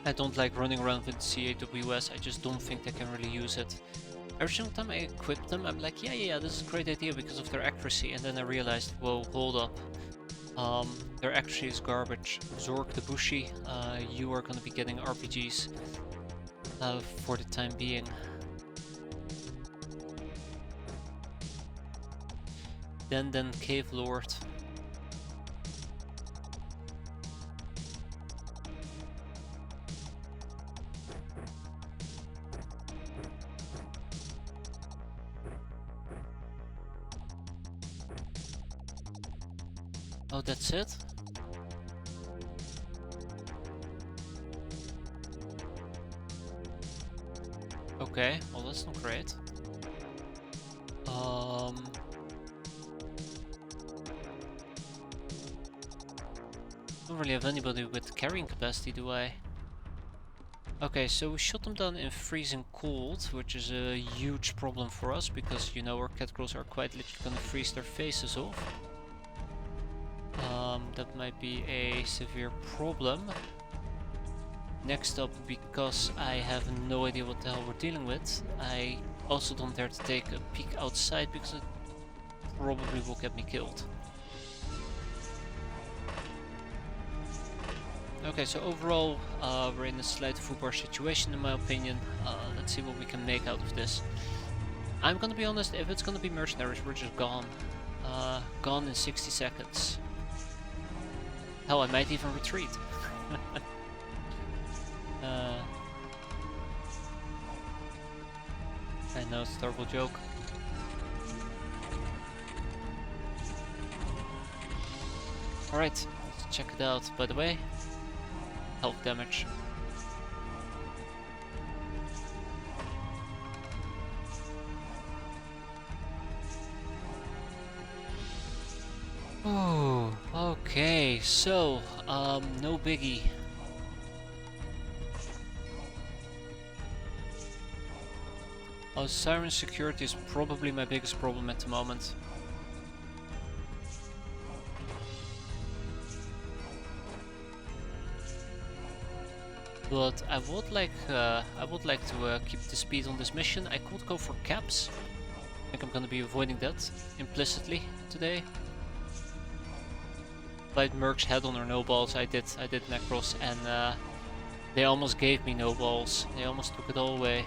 I don't like running around with CAWS, I just don't think they can really use it. Every single time I equip them, I'm like, yeah, this is a great idea because of their accuracy, and then I realized, whoa, hold up. Their accuracy is garbage. Zork the Bushi, you are gonna be getting RPGs for the time being. Then Cave Lord. Oh, that's it? Okay, well that's not great. Don't really have anybody with carrying capacity, do I? Okay, so we shut them down in freezing cold, which is a huge problem for us, because you know our catgirls are quite literally gonna freeze their faces off. That might be a severe problem. Next up, because I have no idea what the hell we're dealing with, I also don't dare to take a peek outside because it probably will get me killed. Okay, so overall, we're in a slight foobar situation in my opinion. Let's see what we can make out of this. I'm gonna be honest, if it's gonna be mercenaries, we're just gone. Gone in 60 seconds. Hell, I might even retreat. I know, it's a terrible joke. Alright, let's check it out. By the way, health damage. Oh, okay, so, no biggie. Siren security is probably my biggest problem at the moment. But I would like to keep the speed on this mission. I could go for caps. I think I'm gonna be avoiding that implicitly today. Like Mercs had on her no balls, I did Necros, and they almost gave me no balls. They almost took it all away.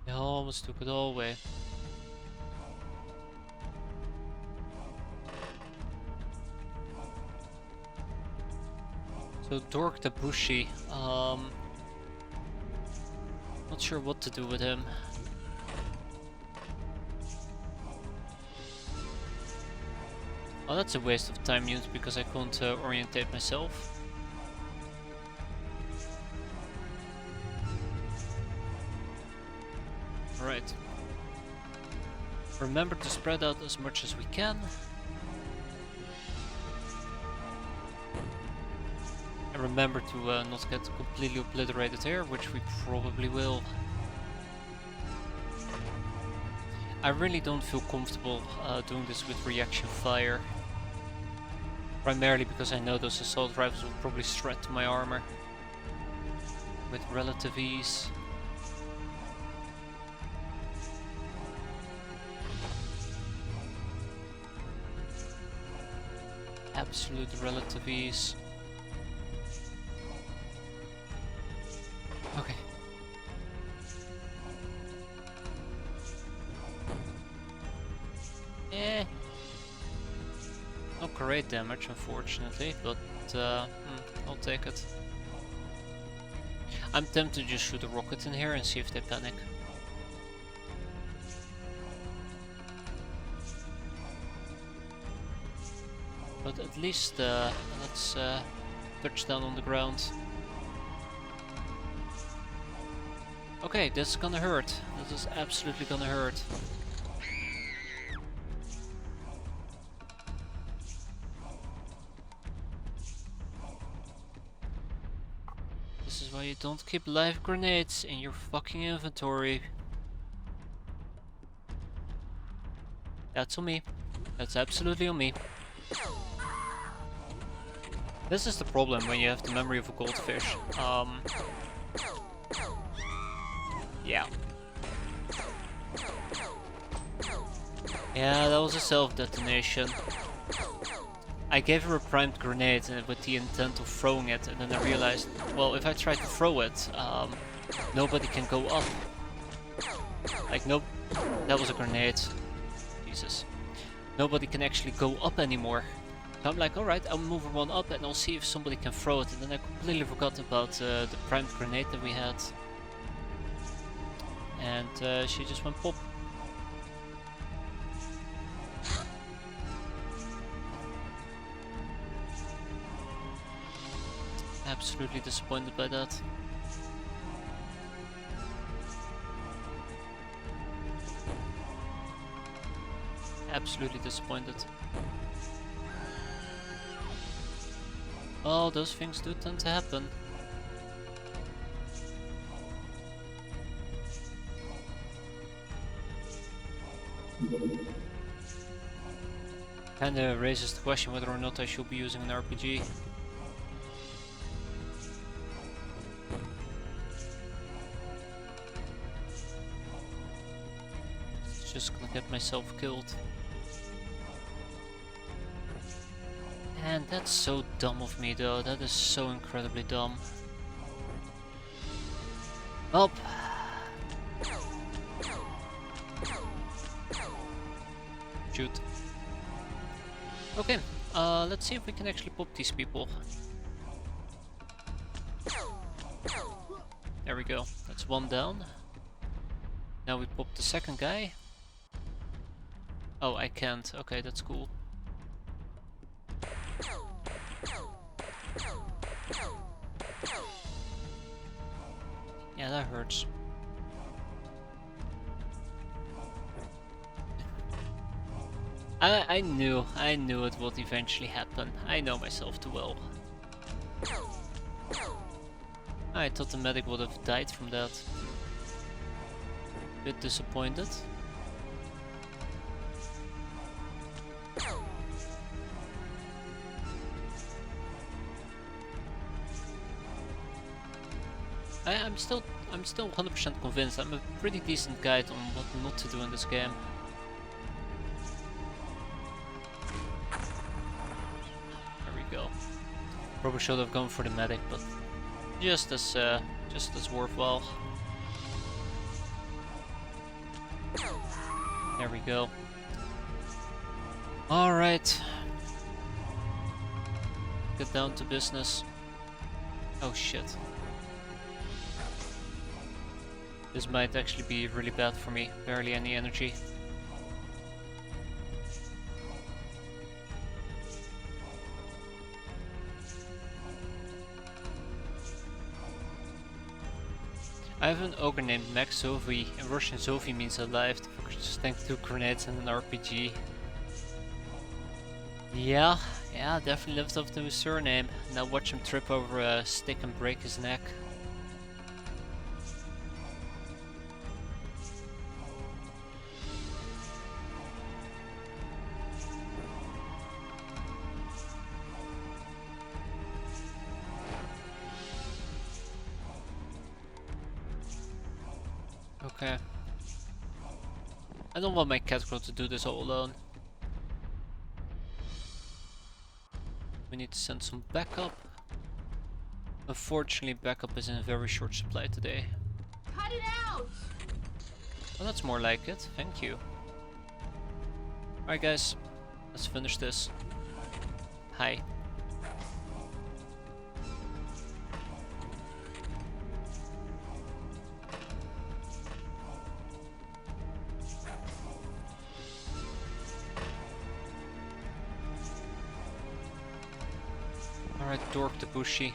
They almost took it all away. So Dork the Bushi, not sure what to do with him. Oh, that's a waste of time units because I can't orientate myself. Right. Remember to spread out as much as we can. And remember to not get completely obliterated here, which we probably will. I really don't feel comfortable doing this with reaction fire. Primarily because I know those assault rifles will probably shred to my armor with relative ease. Absolute relative ease. Okay. Not great damage, unfortunately, but I'll take it. I'm tempted to just shoot a rocket in here and see if they panic. But at least let's touch down on the ground. Okay, this is gonna hurt. This is absolutely gonna hurt. This is why you don't keep live grenades in your fucking inventory. That's on me. That's absolutely on me. This is the problem when you have the memory of a goldfish. Yeah. Yeah, that was a self-detonation. I gave her a primed grenade with the intent of throwing it, and then I realized, well, if I try to throw it, nobody can go up. Like, nope, that was a grenade. Jesus. Nobody can actually go up anymore. So I'm like, alright, I'll move her one up and I'll see if somebody can throw it. And then I completely forgot about the primed grenade that we had. And she just went pop. Absolutely disappointed by that. Absolutely disappointed. Oh, those things do tend to happen. Kinda raises the question whether or not I should be using an RPG. Just gonna get myself killed. Man, that's so dumb of me though, that is so incredibly dumb. Up. Shoot. Okay, let's see if we can actually pop these people. There we go, that's one down. Now we pop the second guy. Oh, I can't. Okay, that's cool. Yeah, that hurts. I knew it would eventually happen. I know myself too well. I thought the medic would have died from that. Bit disappointed. I'm still 100% convinced. I'm a pretty decent guide on what not to do in this game. There we go. Probably should have gone for the medic, but just as worthwhile. There we go. All right. Get down to business. Oh shit. This might actually be really bad for me. Barely any energy. I have an ogre named Max Zovi. In Russian, Zovi means alive. Just thanks to grenades and an RPG. Yeah, definitely lived up to his surname. Now watch him trip over a stick and break his neck. Okay. I don't want my cat girl to do this all alone. We need to send some backup. Unfortunately, backup is in very short supply today.
Cut it out!
Well, that's more like it. Thank you. Alright guys, let's finish this. Hi. Alright, Dork the Bushy.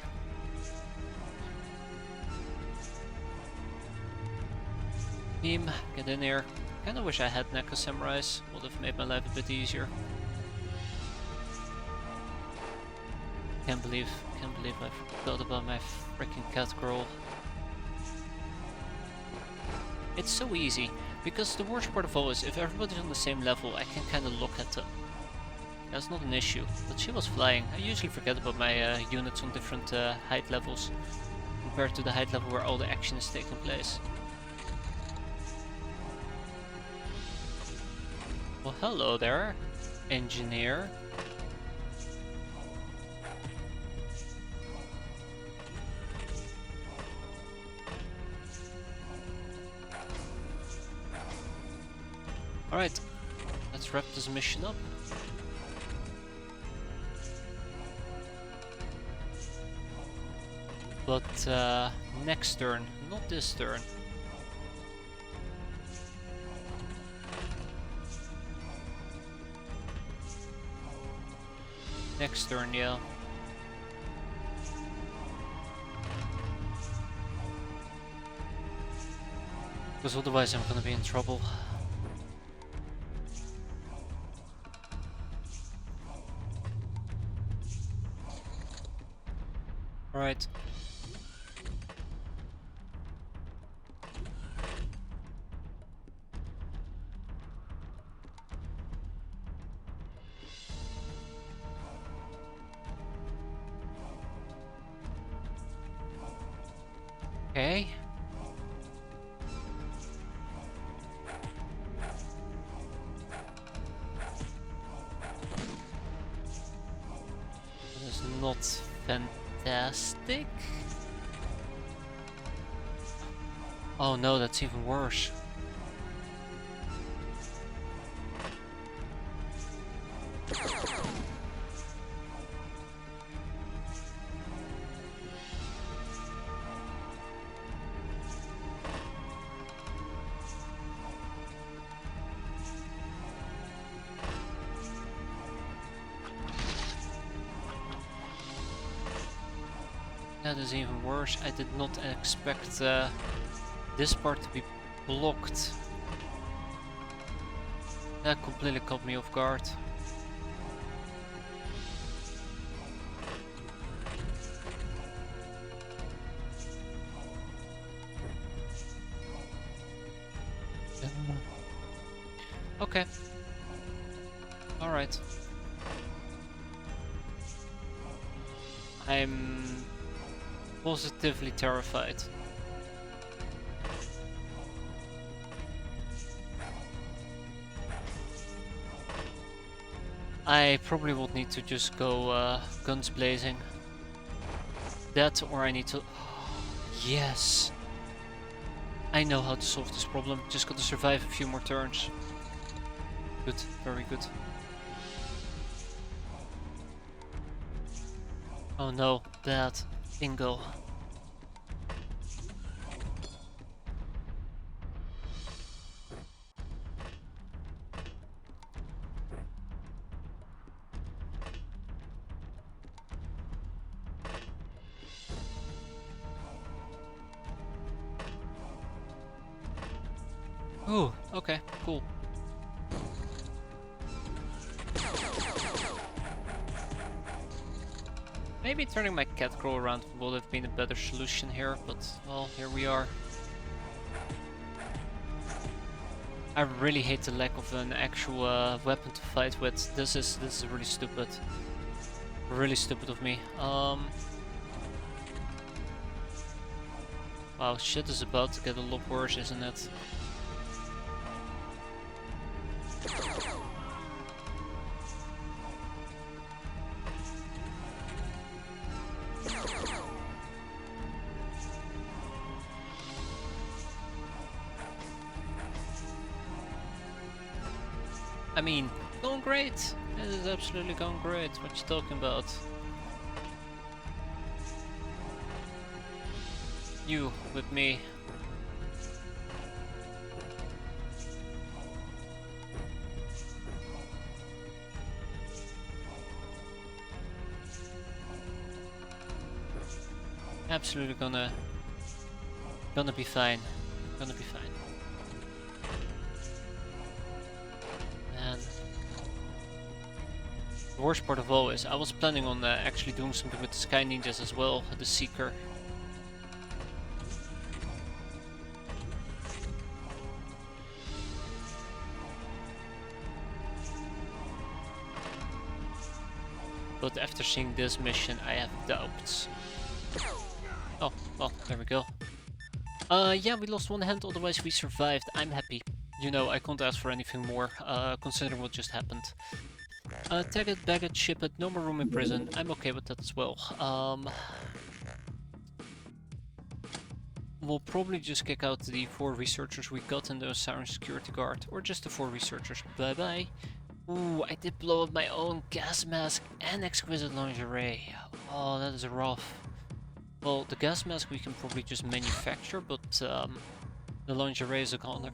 Team, get in here. Kinda wish I had Neko Samurais, would have made my life a bit easier. Can't believe can't believe I forgot about my freaking cat girl. It's so easy, because the worst part of all is if everybody's on the same level, I can kind of look at them. That's not an issue, but she was flying. I usually forget about my units on different height levels, compared to the height level where all the action is taking place. Well, hello there, engineer. Alright, let's wrap this mission up. But next turn, not this turn. Next turn, yeah. Because otherwise I'm gonna be in trouble. Right. Okay. That is not fantastic. Oh no, that's even worse. That is even worse. I did not expect this part to be blocked. That completely caught me off guard. Okay. Alright. I'm positively terrified. I probably would need to just go guns blazing. That, or I need to... Yes! I know how to solve this problem. Just gotta survive a few more turns. Good, very good. Oh no, that bingo. Ooh, okay, cool. Maybe turning my cat girl around would have been a better solution here, but well, here we are. I really hate the lack of an actual weapon to fight with. This is really stupid. Really stupid of me. Wow, shit is about to get a lot worse, isn't it? I mean, going great! This is absolutely going great. What you talking about? You with me. Absolutely gonna be fine. Gonna be fine. The worst part of all is I was planning on actually doing something with the Sky Ninjas as well, the Seeker. But after seeing this mission, I have doubts. Oh, well, there we go. Yeah, we lost one hand, otherwise we survived. I'm happy. You know, I can't ask for anything more, considering what just happened. Tag it, bag it, ship it, no more room in prison. I'm okay with that as well. We'll probably just kick out the 4 researchers we got in the Siren security guard, or just the 4 researchers. Bye bye. Ooh, I did blow up my own gas mask and exquisite lingerie. Oh, that is rough. Well, the gas mask we can probably just manufacture, but the lingerie is a goner.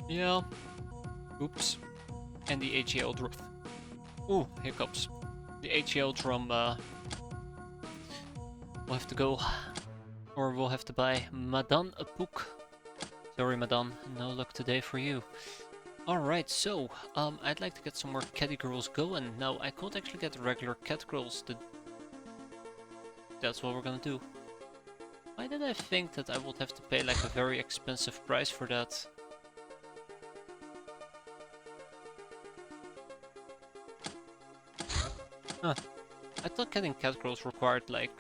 Yeah. Oops. And the HEL drum. Ooh, hiccups. The HEL drum, we'll have to go. Or we'll have to buy Madan a Pook. Sorry, Madan, no luck today for you. Alright, so, I'd like to get some more catty girls going. Now, I can't actually get regular cat girls. That's what we're gonna do. Why did I think that I would have to pay like a very expensive price for that? Huh. I thought getting cat girls required like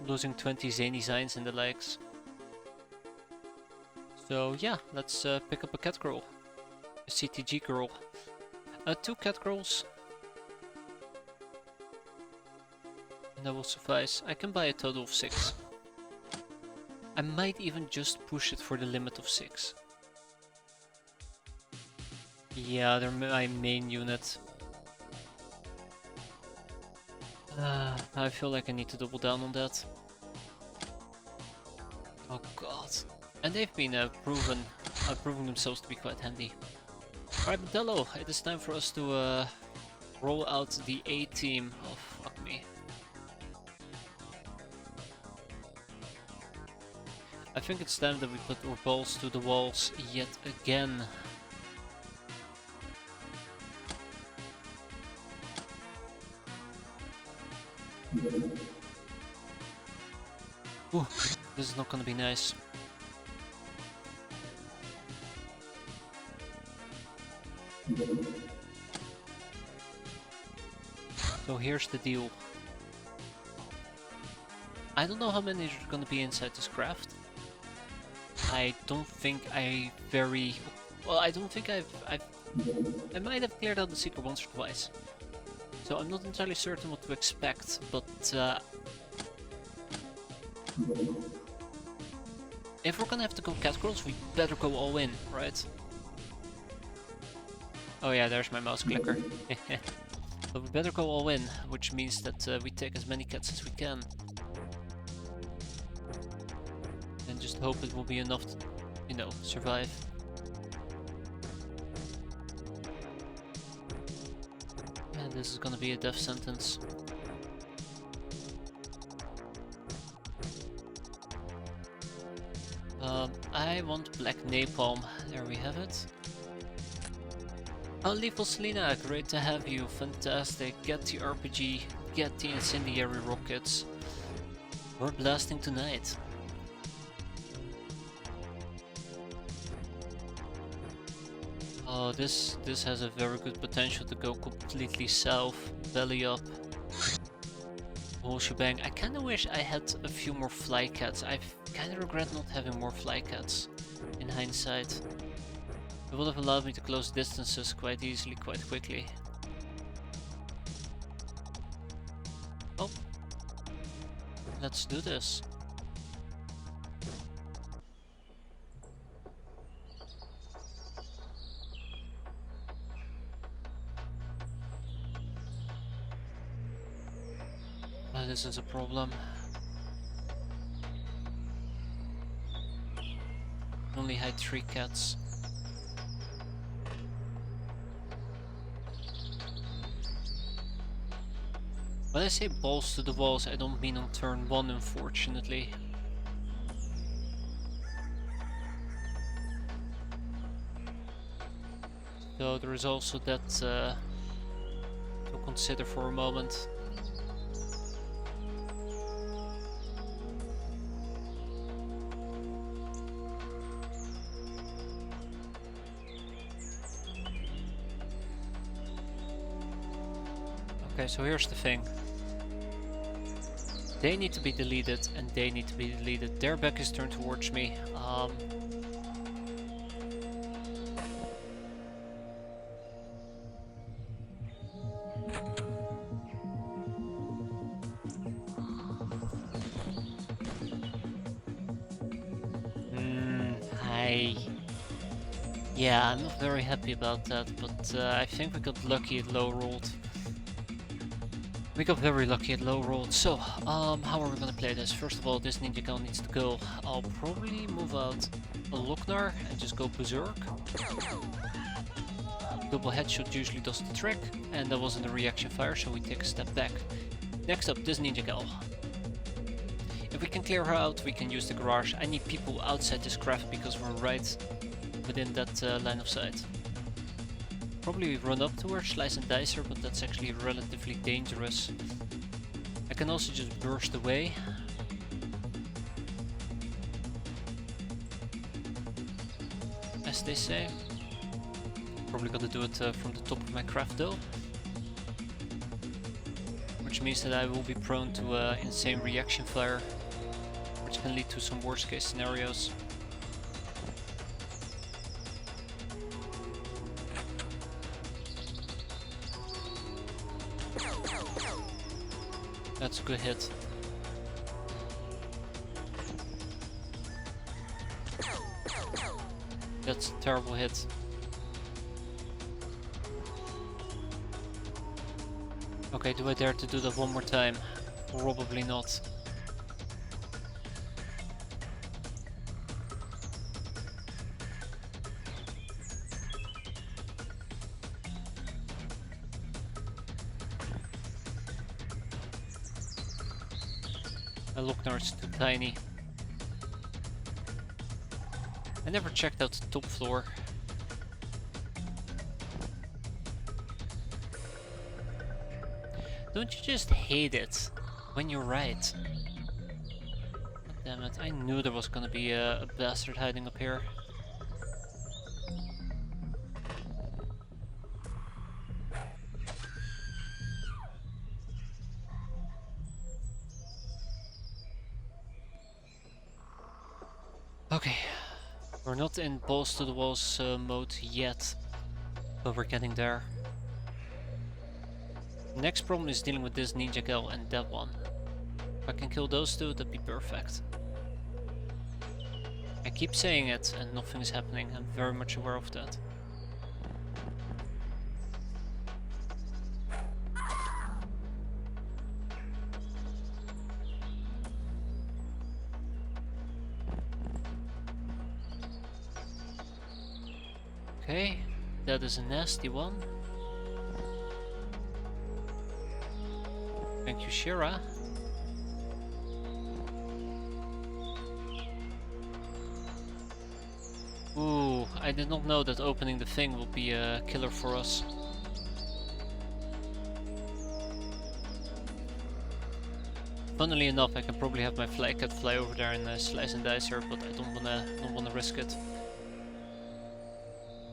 losing 20 zany signs and the likes. So yeah, let's pick up a cat girl. A CTG girl. 2 cat girls. And that will suffice. I can buy a total of 6. I might even just push it for the limit of 6. Yeah, they're my main unit. I feel like I need to double down on that. Oh god. And they've been proving themselves to be quite handy. Alright, Modello, it is time for us to roll out the A team. Oh, fuck me. I think it's time that we put our balls to the walls yet again. Ooh, this is not gonna be nice. So here's the deal. I don't know how many are gonna be inside this craft. I don't think I don't think I might have cleared out the secret once or twice. So I'm not entirely certain what to expect, but if we're gonna have to go cat girls, we better go all in, right? Oh yeah, there's my mouse clicker. But we better go all in, which means that we take as many cats as we can. And just hope it will be enough to, you know, survive. And this is gonna be a death sentence. I want black napalm. There we have it. Oh, Lethal Selena, great to have you. Fantastic. Get the RPG, get the incendiary rockets. We're blasting tonight. Oh, this has a very good potential to go completely south. Belly up. Whole shebang. I kinda wish I had a few more fly cats. I kinda regret not having more fly cats in hindsight. It would have allowed me to close distances quite easily, quite quickly. Oh. Let's do this. This is a problem. Only hide 3 cats. When I say balls to the walls, I don't mean on turn 1, unfortunately. So there is also that to consider for a moment. Okay, so here's the thing. They need to be deleted and they need to be deleted. Their back is turned towards me. Yeah, I'm not very happy about that, but I think we got lucky at low rolled. We got very lucky at low rolled. So, how are we gonna play this? First of all, this ninja gun needs to go. I'll probably move out a Lochnar and just go berserk. Double headshot usually does the trick, and that wasn't a reaction fire, so we take a step back. Next up, this ninja gal. If we can clear her out, we can use the garage. I need people outside this craft because we're right within that line of sight. Probably run up to her, slice and dice her, but that's actually relatively dangerous. I can also just burst away. As they say. Probably gotta do it from the top of my craft though. Which means that I will be prone to insane reaction fire, which can lead to some worst case scenarios. That's a good hit. That's a terrible hit. Okay, do I dare to do that one more time? Probably not. My Lochnar is too tiny. I never checked out the top floor. Don't you just hate it when you're right? God damn it, I knew there was gonna be a bastard hiding up here. Okay, we're not in balls to the walls mode yet, but we're getting there. Next problem is dealing with this ninja gal and that one. If I can kill those two, that'd be perfect. I keep saying it and nothing is happening, I'm very much aware of that. Okay, that is a nasty one. Thank you, Shira. Ooh, I did not know that opening the thing will be a killer for us. Funnily enough, I can probably have my flycat fly over there and slice and dice her, but I don't wanna risk it.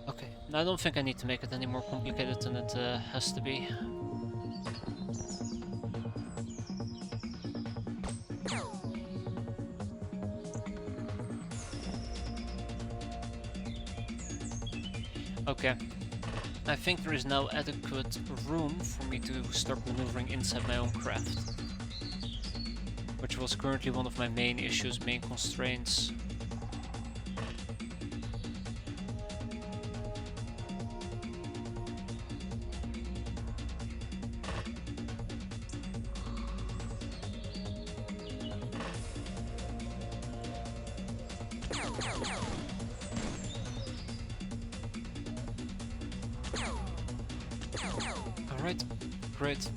Okay, I don't think I need to make it any more complicated than it has to be. Okay, I think there is now adequate room for me to start maneuvering inside my own craft, which was currently one of my main issues, main constraints. Alright, great.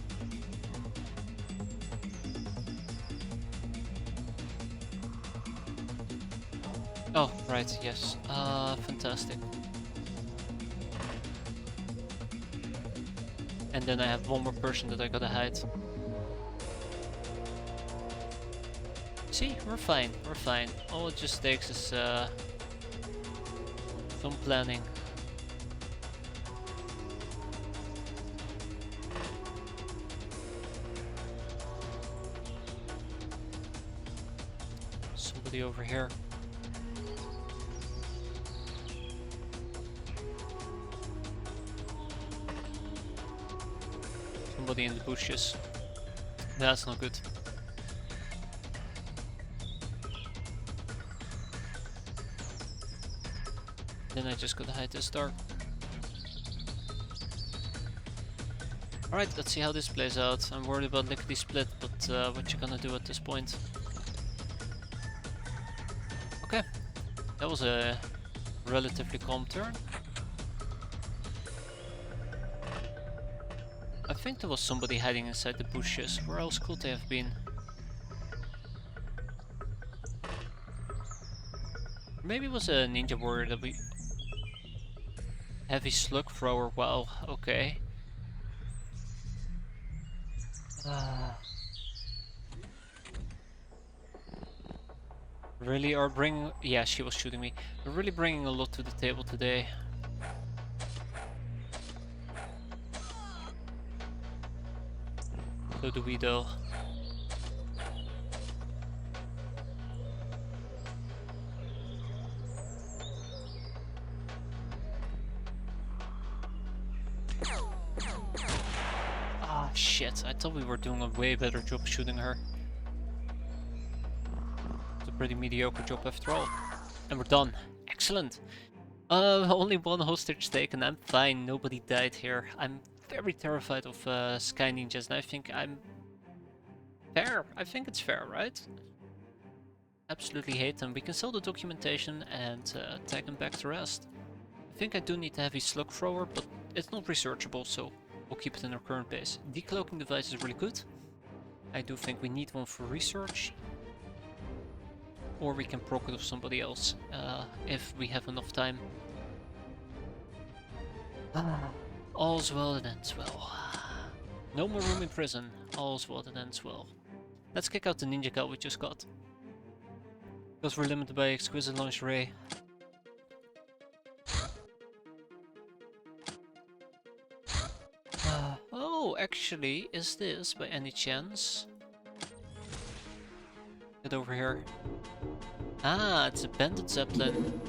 Oh, right, yes. Fantastic. And then I have one more person that I gotta hide. See, we're fine, we're fine. All it just takes is some planning. Somebody over here. Somebody in the bushes. That's not good. Then I just gotta hide this door. Alright, let's see how this plays out. I'm worried about lickety split, but what you gonna do at this point? Okay, that was a relatively calm turn. I think there was somebody hiding inside the bushes. Where else could they have been? Maybe it was a ninja warrior that we... Heavy slug thrower, wow, okay. Really are bringing... Yeah, she was shooting me. We're really bringing a lot to the table today. So do we though. Ah, shit. I thought we were doing a way better job shooting her. It's a pretty mediocre job after all. And we're done. Excellent. Only one hostage taken. I'm fine. Nobody died here. I'm very terrified of Sky Ninjas, and I think I'm fair. I think it's fair, right? Absolutely hate them. We can sell the documentation and tag them back to rest. I think I do need a heavy slug thrower, but it's not researchable, so we'll keep it in our current base. Decloaking device is really good. I do think we need one for research. Or we can proc it of somebody else, if we have enough time. All's well that ends well. No more room in prison. All's well that ends well. Let's kick out the ninja cat we just got. Because we're limited by exquisite lingerie. Oh, actually, is this by any chance? Get over here. Ah, it's a bandit zeppelin.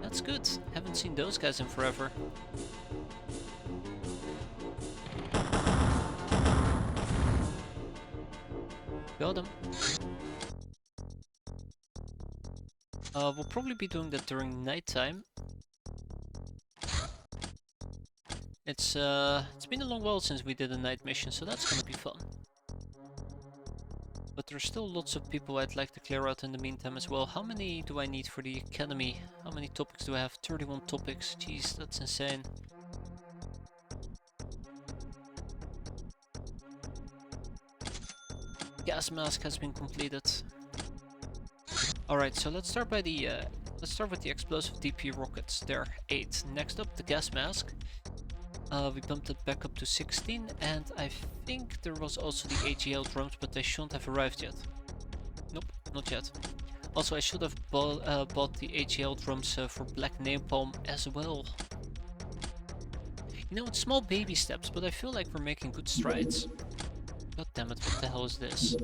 That's good. Haven't seen those guys in forever. Got him. We'll probably be doing that during nighttime. It's been a long while since we did a night mission, so that's gonna be fun. But there's still lots of people I'd like to clear out in the meantime as well. How many do I need for the academy? How many topics do I have? 31 topics. Jeez, that's insane. Gas mask has been completed. Alright, so let's start by the let's start with the explosive DP rockets. They're 8. Next up, the gas mask. We bumped it back up to 16, and I think there was also the AGL drums, but they shouldn't have arrived yet. Nope, not yet. Also, I should have bought the AGL drums for Black Napalm as well. You know, it's small baby steps, but I feel like we're making good strides. God damn it, what the hell is this?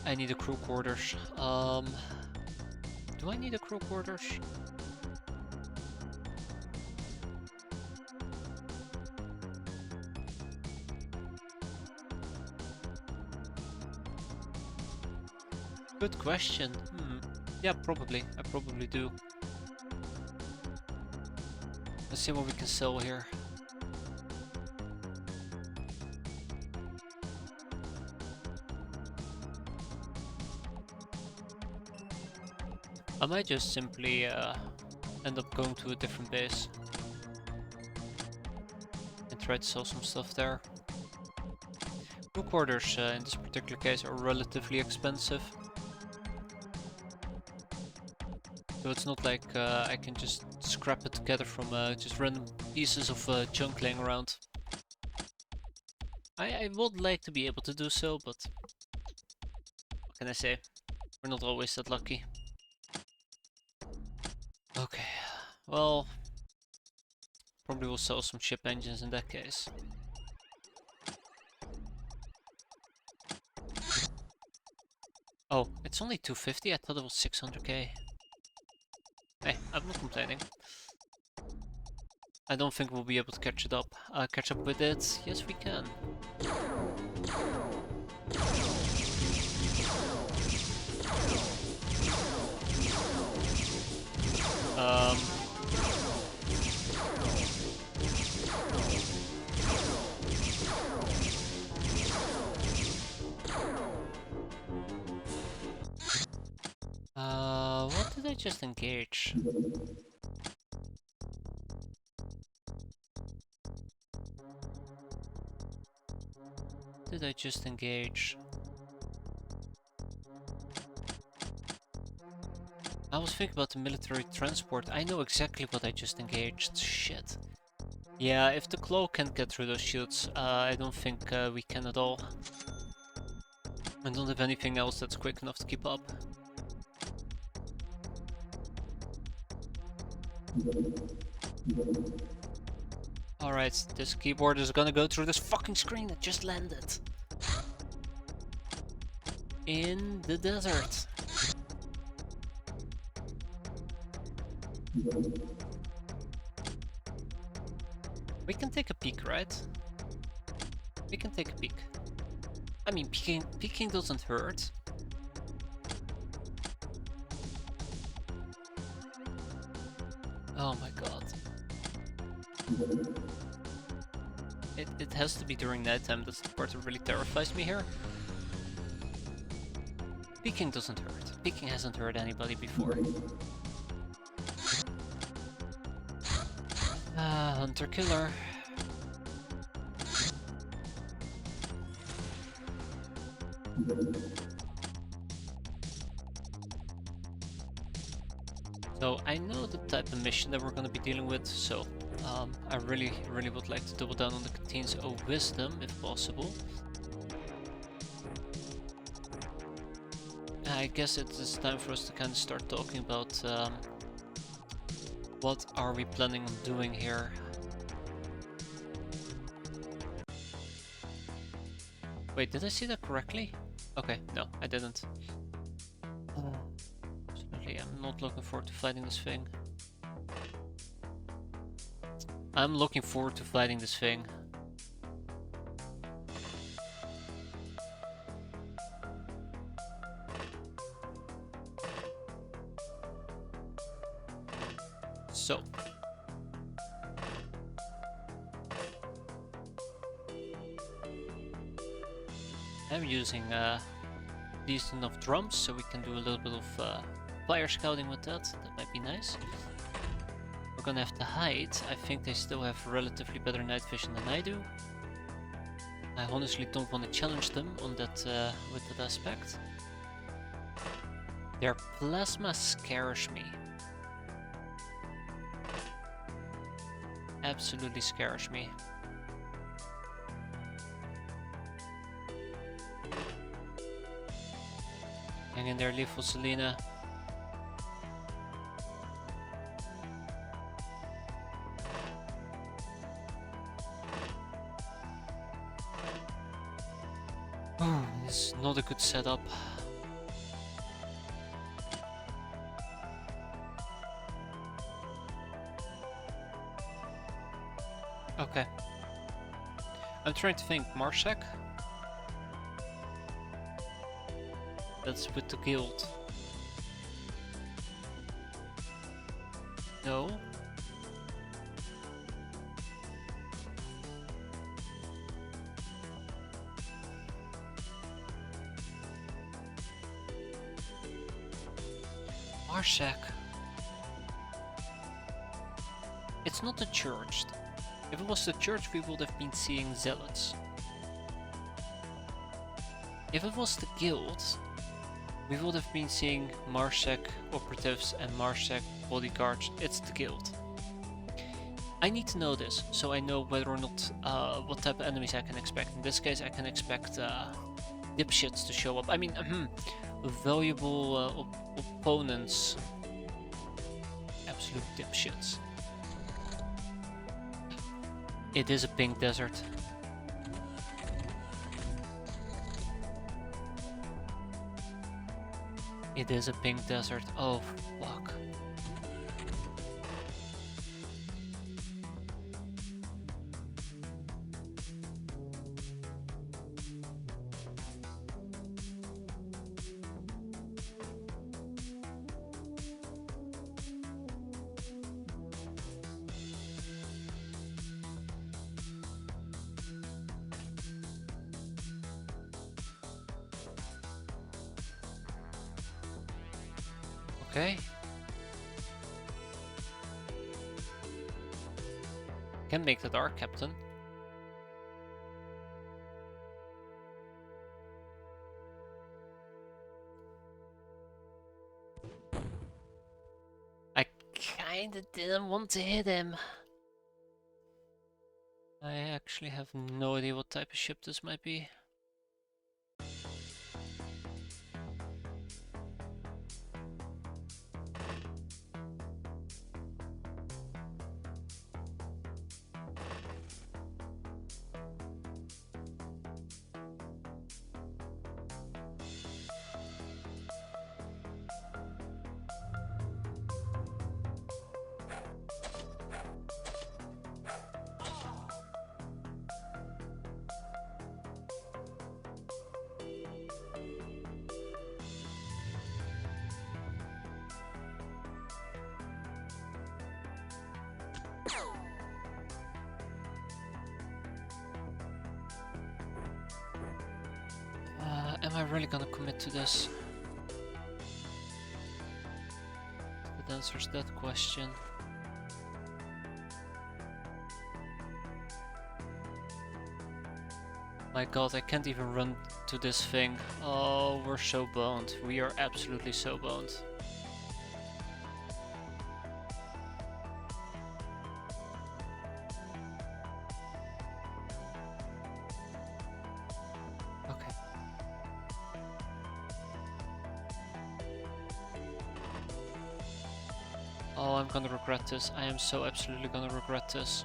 I need a crew quarters. Do I need a crew quarters? Good question. Yeah, probably. I probably do. Let's see what we can sell here. I might just simply end up going to a different base and try to sell some stuff there. Crew quarters in this particular case are relatively expensive. So it's not like I can just scrap it together from just random pieces of junk laying around. I would like to be able to do so, but what can I say? We're not always that lucky. Okay, well, probably will sell some ship engines in that case. Oh, it's only 250? I thought it was 600k. Hey, I'm not complaining. I don't think we'll be able to catch up with it. Yes, we can. What did I just engage? Did I just engage? I was thinking about the military transport. I know exactly what I just engaged. Shit. Yeah, if the claw can't get through those shields, I don't think we can at all. I don't have anything else that's quick enough to keep up. Alright, this keyboard is gonna go through this fucking screen that just landed. In the desert. We can take a peek, right? We can take a peek. I mean, peeking doesn't hurt. Oh my god. It has to be during nighttime. That's the part that really terrifies me here. Peeking doesn't hurt. Peeking hasn't hurt anybody before. Hunter killer. So I know the type of mission that we're going to be dealing with, so I really would like to double down on the Canteen's of Wisdom if possible. I guess it is time for us to kind of start talking about what are we planning on doing here. Wait, did I see that correctly? Okay, no, I didn't. Absolutely, I'm not looking forward to fighting this thing. I'm looking forward to fighting this thing. So. I'm using decent enough drums, so we can do a little bit of fire scouting with that. That might be nice. We're gonna have to hide. I think they still have relatively better night vision than I do. I honestly don't want to challenge them on that with that aspect. Their plasma scares me. Absolutely scares me. Hang in there, lethal Selena. This is not a good setup. Okay. I'm trying to think. Marshak? That's with the guild. No. Marshak. It's not the church. If it was the church, we would have been seeing zealots. If it was the guild, we would have been seeing Marshak operatives and Marshak bodyguards. It's the guild. I need to know this, so I know whether or not what type of enemies I can expect. In this case, I can expect dipshits to show up. I mean, valuable opponents. Absolute dipshits. It is a pink desert. It is a pink desert. Oh, fuck. Okay. Can make the dark, Captain. I kinda didn't want to hit him. I actually have no idea what type of ship this might be. Am I really gonna commit to this? That answers that question. My god, I can't even run to this thing. Oh, we're so boned. We are absolutely so boned. Okay. Oh, I'm gonna regret this. I am so absolutely gonna regret this.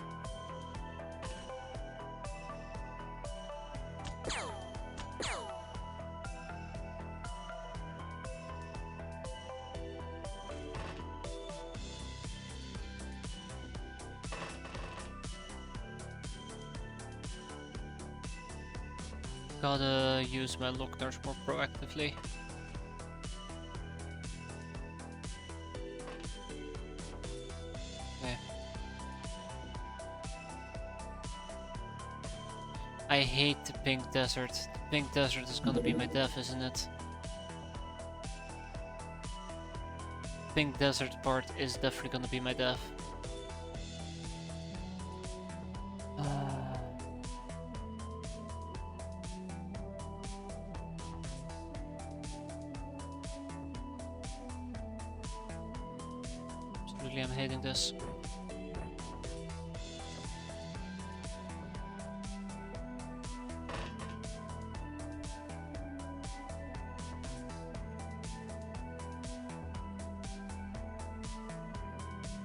Gotta use my lockers more proactively. Okay. I hate the pink desert. The pink desert is gonna be my death, isn't it? Pink desert part is definitely gonna be my death. Absolutely, I'm hating this.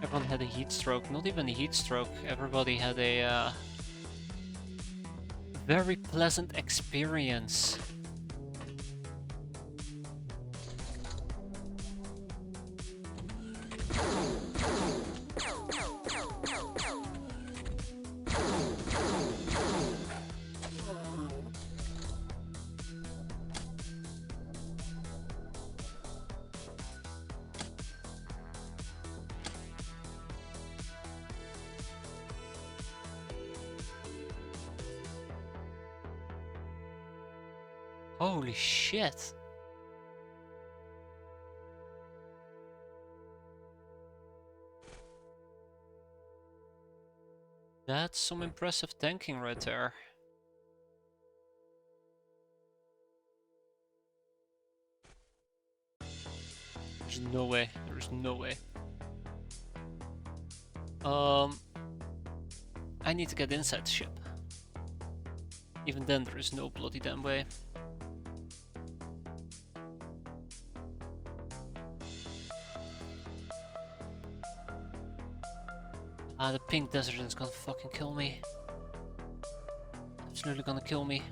Everyone had a heat stroke. Not even a heat stroke. Everybody had a very pleasant experience. Holy shit. That's some impressive tanking right there. There's no way. There's no way. I need to get inside the ship. Even then, there is no bloody damn way. Ah, the pink desert is gonna fucking kill me. Absolutely gonna kill me.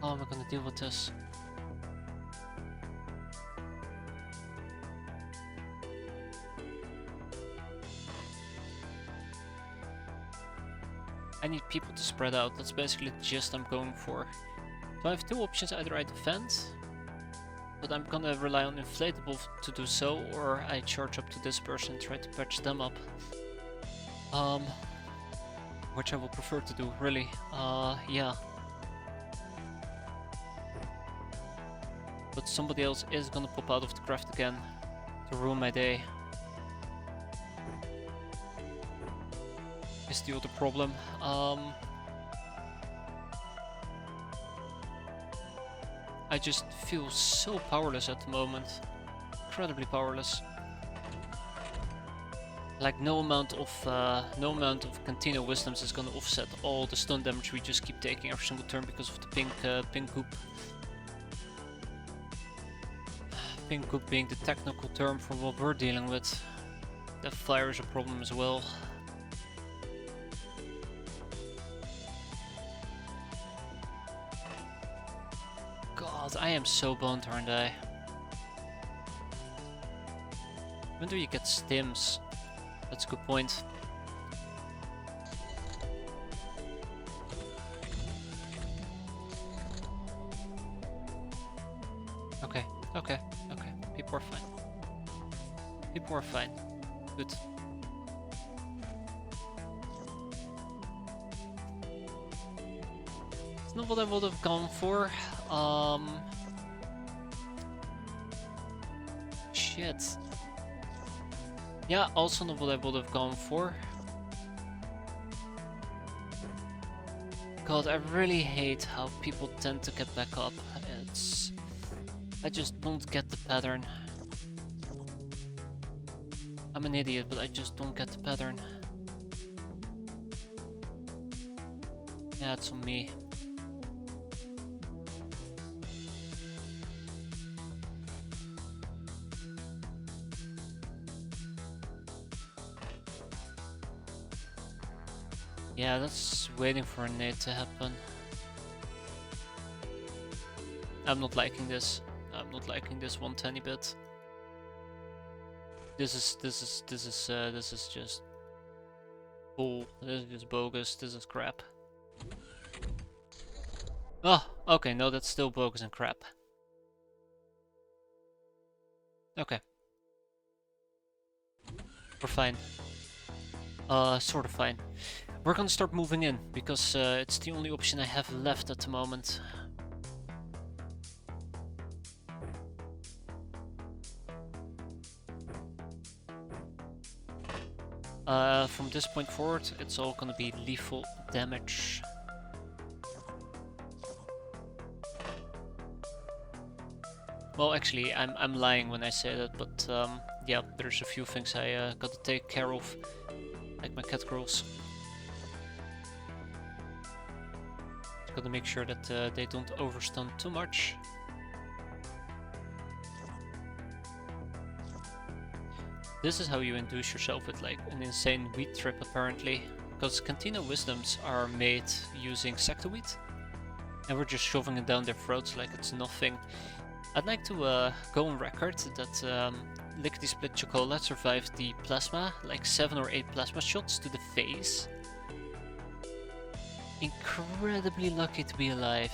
How am I gonna deal with this? I need people to spread out, that's basically the gist I'm going for. So I have two options, either I defend, but I'm gonna rely on inflatable to do so, or I charge up to this person and try to patch them up. Which I will prefer to do, really. Yeah. But somebody else is gonna pop out of the craft again to ruin my day. Is the other problem. I just feel so powerless at the moment. Incredibly powerless. Like no amount of Cantina Wisdoms is gonna offset all the stun damage we just keep taking every single turn because of the pink goop. Pink goop being the technical term for what we're dealing with. That fire is a problem as well. God, I am so boned, aren't I? When do you get stims? That's a good point. Okay, okay, okay. People are fine. People are fine. Good. It's not what I would have gone for. Shit. Yeah, also not what I would have gone for. God, I really hate how people tend to get back up. I just don't get the pattern. I'm an idiot, but I just don't get the pattern. Yeah, it's on me. Yeah, that's waiting for a nade to happen. I'm not liking this. I'm not liking this one tiny bit. This is just bull. This is just bogus. This is crap. Oh, okay, no, that's still bogus and crap. Okay. We're fine. Sort of fine. We're gonna start moving in, because it's the only option I have left at the moment. From this point forward, it's all gonna be lethal damage. Well, actually, I'm lying when I say that, but yeah, there's a few things I gotta take care of, like my cat girls. Gotta make sure that they don't overstun too much. This is how you induce yourself with like an insane wheat trip apparently, because Cantina Wisdoms are made using sector wheat, and we're just shoving it down their throats like it's nothing. I'd like to go on record that Lickety Split Chocolate survived the plasma, like 7 or 8 plasma shots to the face. Incredibly lucky to be alive.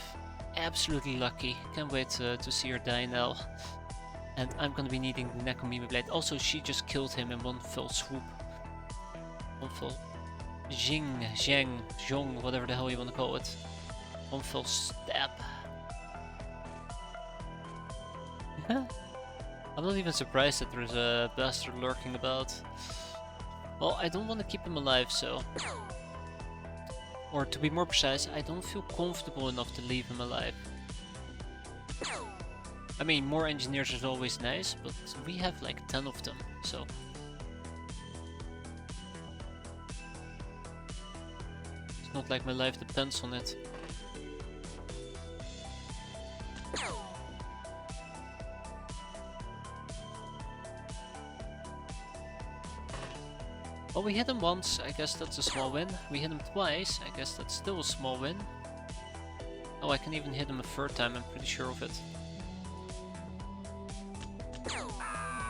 Absolutely lucky. Can't wait to see her die now. And I'm gonna be needing the Nekomimi Blade. Also, she just killed him in one fell swoop. One fell... Zhong, whatever the hell you wanna call it. One fell stab. I'm not even surprised that there's a bastard lurking about. Well, I don't want to keep him alive, so... Or to be more precise, I don't feel comfortable enough to leave him alive. I mean, more engineers is always nice, but we have like 10 of them, so... It's not like my life depends on it. Well, we hit him once, I guess that's a small win. We hit him twice, I guess that's still a small win. Oh, I can even hit him a third time, I'm pretty sure of it.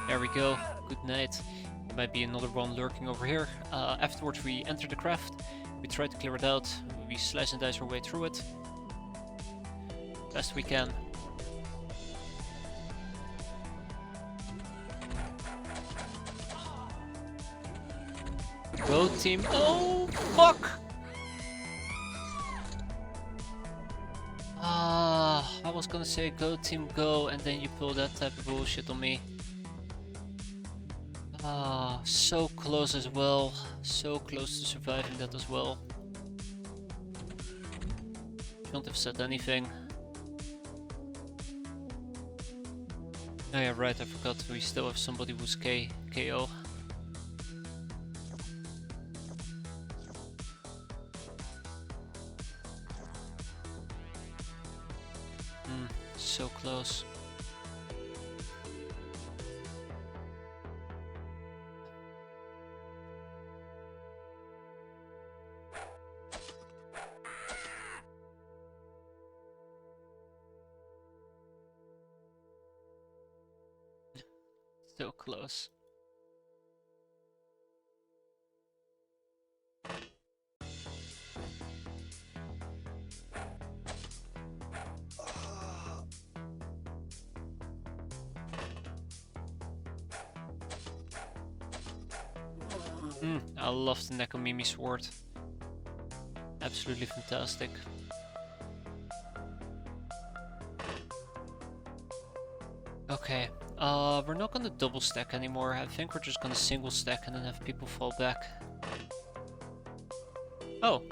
There we go, good night. There might be another one lurking over here. Afterwards we enter the craft, we try to clear it out, we slice and dice our way through it. Best we can. Go team, oh fuck! I was gonna say go team go, and then you pull that type of bullshit on me. So close as well. So close to surviving that as well. Shouldn't have said anything. Oh yeah, right, I forgot we still have somebody who's KO. So close. So close. I love the Nekomimi sword. Absolutely fantastic. Okay, we're not gonna double stack anymore. I think we're just gonna single stack and then have people fall back. Oh!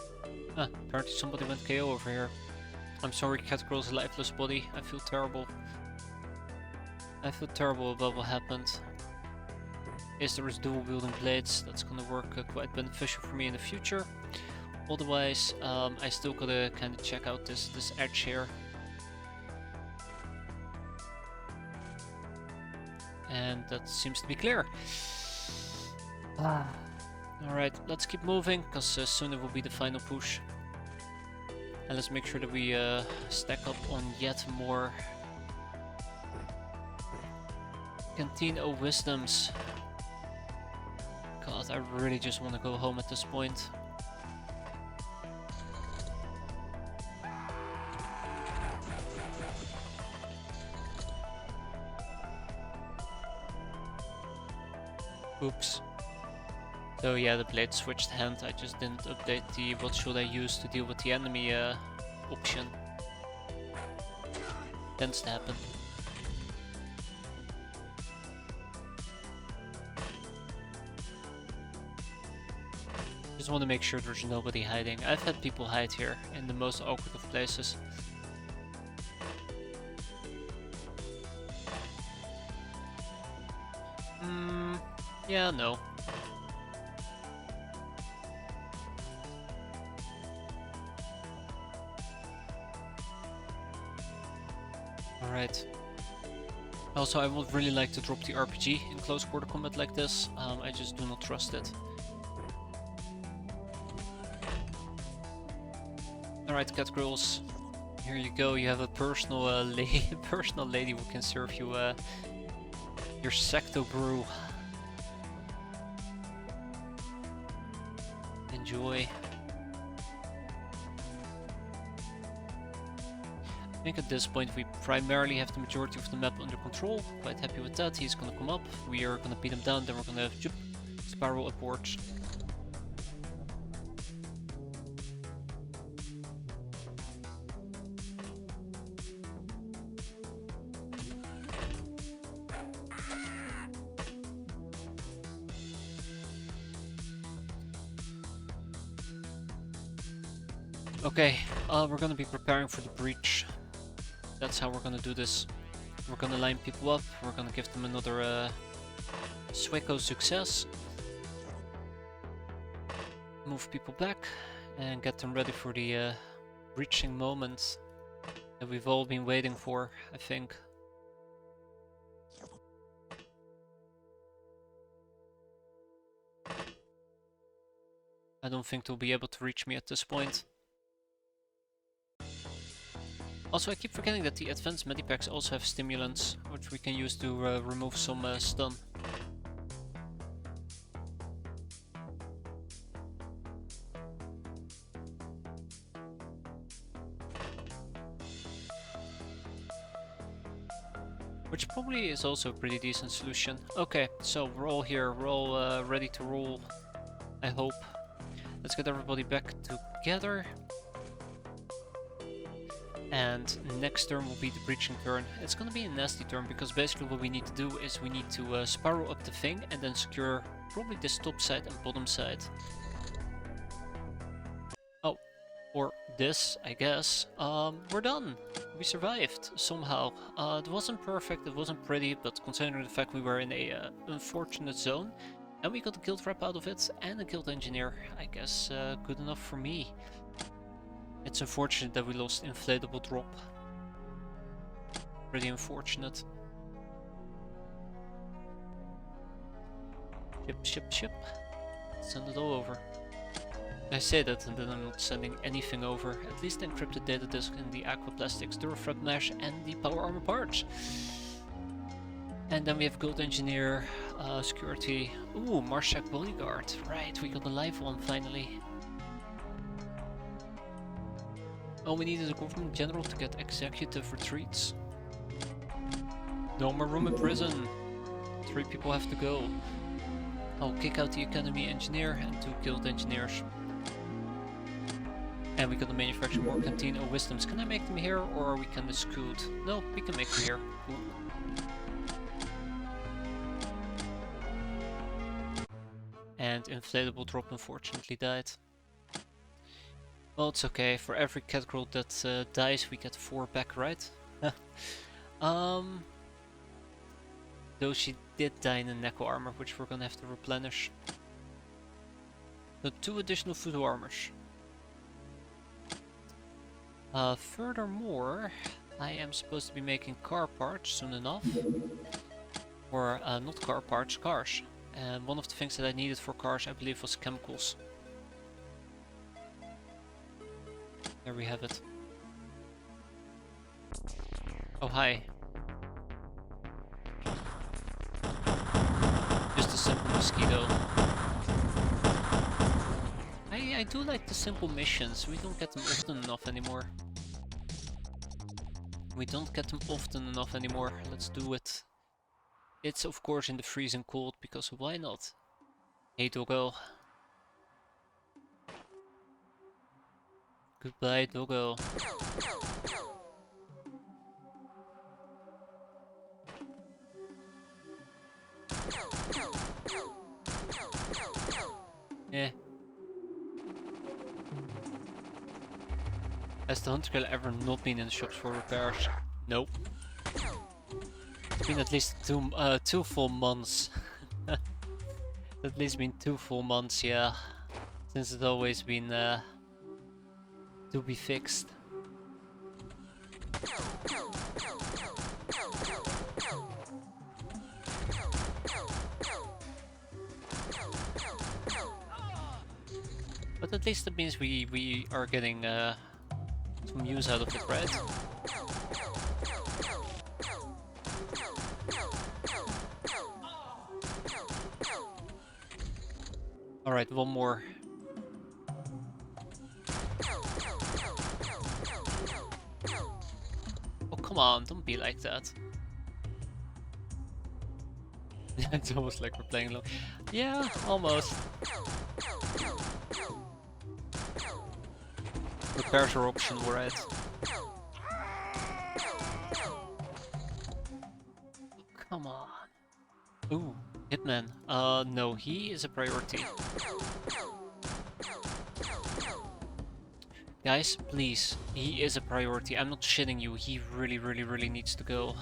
Apparently somebody went KO over here. I'm sorry, Catgirl's lifeless body. I feel terrible. I feel terrible about what happened. Yes, there is dual wielding blades. That's gonna work quite beneficial for me in the future. Otherwise, I still gotta kind of check out this edge here. And that seems to be clear. Alright, let's keep moving, because soon it will be the final push. And let's make sure that we stack up on yet more Canteen of Wisdoms. God, I really just want to go home at this point. Oops. So yeah, the blade switched hand. I just didn't update the what should I use to deal with the enemy option. Tends to happen. Just want to make sure there's nobody hiding. I've had people hide here in the most awkward of places. Yeah, no. Alright. Also, I would really like to drop the RPG in close quarter combat like this. I just do not trust it. Alright, cat girls. Here you go. You have a personal personal lady who can serve you your secto brew. Enjoy. I think at this point we primarily have the majority of the map under control. Quite happy with that. He's gonna come up. We are gonna beat him down. Then we're gonna spiral upwards. Okay, we're gonna be preparing for the breach. That's how we're gonna do this. We're gonna line people up, we're gonna give them another Sweco success. Move people back and get them ready for the breaching moment that we've all been waiting for, I think. I don't think they'll be able to reach me at this point. Also, I keep forgetting that the advanced medipacks also have stimulants, which we can use to remove some stun. Which probably is also a pretty decent solution. Okay, so we're all here, we're all ready to roll, I hope. Let's get everybody back together. And next turn will be the breaching turn. It's gonna be a nasty turn because basically what we need to do is we need to spiral up the thing and then secure probably this top side and bottom side. Oh, or this, I guess. We're done. We survived somehow. It wasn't perfect, it wasn't pretty, but considering the fact we were in a unfortunate zone and we got a guild rep out of it and a guild engineer, I guess good enough for me. It's unfortunate that we lost inflatable drop. Pretty unfortunate. Ship. Send it all over. I say that and then I'm not sending anything over. At least the encrypted data disk and the aquaplastics, durafrag mesh and the power armor parts. And then we have gold engineer, security. Ooh, Marshak bodyguard. Right, we got a live one finally. All we need is a government general to get executive retreats. No more room in prison. 3 people have to go. I'll kick out the academy engineer and 2 guild engineers. And we got the manufacturing war canteen of wisdoms. Can I make them here or we can scoot? No, we can make them here. Cool. And inflatable drop unfortunately died. Well, it's okay. For every catgirl that dies, we get 4 back, right? Though she did die in the Neko armor, which we're gonna have to replenish. So 2 additional voodoo armors. Furthermore, I am supposed to be making car parts soon enough. Or not car parts, cars. And one of the things that I needed for cars, I believe, was chemicals. There we have it. Oh, hi. Just a simple mosquito. I do like the simple missions. We don't get them often enough anymore. Let's do it. It's of course in the freezing cold, because why not? Hey doggo. Goodbye doggo. Eh. Has the Hunter Killer ever not been in the shops for repairs? Nope. It's been at least two full months. At least been 2 full months, yeah. Since it's always been to be fixed. But at least that means we are getting some use out of it, right? Alright, one more. Oh, come on, don't be like that. It's almost like we're playing along. Yeah, almost. Repairs are optional, right? Come on. Ooh, Hitman. No, he is a priority. Guys, please, he is a priority. I'm not shitting you, he really, really, really needs to go.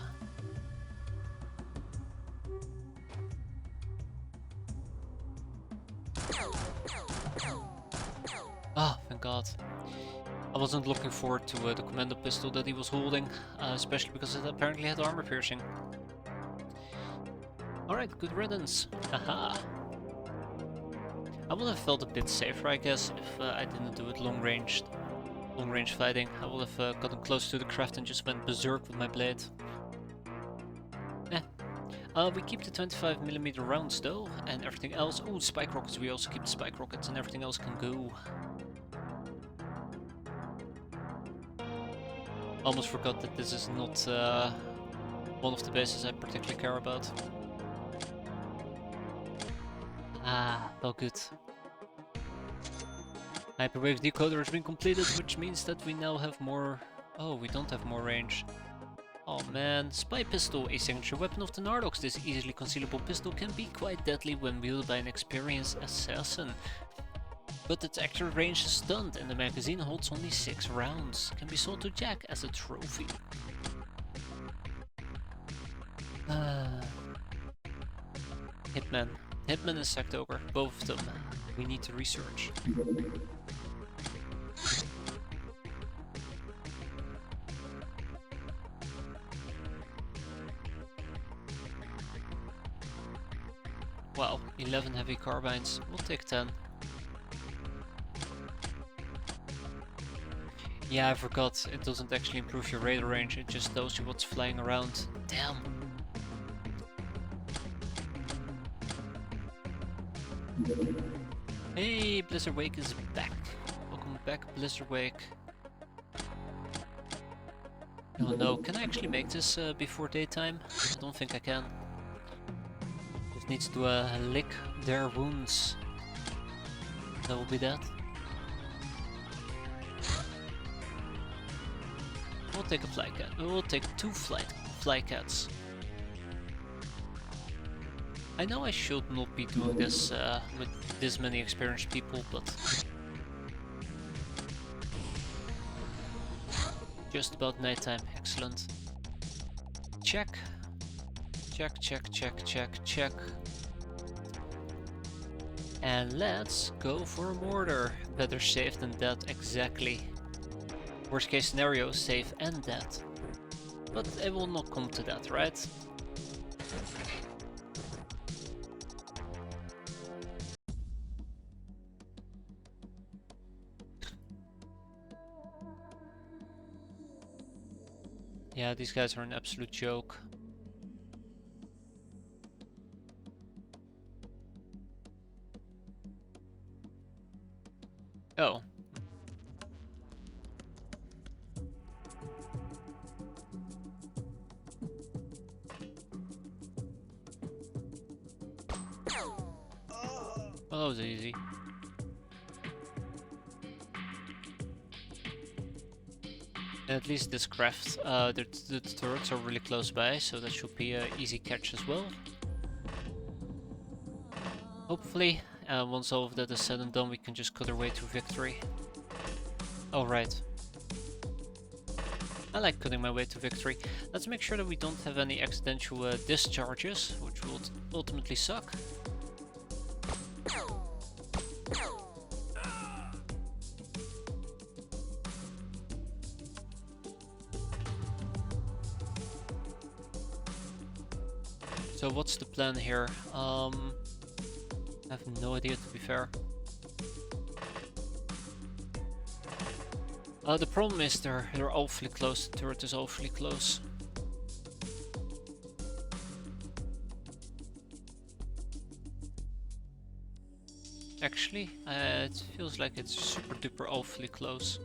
Ah, thank God. I wasn't looking forward to the commando pistol that he was holding, especially because it apparently had armor piercing. Alright, good riddance. Haha. I would have felt a bit safer, I guess, if I didn't do it long range fighting. I would have gotten close to the craft and just went berserk with my blade. We keep the 25mm rounds though, and everything else. Oh, spike rockets. We also keep the spike rockets, and everything else can go. Almost forgot that this is not one of the bases I particularly care about. Ah, felt good. Hyperwave decoder has been completed, which means that we now have more... Oh, we don't have more range. Oh man, Spy Pistol, a signature weapon of the Nardox. This easily concealable pistol can be quite deadly when wielded by an experienced assassin. But its actual range is stunned and the magazine holds only 6 rounds. Can be sold to Jack as a trophy. Hitman. Hitman and Sacked Ogre, both of them. We need to research. Wow, 11 heavy carbines. We'll take 10. Yeah, I forgot. It doesn't actually improve your radar range, it just tells you what's flying around. Damn. Hey, Blizzard Wake is back. Welcome back, Blizzard Wake. Oh no, can I actually make this before daytime? I don't think I can. Just needs to lick their wounds. That will be that. We'll take a fly cat. We'll take 2 fly cats. I know I should not be doing this with this many experienced people, but just about nighttime. Excellent. Check. Check, check, check, check, check. And let's go for a mortar. Better safe than dead, exactly. Worst case scenario, safe and dead. But it will not come to that, right? Yeah, these guys are an absolute joke. Oh. Well, that was easy. At least this craft, the turrets are really close by, so that should be an easy catch as well. Hopefully, once all of that is said and done, we can just cut our way to victory. Oh, right. I like cutting my way to victory. Let's make sure that we don't have any accidental discharges, which will ultimately suck. So what's the plan here? I have no idea, to be fair. The problem is they're awfully close. The turret is awfully close. Actually, it feels like it's super duper awfully close.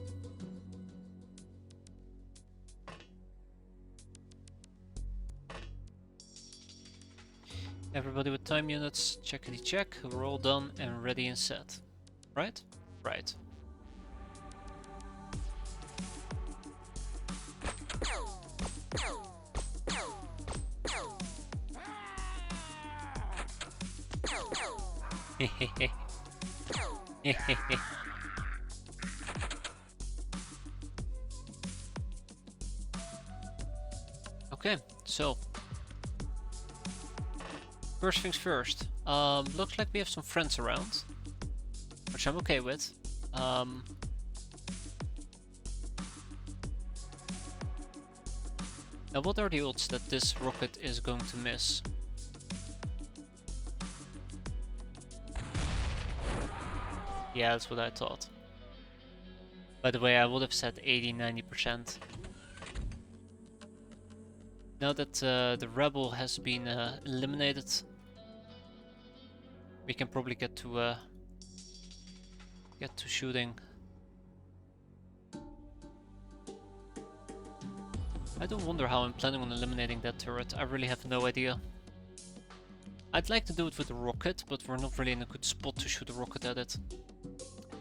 Everybody with time units, checkity check, we're all done and ready and set. Right? Right. Okay, so first things first. Looks like we have some friends around, which I'm okay with. Now, what are the odds that this rocket is going to miss? Yeah, that's what I thought. By the way, I would have said 80-90%. Now that the rebel has been eliminated, we can probably get to shooting. I don't wonder how I'm planning on eliminating that turret. I really have no idea. I'd like to do it with a rocket, but we're not really in a good spot to shoot a rocket at it.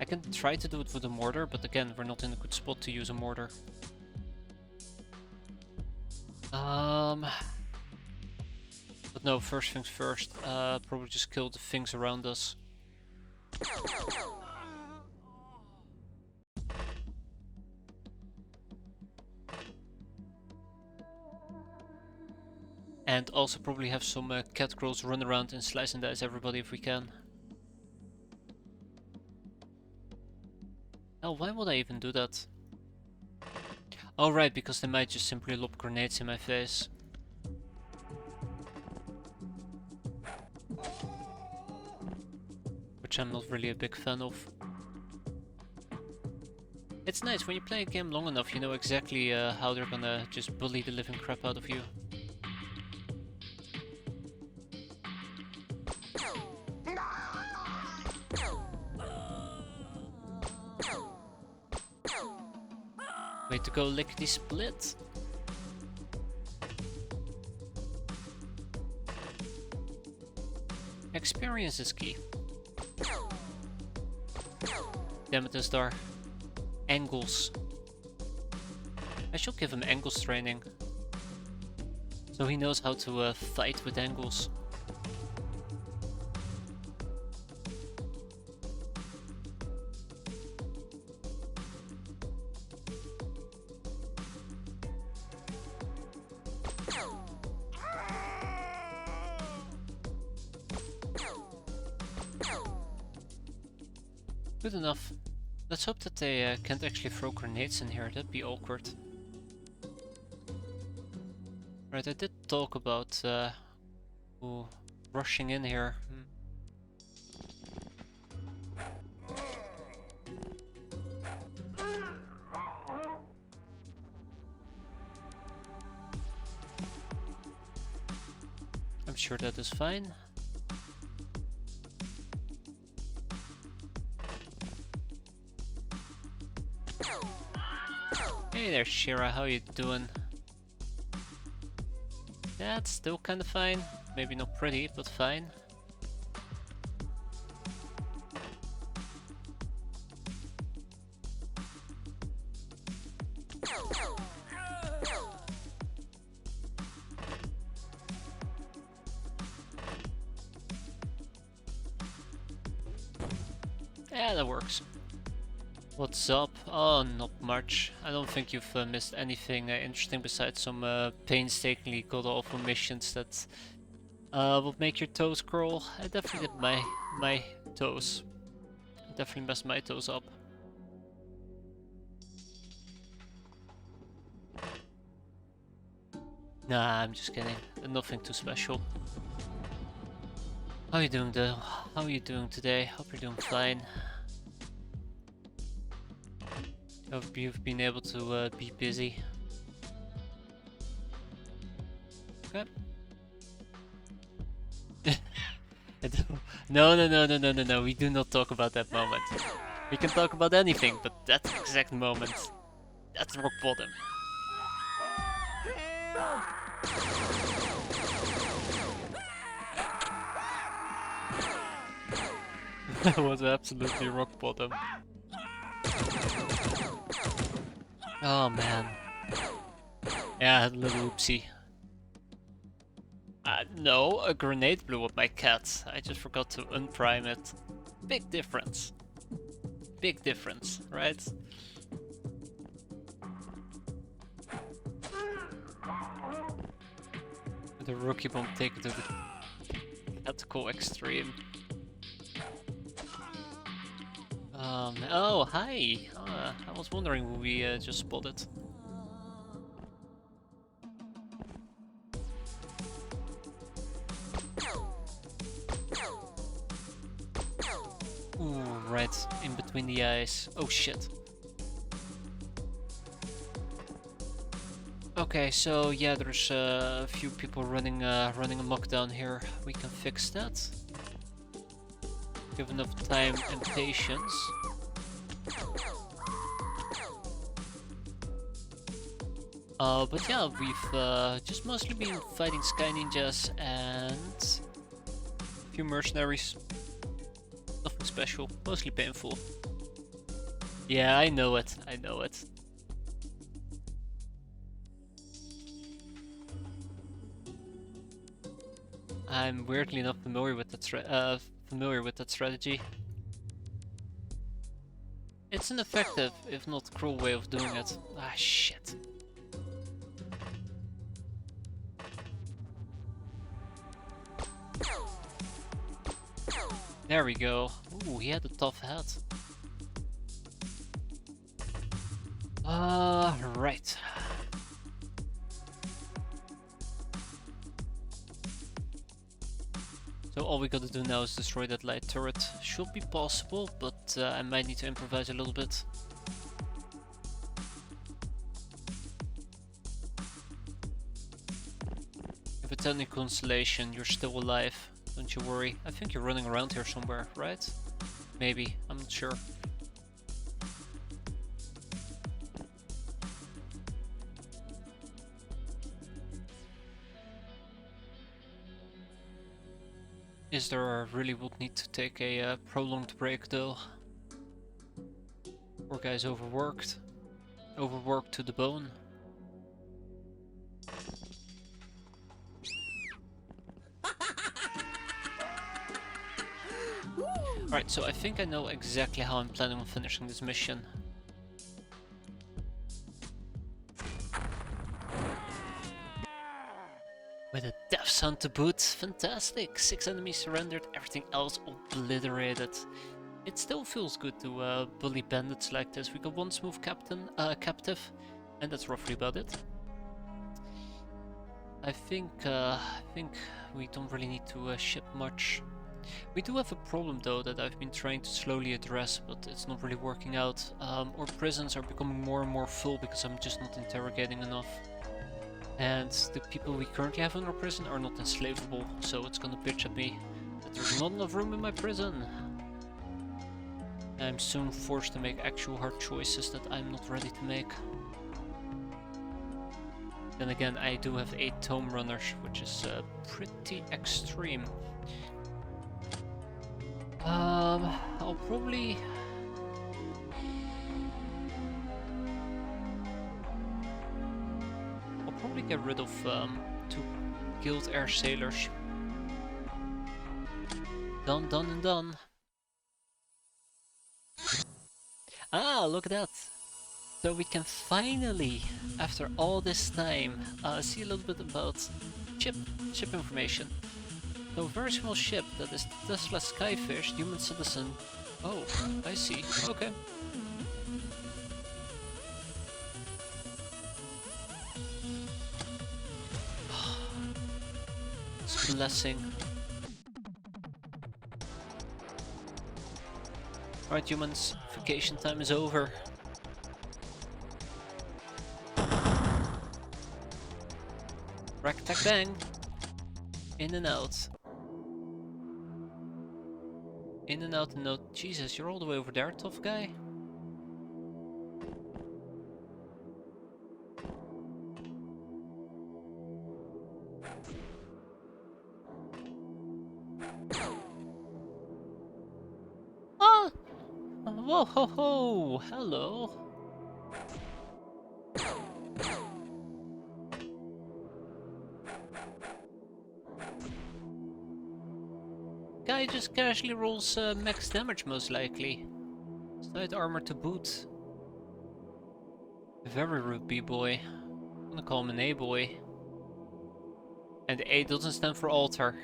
I can try to do it with a mortar, but again, we're not in a good spot to use a mortar. But no, first things first, probably just kill the things around us. And also probably have some cat girls run around and slice and dice everybody if we can. Oh, why would I even do that? Oh right, because they might just simply lob grenades in my face. Which I'm not really a big fan of. It's nice, when you play a game long enough, you know exactly how they're gonna just bully the living crap out of you. Way to go, lickety split. Experience is key. Damn it, Star. Angles. I should give him angles training. So he knows how to fight with angles. Good enough. Let's hope that they can't actually throw grenades in here, that'd be awkward. Right, I did talk about rushing in here. I'm sure that is fine. Hey there, Shira, how you doing? That's still kinda fine. Maybe not pretty, but fine. Yeah, that works. What's up? Oh, not much. I don't think you've missed anything interesting besides some painstakingly god-awful missions that will make your toes curl. I definitely did my toes. I definitely messed my toes up. Nah, I'm just kidding. Nothing too special. How you doing though? How are you doing today? Hope you're doing fine. Hope you've been able to be busy. Okay. No, we do not talk about that moment. We can talk about anything, but that exact moment, that's rock bottom. That was absolutely rock bottom. Oh man. Yeah, I had a little oopsie. No, a grenade blew up my cat. I just forgot to unprime it. Big difference. Big difference, right? The rookie bomb taken to the tactical extreme. Oh, hi! I was wondering who we just spotted. Ooh, right in between the eyes. Oh shit. Okay, so yeah, there's a few people running amok down here. We can fix that. Give enough time and patience. But yeah, we've just mostly been fighting Sky Ninjas and a few mercenaries. Nothing special, mostly painful. Yeah, I know it, I know it. I'm weirdly not familiar with that strategy. It's an effective, if not cruel, way of doing it. Ah, shit. There we go. Ooh, he had a tough head. Right. So all we gotta do now is destroy that light turret. Should be possible, but I might need to improvise a little bit. If it's any consolation, you're still alive. Don't you worry. I think you're running around here somewhere, right? Maybe, I'm not sure. Is there really would need to take a prolonged break though? Poor guy's overworked. Overworked to the bone. Alright, so I think I know exactly how I'm planning on finishing this mission. With a death sound to boot, fantastic! 6 enemies surrendered, everything else obliterated. It still feels good to bully bandits like this. We got one smooth captive, and that's roughly about it. I think we don't really need to ship much. We do have a problem though that I've been trying to slowly address, but it's not really working out. Our prisons are becoming more and more full because I'm just not interrogating enough. And the people we currently have in our prison are not enslavable, so it's gonna bitch at me that there's not enough room in my prison. I'm soon forced to make actual hard choices that I'm not ready to make. Then again, I do have 8 tome runners, which is pretty extreme. I'll probably get rid of 2 guild air sailors. Done, done, and done. Ah, look at that! So we can finally, after all this time, see a little bit about ship information. So a very small ship that is Tesla Skyfish, human citizen. Oh, I see. Okay. It's a blessing. Alright humans, vacation time is over. Rack tack bang! In and out. In and out and out. Jesus, you're all the way over there, tough guy. Ah! Whoa ho ho! Hello! Guy just casually rolls max damage most likely. Side armor to boot. Very rude B-boy. I'm gonna call him an A-boy. And the A doesn't stand for altar.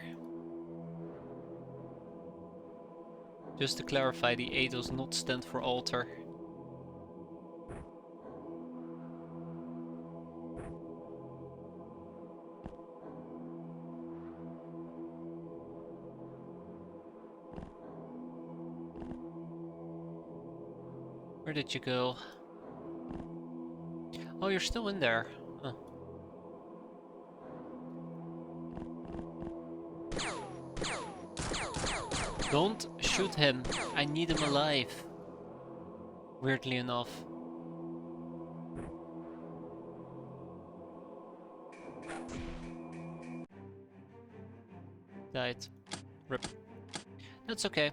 Just to clarify, the A does not stand for altar. Where did you go? Oh, you're still in there. Huh. Don't shoot him. I need him alive. Weirdly enough. Died. Rip. That's okay.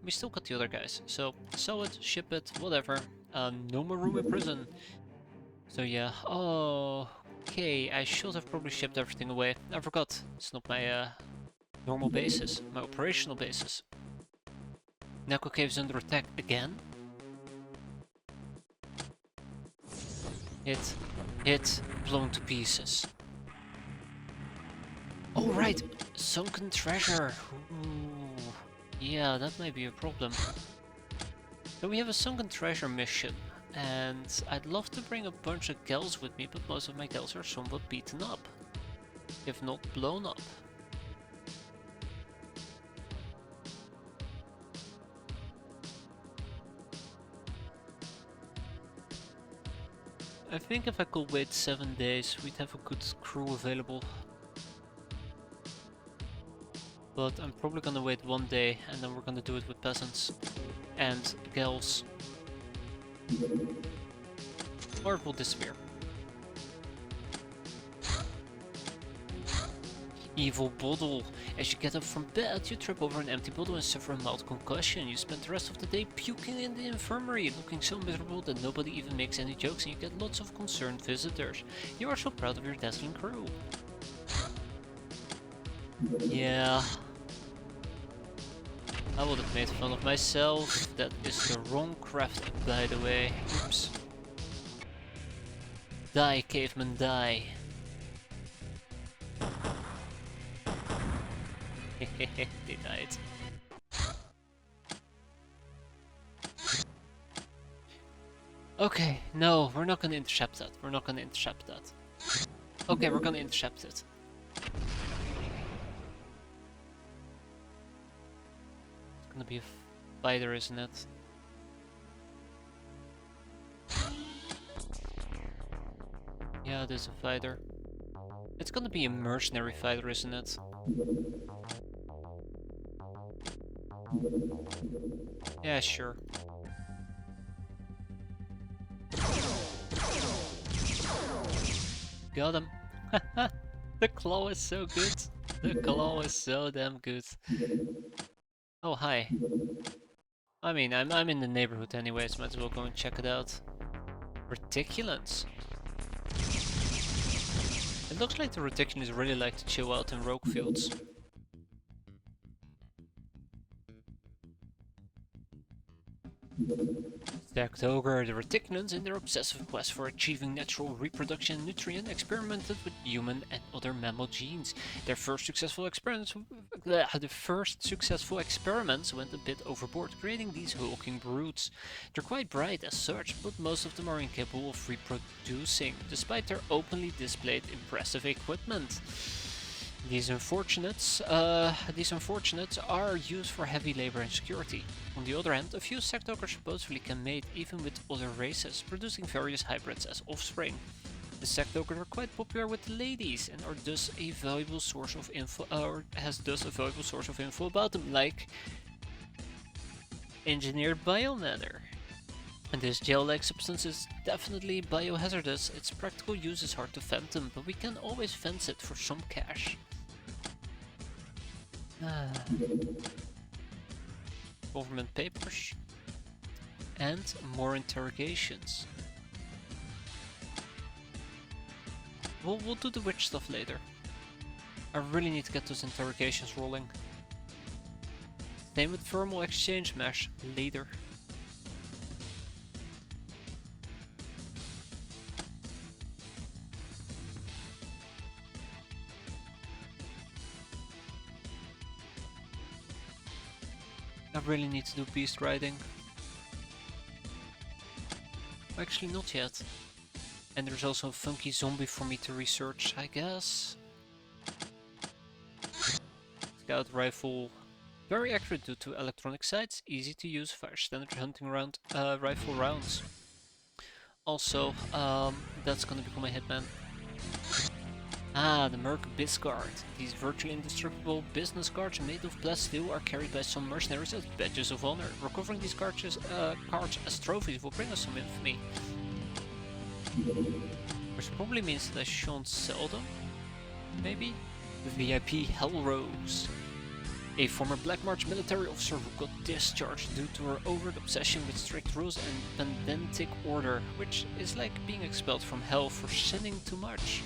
We still got the other guys. So, sell it, ship it, whatever. No more room in prison. So yeah. Oh, okay. I should have probably shipped everything away. I forgot. It's not my normal basis. My operational basis. Neko Cave's under attack again. Hit, blown to pieces. Oh right, sunken treasure. Ooh. Yeah, that might be a problem. So we have a sunken treasure mission, and I'd love to bring a bunch of gals with me, but most of my gals are somewhat beaten up, if not blown up. I think if I could wait 7 days, we'd have a good crew available. But I'm probably gonna wait 1 day, and then we're gonna do it with peasants and gals. Or it will disappear. Evil bottle. As you get up from bed, you trip over an empty bottle and suffer a mild concussion. You spend the rest of the day puking in the infirmary, looking so miserable that nobody even makes any jokes, and you get lots of concerned visitors. You are so proud of your dazzling crew. Yeah. I would have made fun of myself. That is the wrong craft, by the way. Oops. Die, caveman, die. They died. Okay, no, we're not gonna intercept that. We're not gonna intercept that. Okay, we're gonna intercept it. It's gonna be a fighter, isn't it? Yeah, it is a fighter. It's gonna be a mercenary fighter, isn't it? Yeah, sure. Got him. The claw is so good. The claw is so damn good. Oh, hi. I mean, I'm in the neighborhood anyways, might as well go and check it out. Reticulans. It looks like the reticulans really like to chill out in rogue fields. Stacked ogre, the reticulans, in their obsessive quest for achieving natural reproduction and nutrient, experimented with human and other mammal genes. Their first successful experiments went a bit overboard, creating these hulking brutes. They're quite bright as such, but most of them are incapable of reproducing, despite their openly displayed impressive equipment. These unfortunates are used for heavy labor and security. On the other hand, a few sect ogres supposedly can mate even with other races, producing various hybrids as offspring. The sect ogres are quite popular with the ladies and are thus a valuable source of info, about them, like engineered biomatter. And this gel-like substance is definitely biohazardous. Its practical use is hard to fathom, but we can always fence it for some cash. Government papers. And more interrogations. We'll do the witch stuff later. I really need to get those interrogations rolling. Same with thermal exchange mesh later. I really need to do beast riding. Actually, not yet. And there's also a funky zombie for me to research, I guess. Scout rifle. Very accurate due to electronic sights. Easy to use for standard hunting round rifle rounds. Also, that's gonna become a hitman. Ah, the Merc Biscard. These virtually indestructible business cards made of plasteel are carried by some mercenaries as badges of honor. Recovering these cards as trophies will bring us some infamy. Which probably means that I shan't sell them. Maybe? The VIP Hellrose. A former Black March military officer who got discharged due to her overt obsession with strict rules and pedantic order, which is like being expelled from hell for sinning too much.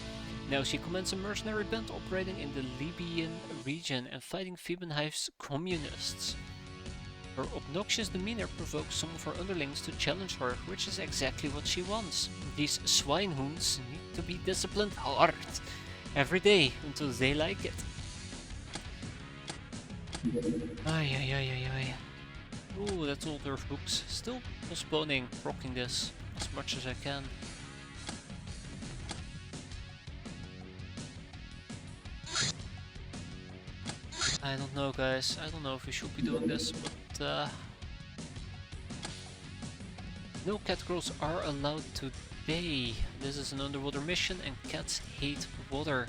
Now she commands a mercenary band operating in the Libyan region and fighting Fiebenheim's communists. Her obnoxious demeanor provokes some of her underlings to challenge her, which is exactly what she wants. These swinehounds need to be disciplined hard, every day, until they like it. Ay ay ay ay ay. Ooh, that's all their books. Still postponing rocking this as much as I can. I don't know, guys. I don't know if we should be doing this, but no cat girls are allowed today. This is an underwater mission and cats hate water.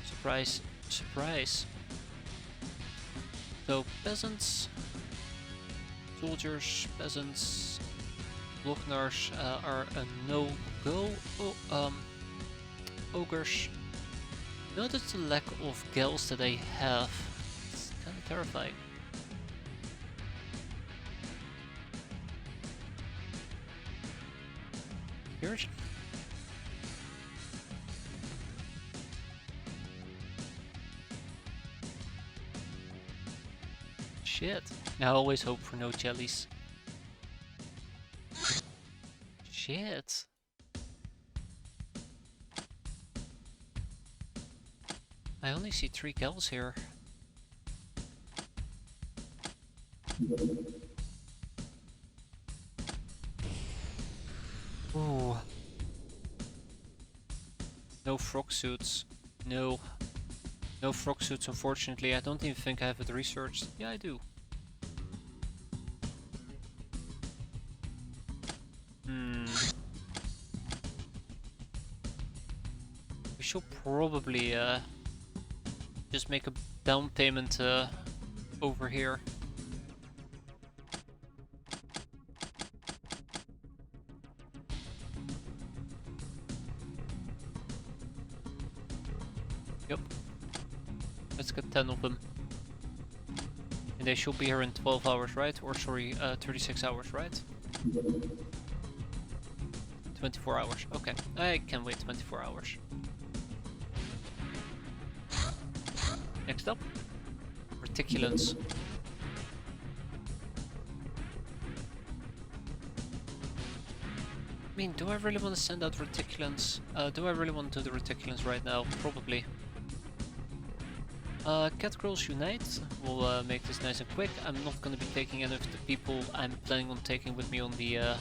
Surprise, surprise. So peasants, soldiers, peasants, Lognars are a no-go. Oh, ogres. Notice the lack of gals that I have. It's kind of terrifying. Here's shit. I always hope for no jellies. Shit. I only see 3 gals here. Ooh. No frog suits. No. No frog suits, unfortunately. I don't even think I have it researched. Yeah, I do. We should probably just make a down payment over here. Yep. Let's get 10 of them. And they should be here in 12 hours, right? Or sorry, 36 hours, right? 24 hours. Okay, I can wait 24 hours. Next up, reticulans. I mean, do I really want to send out reticulans? Do I really want to do the reticulans right now? Probably. Cat Girls Unite will make this nice and quick. I'm not going to be taking any of the people I'm planning on taking with me on the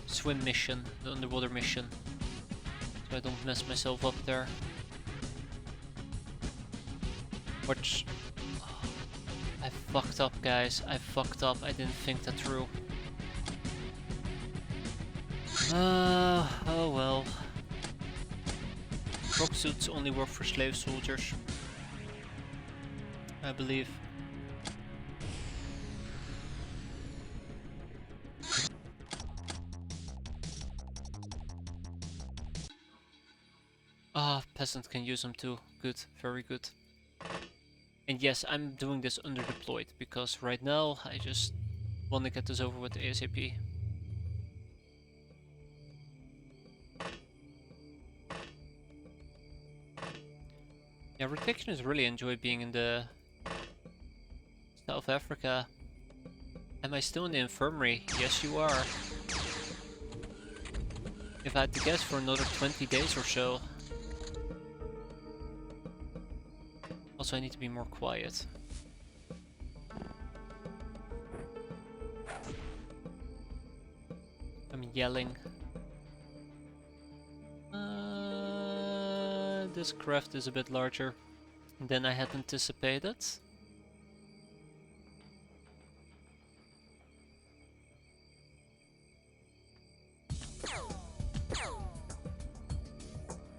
swim mission, the underwater mission, so I don't mess myself up there. Which... I fucked up, guys. I fucked up. I didn't think that through. Oh well. Frog suits only work for slave soldiers, I believe. Ah, peasants can use them too. Good, very good. And yes, I'm doing this underdeployed because right now I just want to get this over with ASAP. Yeah, Reticulans really enjoy being in the South Africa. Am I still in the infirmary? Yes, you are. If I had to guess, for another 20 days or so. Also, I need to be more quiet. yelling. This craft is a bit larger than I had anticipated.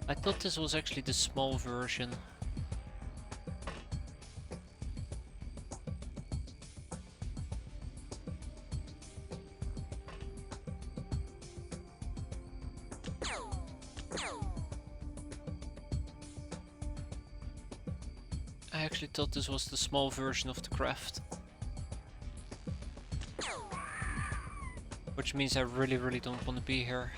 I thought this was actually the small version. I actually thought this was the small version of the craft. Which means I really don't want to be here.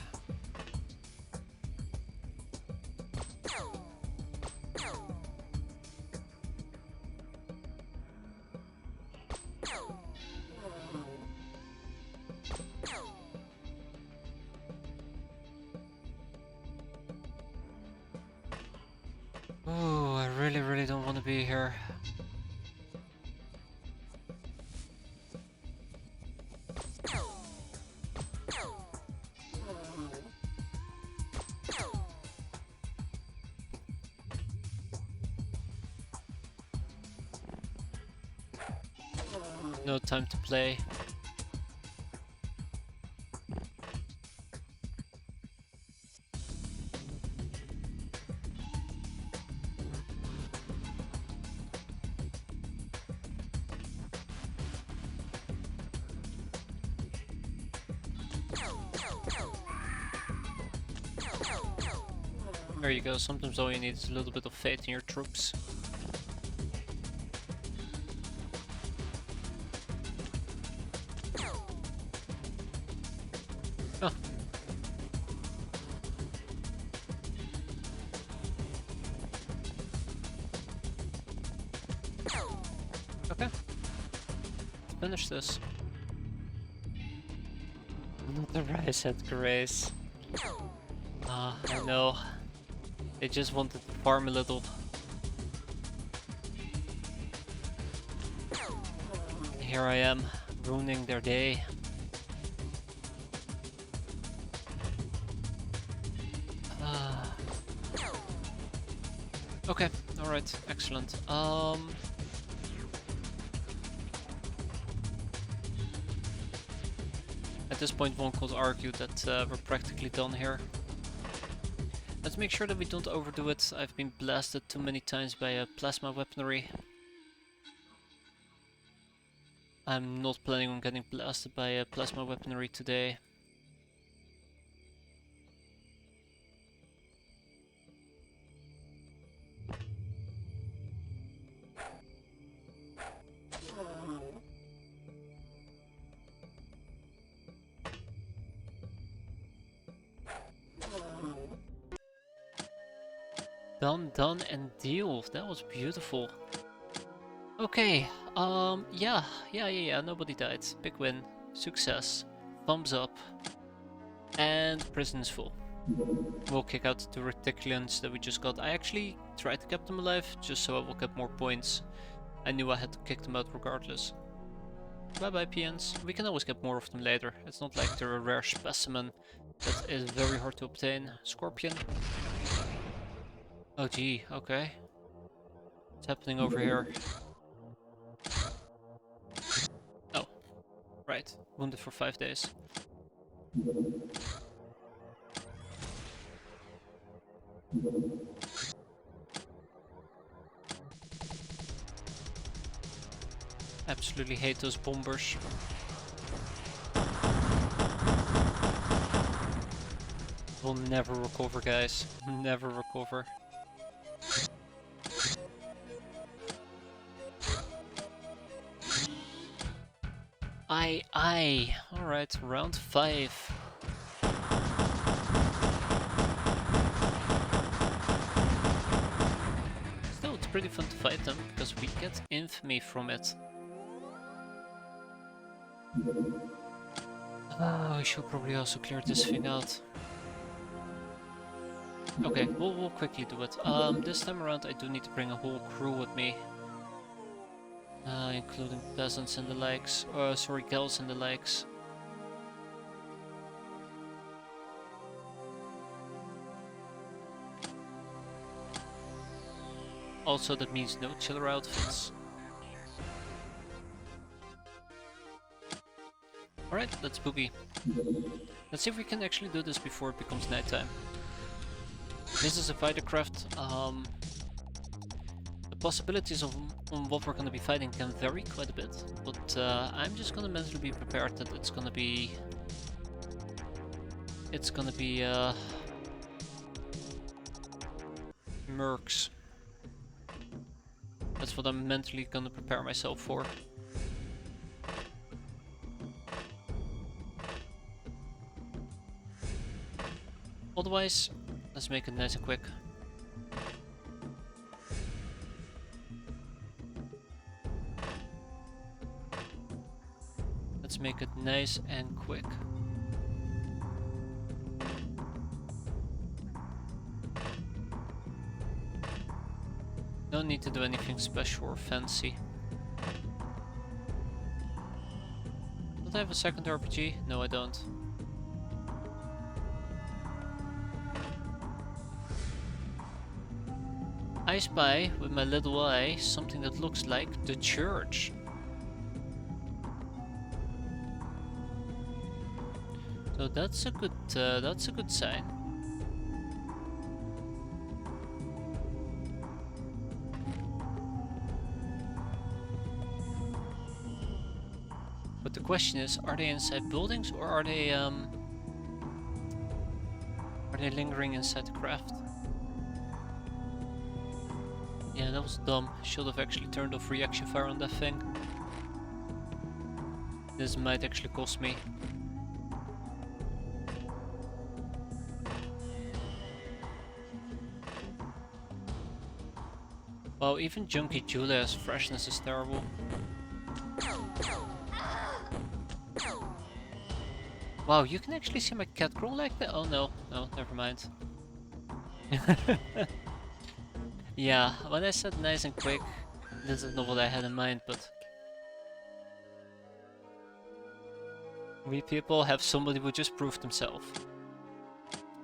Oh, I really don't want to be here. No time to play. There you go, sometimes all you need is a little bit of faith in your troops. Oh. Okay. Let's finish this. Not the rise at grace. Ah, I know. They just wanted to farm a little. Here I am, ruining their day. Okay, alright, excellent. At this point one could argue that we're practically done here. Let's make sure that we don't overdo it. I've been blasted too many times by a plasma weaponry. I'm not planning on getting blasted by a plasma weaponry today. Done and deal. That was beautiful. Okay, yeah, nobody died. Big win. Success. Thumbs up. And prison is full. We'll kick out the Reticulans that we just got. I actually tried to keep them alive, just so I will get more points. I knew I had to kick them out regardless. Bye bye PNs. We can always get more of them later. It's not like they're a rare specimen that is very hard to obtain. Scorpion. Oh gee, okay. What's happening over here? Oh, right. Wounded for 5 days. Absolutely hate those bombers. We'll never recover, guys. Never recover. Alright, round 5. Still, it's pretty fun to fight them, because we get infamy from it. Oh, we should probably also clear this thing out. Okay, we'll quickly do it. This time around I do need to bring a whole crew with me. Including peasants and the likes. Sorry, girls and the likes. Also, that means no chiller outfits. Alright, let's boogie. Let's see if we can actually do this before it becomes nighttime. This is a fighter craft. The possibilities of what we're gonna be fighting can vary quite a bit, but I'm just gonna mentally be prepared that it's gonna be mercs. That's what I'm mentally gonna prepare myself for. Otherwise, let's make it nice and quick. Let's make it nice and quick. No need to do anything special or fancy. Don't I have a second RPG? No, I don't. I spy, with my little eye, something that looks like the church. So that's a good sign. But the question is, are they inside buildings or are they lingering inside the craft? Yeah, that was dumb. Should have actually turned off reaction fire on that thing. This might actually cost me. Wow, even Junkie Julia's freshness is terrible. Wow, you can actually see my cat crawl like that? Oh no, no, never mind. Yeah, when I said nice and quick, this is not what I had in mind, but... we people have somebody who just proved himself.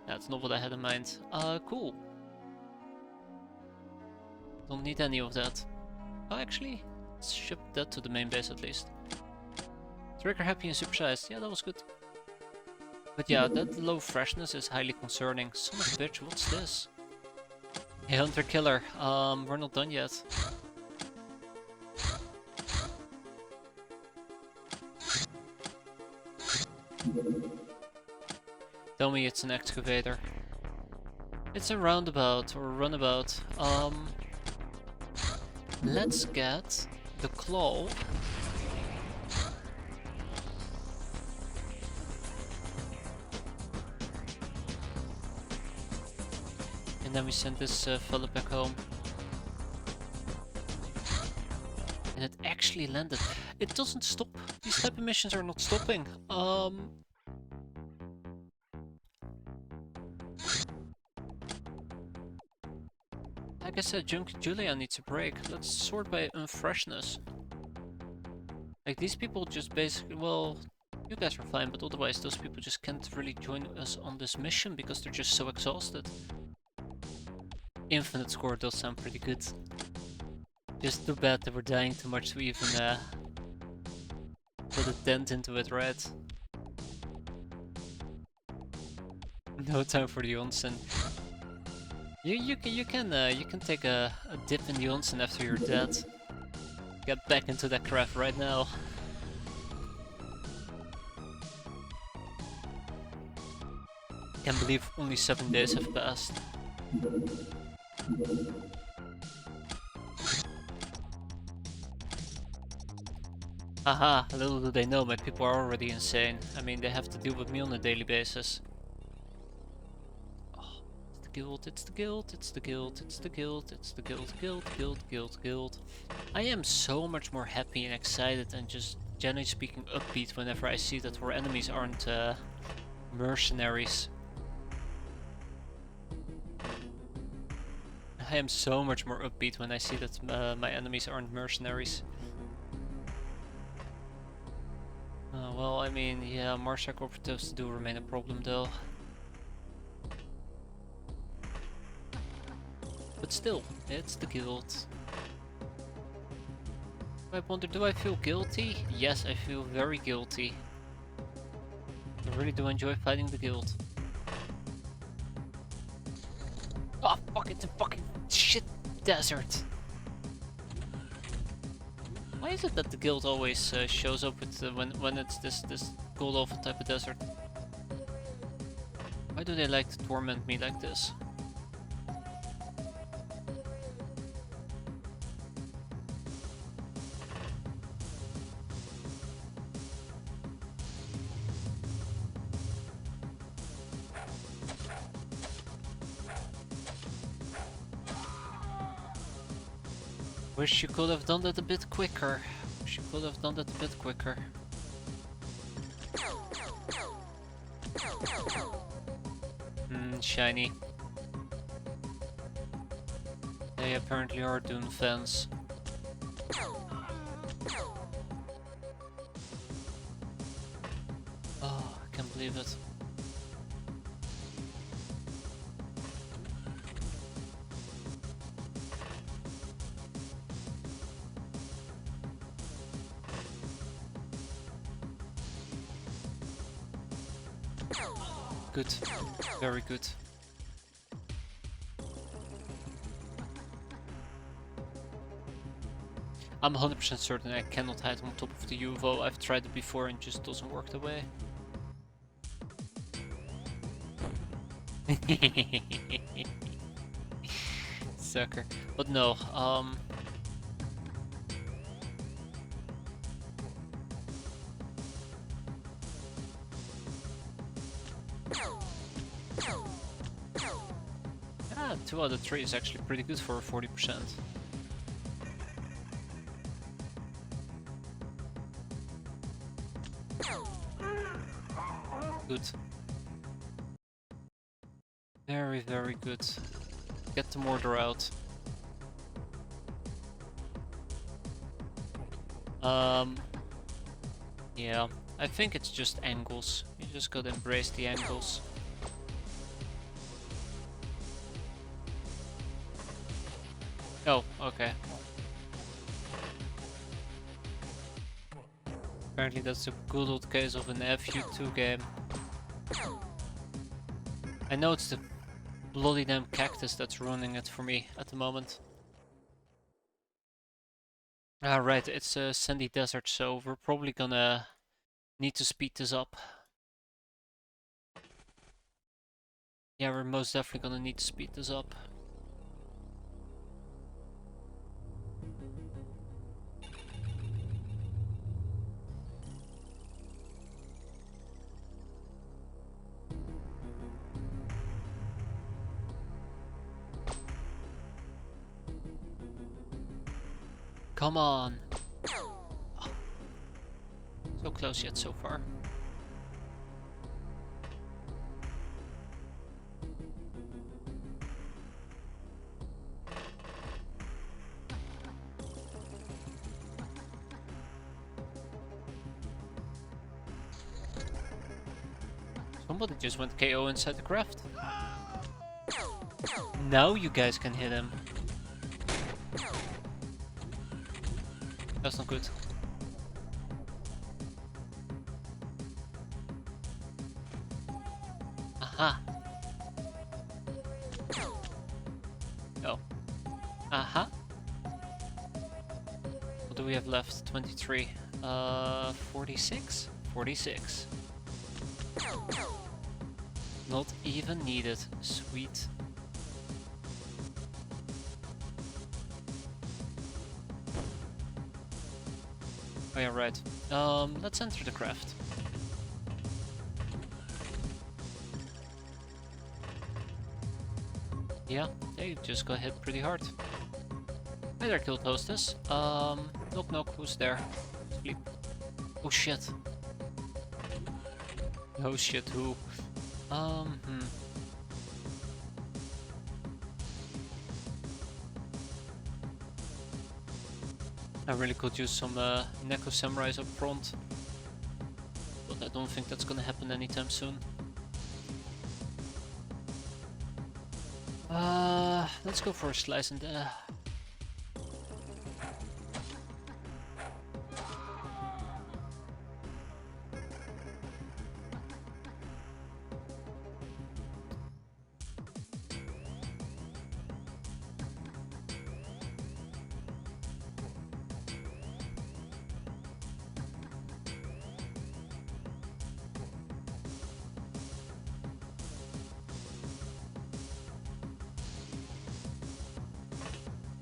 That's not what I had in mind. Cool. Don't need any of that. Oh, actually, let's ship that to the main base at least. Trigger happy and supersized. Yeah, that was good. But yeah, that low freshness is highly concerning. Son of a bitch, what's this? Hey, Hunter Killer. We're not done yet. Tell me it's an excavator. It's a roundabout or runabout. Let's get the claw. And then we send this fella back home. And it actually landed. It doesn't stop. These type of missions are not stopping. Like I said, Junkie Julia needs a break. Let's sort by unfreshness. Like, these people just basically, well, you guys are fine, but otherwise those people just can't really join us on this mission because they're just so exhausted. Infinite score does sound pretty good. Just too bad that we're dying too much to even put a dent into it, right? No time for the onsen. You can take a dip in the onsen after you're dead. Get back into that craft right now. Can't believe only 7 days have passed. Haha, little do they know, my people are already insane. I mean, they have to deal with me on a daily basis. Oh, it's the guild, it's the guild, it's the guild, it's the guild, it's the guild. I am so much more happy and excited and just generally speaking upbeat whenever I see that our enemies aren't mercenaries. I am so much more upbeat when I see that my enemies aren't mercenaries. Well, I mean, yeah, Mars X-piratez do remain a problem though. But but still, it's the guild. I wonder, do I feel guilty? Yes, I feel very guilty. I really do enjoy fighting the guild. Oh fuck, it's a fucking shit desert. Why is it that the guild always shows up with when it's this god awful type of desert? Why do they like to torment me like this? Wish you could have done that a bit quicker. Wish you could have done that a bit quicker. Shiny. They apparently are Dune fans. Oh, I can't believe it. Good. Very good. I'm 100% certain I cannot hide on top of the UFO. I've tried it before and it just doesn't work the way. Sucker. But no, ah, 2 out of 3 is actually pretty good for 40%. Good. Very, very good. Get the mortar out. Yeah, I think it's just angles. You just gotta embrace the angles. Oh, okay. Apparently that's a good old case of an FU2 game. I know it's the bloody damn cactus that's ruining it for me at the moment. Ah, right, it's a sandy desert, so we're probably gonna need to speed this up. Yeah, we're most definitely gonna need to speed this up. Come on! Oh. So close yet so far. Somebody just went KO inside the craft. Now you guys can hit him. That's not good. Aha. Oh. Aha. What do we have left? 23. 46? 46. Not even needed. Sweet. Oh yeah, right. Let's enter the craft. Yeah, they just got hit pretty hard. Hi there, Guild Hostess. Knock knock, who's there? Sleep. Oh shit. Oh shit, who? I really could use some Neko Samurais up front, but I don't think that's gonna happen anytime soon. Let's go for a slice and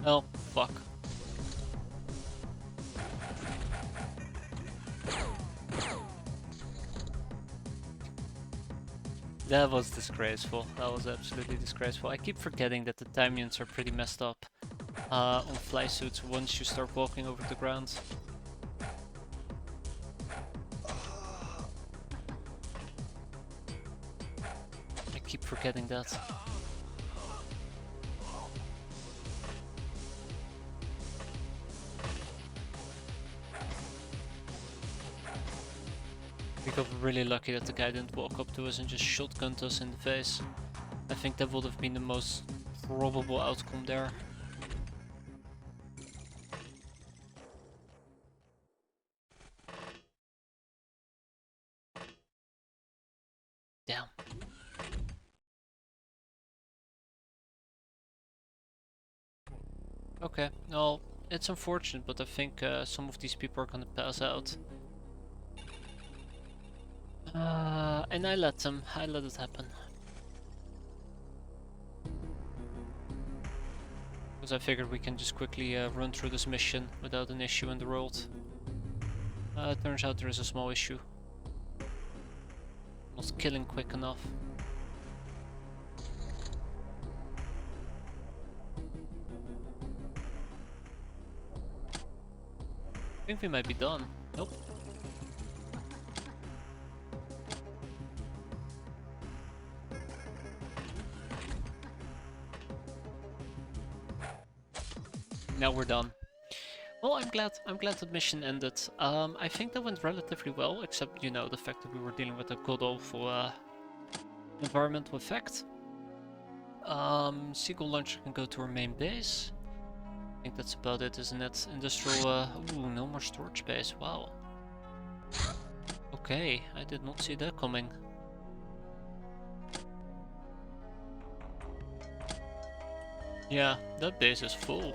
oh, fuck. That was disgraceful. That was absolutely disgraceful. I keep forgetting that the time units are pretty messed up on fly suits once you start walking over the ground. I keep forgetting that. We got really lucky that the guy didn't walk up to us and just shotgunned us in the face. I think that would have been the most probable outcome there. Damn. Okay, well, it's unfortunate, but I think some of these people are gonna pass out. And I let it happen. Because I figured we can just quickly run through this mission without an issue in the world. It turns out there is a small issue. Not killing quick enough. I think we might be done. Nope. Now we're done. Well, I'm glad the mission ended. I think that went relatively well, except, you know, the fact that we were dealing with a god-awful environmental effect. Seagull launcher can go to our main base. I think that's about it, isn't it? Industrial, ooh, no more storage space, wow. Okay, I did not see that coming. Yeah, that base is full.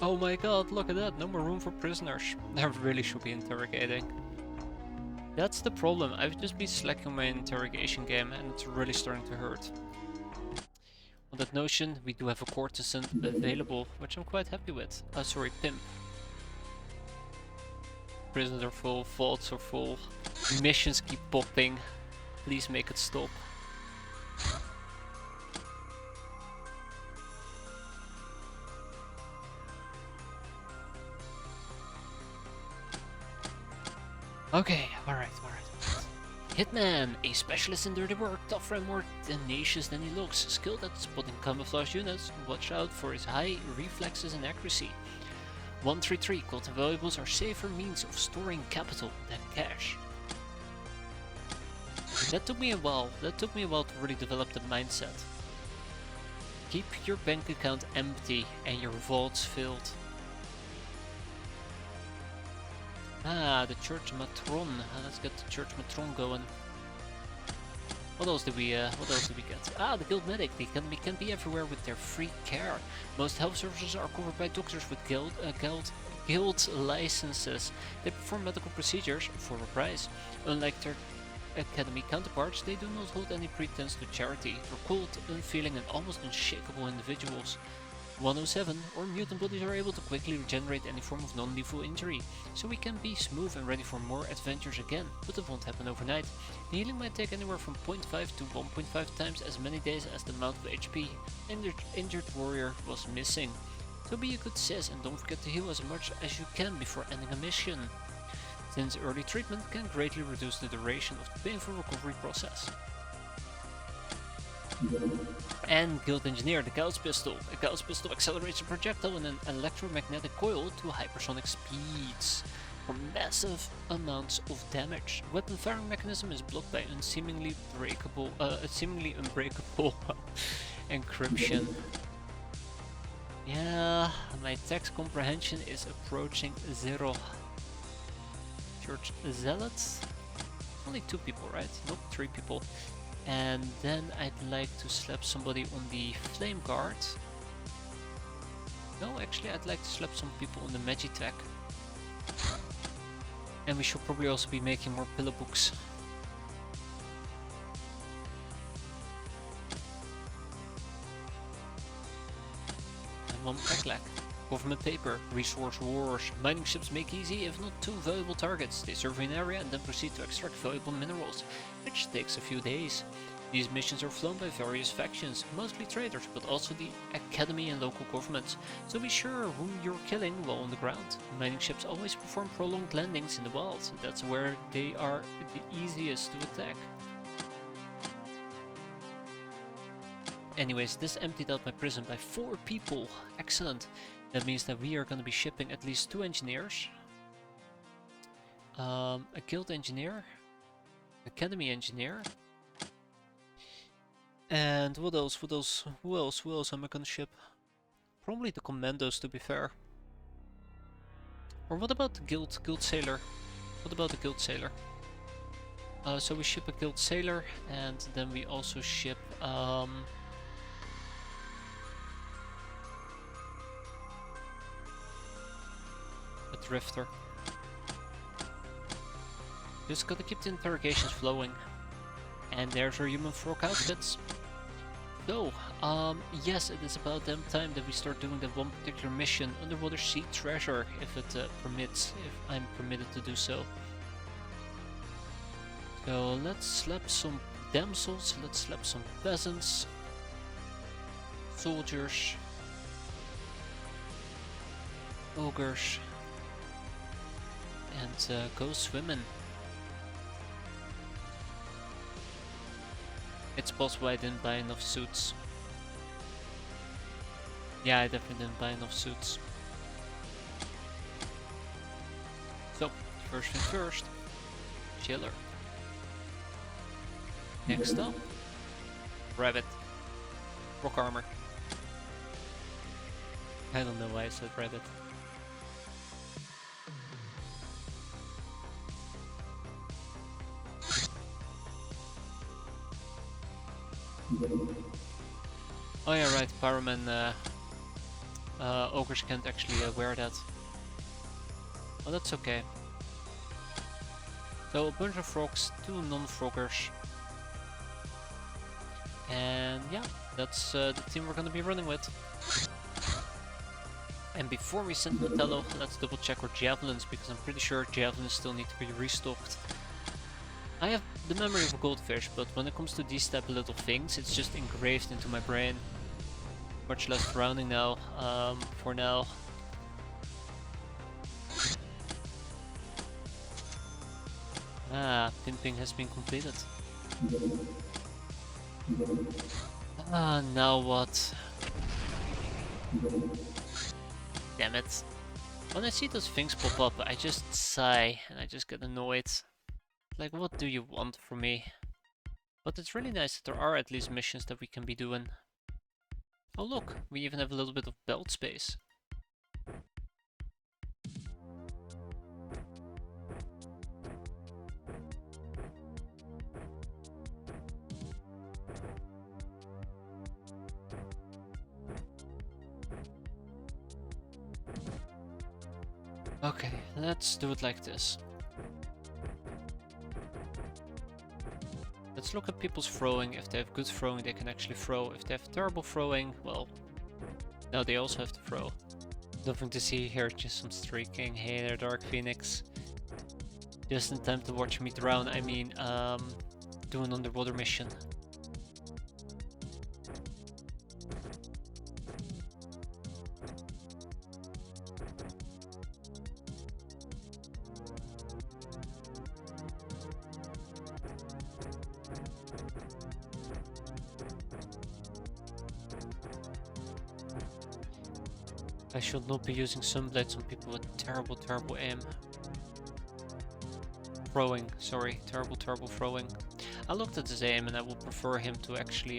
Oh my god, look at that, no more room for prisoners. I really should be interrogating. That's the problem, I've just been slacking on my interrogation game and it's really starting to hurt. On that notion, we do have a courtesan available, which I'm quite happy with. Sorry, pimp. Prisons are full, vaults are full, missions keep popping. Please make it stop. Okay, alright. Hitman, a specialist in dirty work, tougher and more tenacious than he looks, skilled at spotting camouflage units, watch out for his high reflexes and accuracy. 133, quantum valuables are safer means of storing capital than cash. That took me a while to really develop the mindset. Keep your bank account empty and your vaults filled. Ah, the Church Matron. Let's get the Church Matron going. What else did we get? Ah, the Guild Medic. The Academy can be everywhere with their free care. Most health services are covered by doctors with guild licenses. They perform medical procedures for a price. Unlike their Academy counterparts, they do not hold any pretense to charity. They're cold, unfeeling and almost unshakable individuals. 107, or mutant bodies are able to quickly regenerate any form of non-lethal injury, so we can be smooth and ready for more adventures again, but it won't happen overnight. The healing might take anywhere from 0.5 to 1.5 times as many days as the amount of HP injured warrior was missing. So be a good sis and don't forget to heal as much as you can before ending a mission, since early treatment can greatly reduce the duration of the painful recovery process. And Guild Engineer, the Gauss Pistol. A Gauss Pistol accelerates a projectile in an electromagnetic coil to hypersonic speeds. for massive amounts of damage. Weapon firing mechanism is blocked by seemingly unbreakable encryption. Yeah, my text comprehension is approaching 0. Church Zealots? Only 2 people, right? Nope, 3 people. And then I'd like to slap somebody on the Flame Guard. No, actually I'd like to slap some people on the Magitech. And we should probably also be making more pillow books. And 1 Packlack. Government paper, resource wars. Mining ships make easy, if not too valuable targets. They survey an area and then proceed to extract valuable minerals, which takes a few days. These missions are flown by various factions, mostly traders, but also the academy and local governments, so be sure who you're killing while on the ground. Mining ships always perform prolonged landings in the wild, that's where they are the easiest to attack. Anyways, this emptied out my prison by 4 people, excellent. That means that we are going to be shipping at least 2 engineers, a guild engineer, academy engineer, and what else, who else am I gonna ship? Probably the commandos, to be fair. Or what about the guild sailor? What about the guild sailor? So we ship a guild sailor, and then we also ship a drifter. Just gotta keep the interrogations flowing. And there's our human frog outfits. So, yes, it is about damn time that we start doing that one particular mission, Underwater Sea Treasure, if it permits, if I'm permitted to do so. So let's slap some damsels, let's slap some peasants, soldiers, ogres, and go swimming. It's possible I didn't buy enough suits. Yeah, I definitely didn't buy enough suits. So, first thing first, chiller. Next up, rabbit. Rock armor. I don't know why I said rabbit. Oh yeah, right, Pyroman ogres can't actually wear that. Oh, that's okay. So a bunch of frogs, 2 non-froggers. And yeah, that's the team we're gonna be running with. And before we send Metallo, let's double check our javelins, because I'm pretty sure javelins still need to be restocked. I have the memory of a goldfish, but when it comes to these type of little things, it's just engraved into my brain. Much less drowning now, for now. Ah, pimping has been completed. Ah, now what? Damn it. When I see those things pop up, I just sigh and I just get annoyed. Like, what do you want from me? But it's really nice that there are at least missions that we can be doing. Oh look, we even have a little bit of belt space. Okay, let's do it like this. Let's look at people's throwing. If they have good throwing, they can actually throw. If they have terrible throwing, well, now they also have to throw. Nothing to see here, just some streaking. Hey there, Dark Phoenix. Just in time to watch me drown, I mean, do an underwater mission. I should not be using sunblades on people with terrible aim. throwing, sorry. Terrible, terrible throwing. I looked at his aim and I would prefer him to actually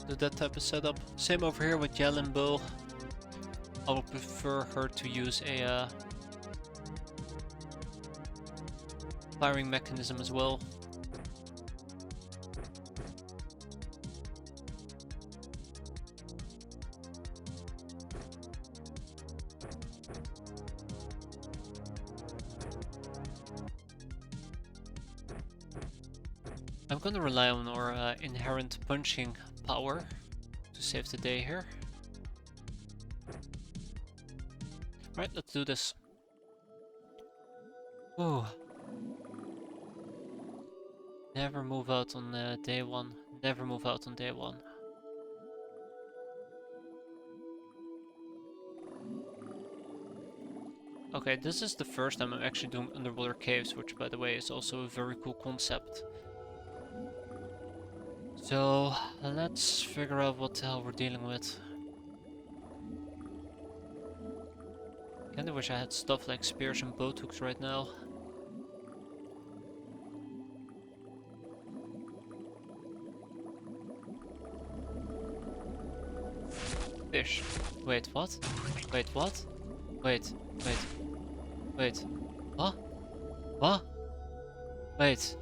do that type of setup. Same over here with Yellen Bow. I would prefer her to use a firing mechanism as well. I'm gonna rely on our inherent punching power to save the day here. Right, let's do this. Ooh. Never move out on day one. Never move out on day one. Okay, this is the first time I'm actually doing underwater caves, which by the way is also a very cool concept. So, let's figure out what the hell we're dealing with. Kinda wish I had stuff like spears and boat hooks right now. Fish. Wait, what? Wait, what? Wait, wait, wait. What? What? Wait.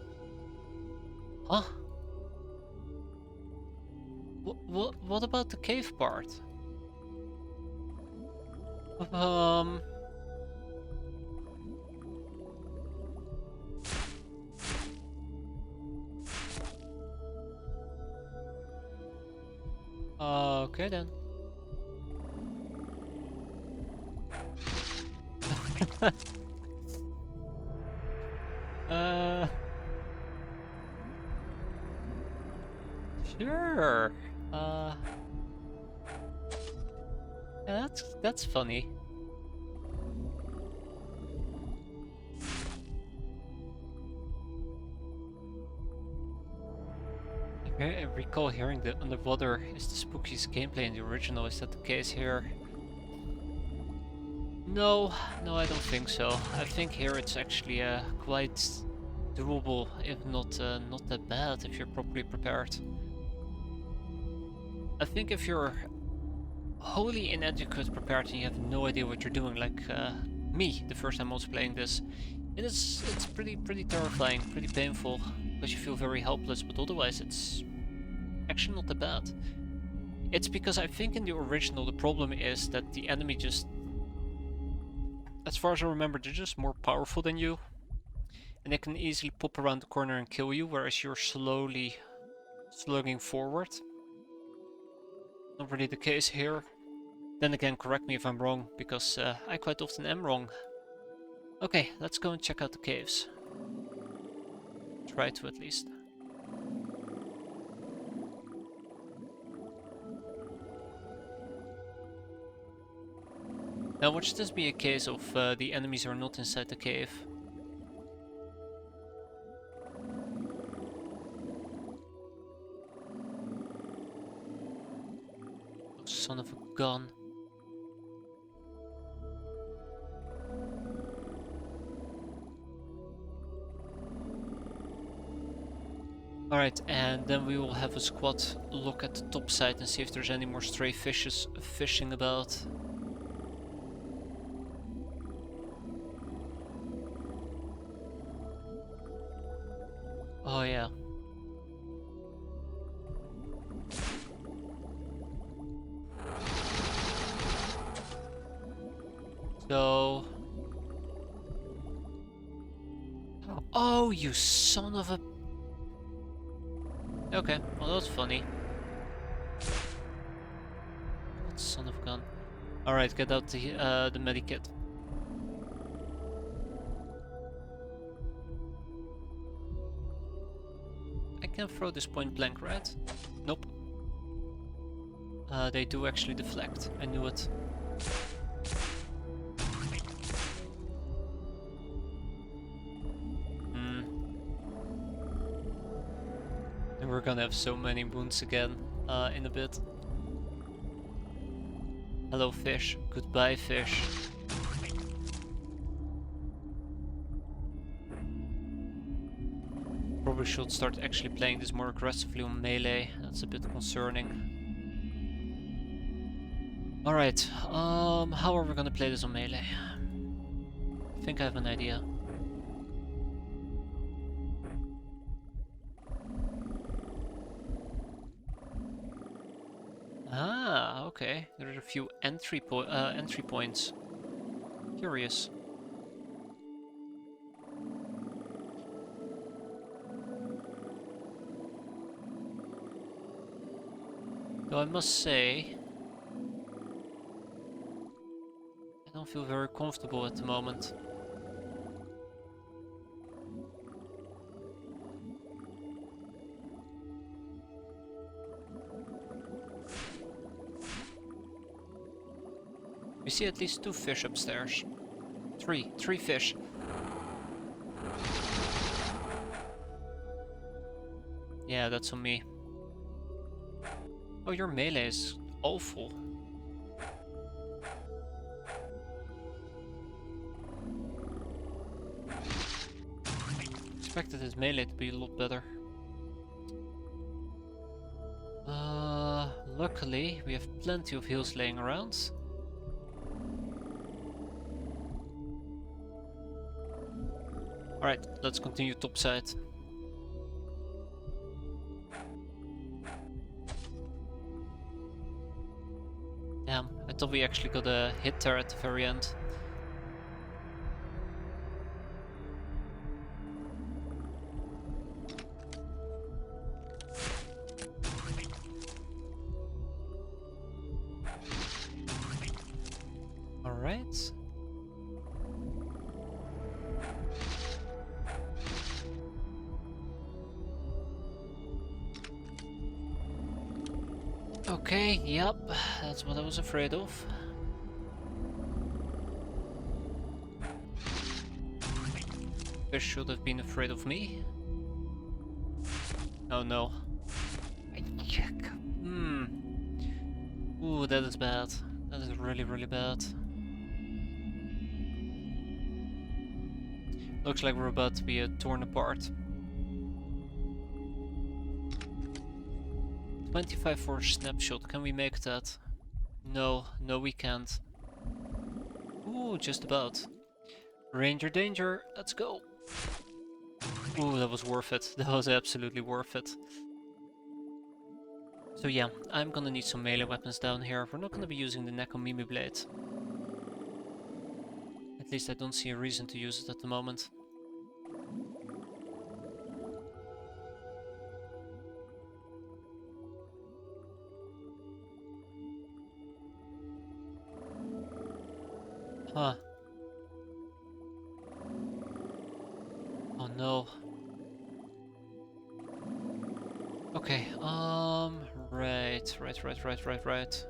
Huh? What about the cave part? Okay then. Sure. Yeah, that's funny. I recall hearing that underwater is the spookiest gameplay in the original. Is that the case here? No, I don't think so. I think here it's actually quite doable, if not not that bad, if you're properly prepared. I think if you're wholly inadequate prepared and you have no idea what you're doing, like me, the first time I was playing this, it's pretty terrifying, pretty painful, because you feel very helpless. But otherwise, it's actually not that bad. It's because I think in the original the problem is that the enemy just, as far as I remember, they're just more powerful than you, and they can easily pop around the corner and kill you, whereas you're slowly slugging forward. Not really the case here. Then again, correct me if I'm wrong, because I quite often am wrong. Okay, let's go and check out the caves. Try to at least. Now watch this be a case of the enemies are not inside the cave. Oh, son of a gun. Alright, and then we will have a squad look at the top side and see if there's any more stray fishes fishing about. Oh yeah. So... Oh, you son of a... Okay, well that's funny. Son of a gun. Alright, get out the medikit. I can't throw this point blank, right? Nope. They do actually deflect. I knew it. And we're gonna have so many wounds again in a bit. Hello fish. Goodbye fish. Probably should start actually playing this more aggressively on melee. That's a bit concerning. Alright, how are we gonna play this on melee? I think I have an idea. Ah, okay. There are a few entry points. Curious. Though I must say, I don't feel very comfortable at the moment. We see at least 2 fish upstairs. Three fish. Yeah, that's on me. Oh, your melee is awful. Expected his melee to be a lot better. Luckily, we have plenty of heals laying around. Alright, let's continue topside. Damn, I thought we actually got a hit there at the very end. Alright. Okay, yep, that's what I was afraid of. Fish should have been afraid of me. Oh no. Ooh, that is bad. That is really, really bad. Looks like we're about to be torn apart. 25 for a snapshot, can we make that? No, no we can't. Ooh, just about. Ranger danger, let's go. Ooh, that was worth it. That was absolutely worth it. So yeah, I'm gonna need some melee weapons down here. We're not gonna be using the Nekomimi blade. At least I don't see a reason to use it at the moment. Huh. Oh no. Okay, right.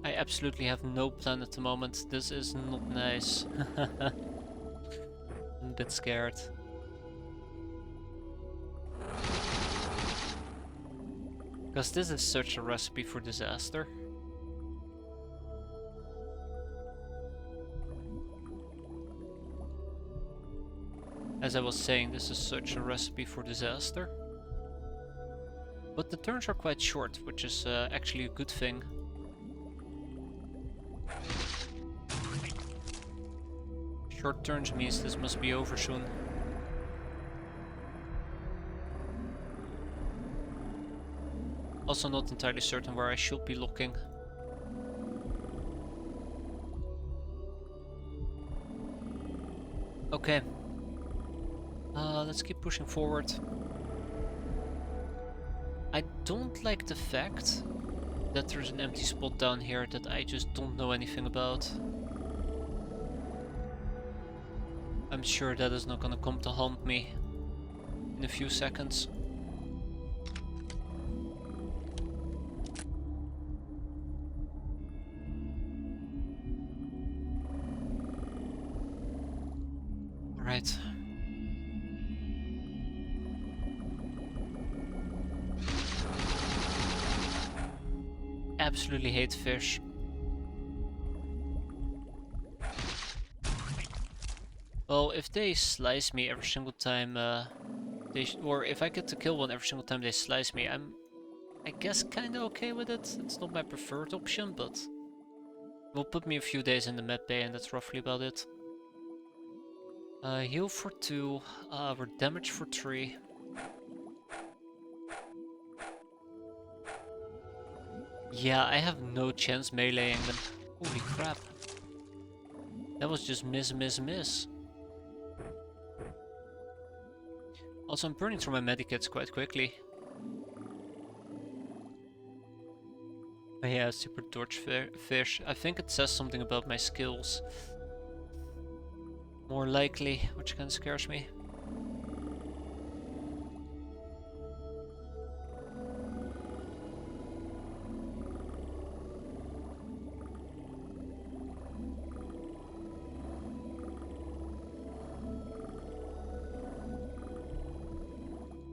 I absolutely have no plan at the moment. This is not nice. I'm a bit scared. Because this is such a recipe for disaster. As I was saying, this is such a recipe for disaster. But the turns are quite short, which is actually a good thing. Short turns means this must be over soon. Also not entirely certain where I should be looking. Okay. Let's keep pushing forward. I don't like the fact that there's an empty spot down here that I just don't know anything about. I'm sure that is not gonna come to haunt me in a few seconds. Alright. Absolutely hate fish. Well, if they slice me every single time, or if I get to kill one every single time they slice me, I'm, I guess, kind of okay with it. It's not my preferred option, but it will put me a few days in the med bay, and that's roughly about it. Heal for 2, we're damage for 3. Yeah, I have no chance meleeing them. Holy crap. That was just miss, miss, miss. Also, I'm burning through my medikits quite quickly. Oh yeah, super torch fish. I think it says something about my skills. More likely, which kind of scares me.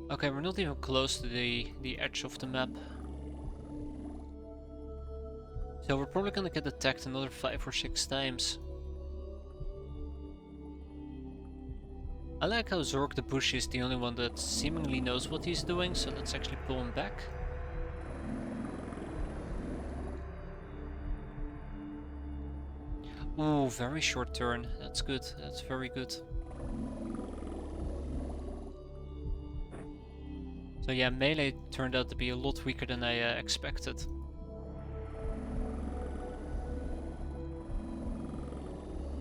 Okay, we're not even close to the edge of the map. So we're probably gonna get attacked another 5 or 6 times. I like how Zork the Bush is the only one that seemingly knows what he's doing, so let's actually pull him back. Ooh, very short turn. That's good. That's very good. So yeah, melee turned out to be a lot weaker than I expected.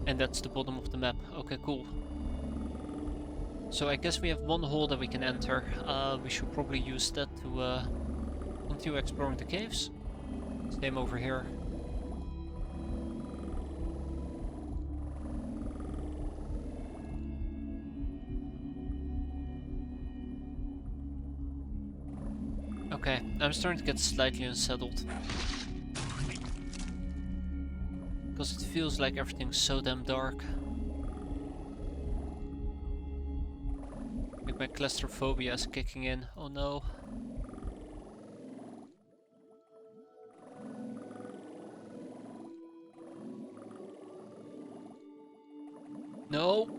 And that's the bottom of the map. Okay, cool. So I guess we have one hole that we can enter. We should probably use that to continue exploring the caves. Same over here. Okay, I'm starting to get slightly unsettled. Because it feels like everything's so damn dark. Like my claustrophobia is kicking in. Oh no. No!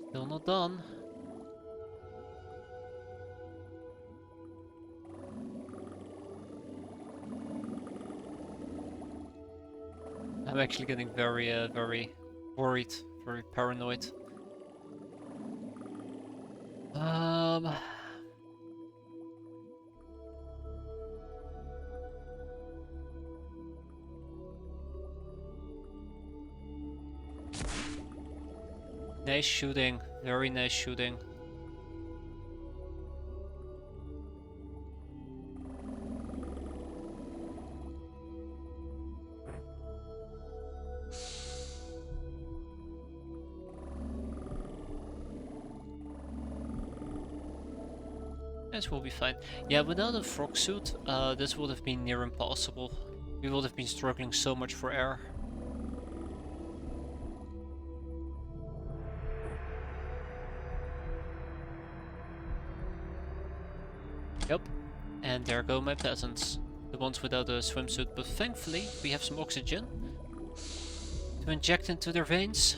Still not done. I'm actually getting very, very worried, very paranoid. Nice shooting, very nice shooting. This will be fine. Yeah, without a frog suit, this would have been near impossible. We would have been struggling so much for air. Yep, and there go my peasants. The ones without a swimsuit, but thankfully we have some oxygen to inject into their veins.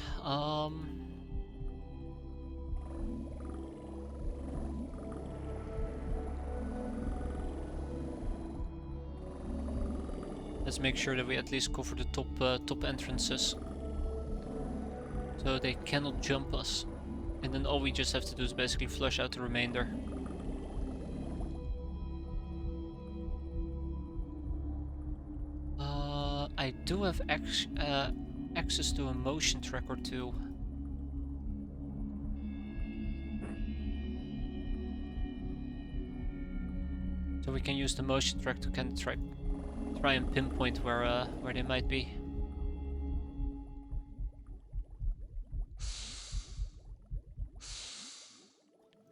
Let's make sure that we at least cover the top entrances, so they cannot jump us. And then all we just have to do is basically flush out the remainder. I do have access to a motion tracker too. So we can use the motion track to kind of try and pinpoint where they might be.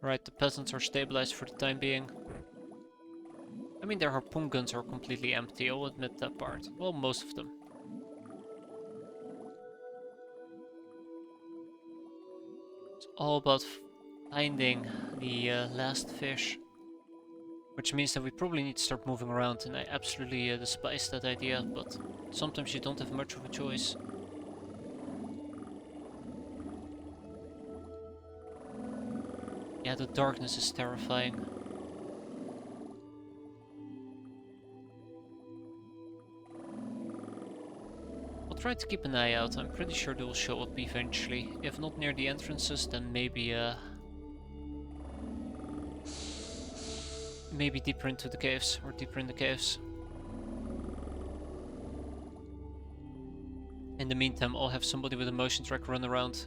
Right, the peasants are stabilized for the time being. I mean, their harpoon guns are completely empty, I'll admit that part. Well, most of them. It's all about finding the last fish. Which means that we probably need to start moving around, and I absolutely despise that idea, but sometimes you don't have much of a choice. Yeah, the darkness is terrifying. I'll try to keep an eye out. I'm pretty sure they will show up eventually. If not near the entrances, then maybe maybe deeper into the caves, or deeper in the caves. In the meantime, I'll have somebody with a motion tracker run around.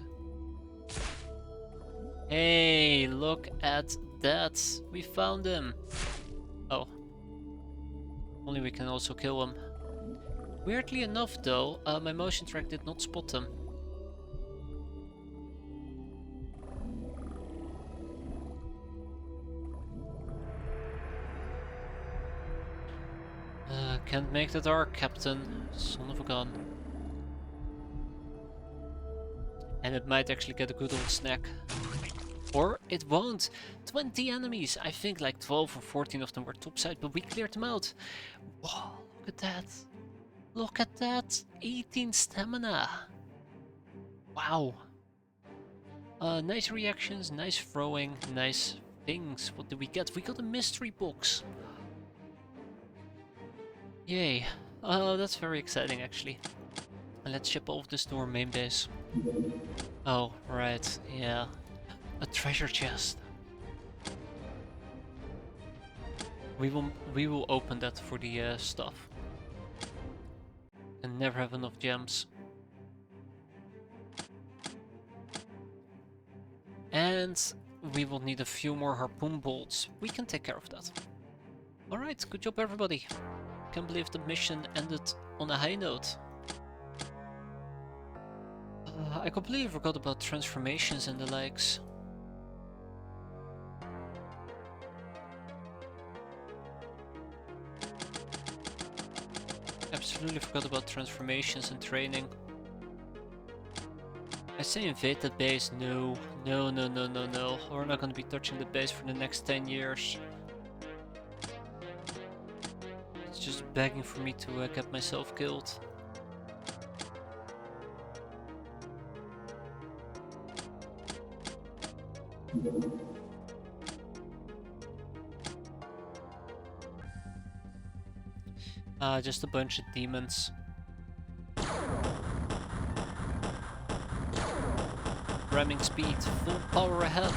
Hey, look at that! We found him! Oh. Only we can also kill him. Weirdly enough though, my motion track did not spot him. Can't make the dark, Captain. Son of a gun. And it might actually get a good old snack. Or it won't. 20 enemies. I think like 12 or 14 of them were topside, but we cleared them out. Whoa, look at that. Look at that. 18 stamina. Wow. Nice reactions, nice throwing, nice things. What did we get? We got a mystery box. Yay. That's very exciting actually. And let's ship all of this to our main base. Oh, right, yeah. A treasure chest. We will open that for the stuff. And never have enough gems. And we will need a few more harpoon bolts. We can take care of that. Alright, good job everybody. Can't believe the mission ended on a high note. I completely forgot about transformations and the likes. Absolutely forgot about transformations and training. I say invade that base. No. No. We're not gonna be touching the base for the next 10 years. It's just begging for me to get myself killed. Just a bunch of demons. Ramming speed, full power ahead.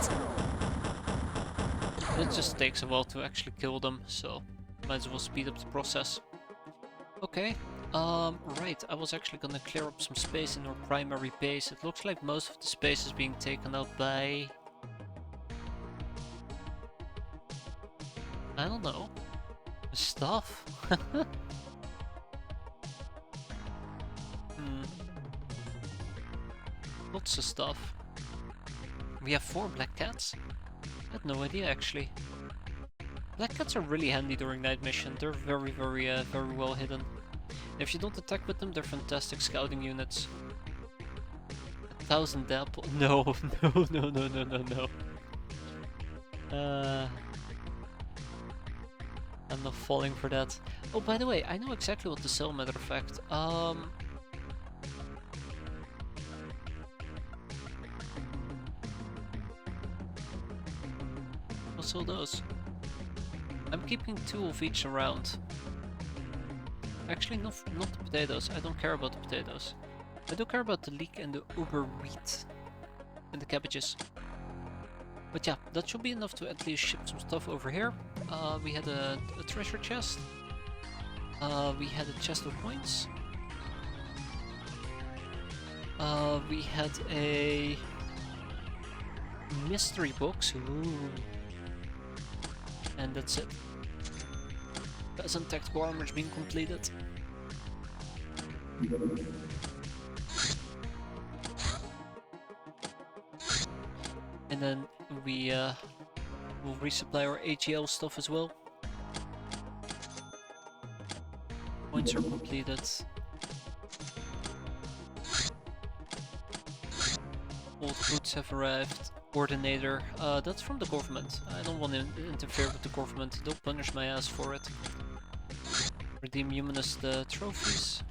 It just takes a while to actually kill them, so might as well speed up the process. Okay, right, I was actually gonna clear up some space in our primary base. It looks like most of the space is being taken up by... I don't know. Stuff? Lots of stuff. We have 4 black cats? I had no idea actually. Black cats are really handy during night mission. They're very well hidden. If you don't attack with them, they're fantastic scouting units. 1,000 apple. No. I'm not falling for that. Oh, by the way, I know exactly what to sell, matter of fact. I'll sell those. I'm keeping 2 of each around. Actually, not the potatoes. I don't care about the potatoes. I do care about the leek and the uber wheat. And the cabbages. But yeah, that should be enough to at least ship some stuff over here. We had a treasure chest. We had a chest of coins. We had a mystery box. Ooh. And that's it. Peasant tactical armor's been completed. And then we will resupply our AGL stuff as well. Points are completed. Old goods have arrived. coordinator. That's from the government. I don't want to interfere with the government. They'll punish my ass for it. Redeem humanist trophies.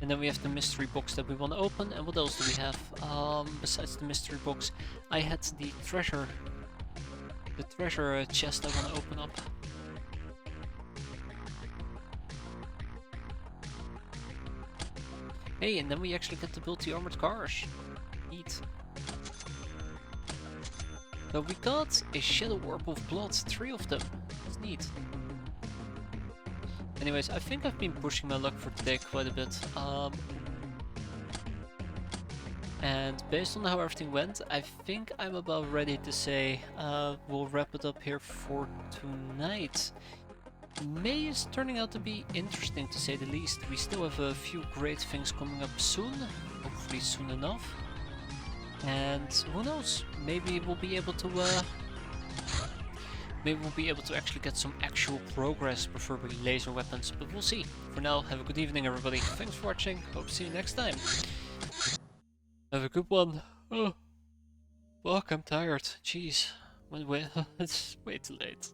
And then we have the mystery box that we want to open. And what else do we have? Besides the mystery box, I had the treasure chest I want to open up. Hey, and then we actually get to build the armored cars. Neat. So we got a Shadow Orb of Blood, 3 of them. That's neat. Anyways, I think I've been pushing my luck for today quite a bit. And based on how everything went, I think I'm about ready to say we'll wrap it up here for tonight. May is turning out to be interesting, to say the least. We still have a few great things coming up soon, hopefully soon enough. And who knows, maybe we'll be able to actually get some actual progress, preferably laser weapons, but we'll see. For now, have a good evening everybody, thanks for watching, hope to see you next time. Have a good one. Oh, fuck, I'm tired, jeez. It's way too late.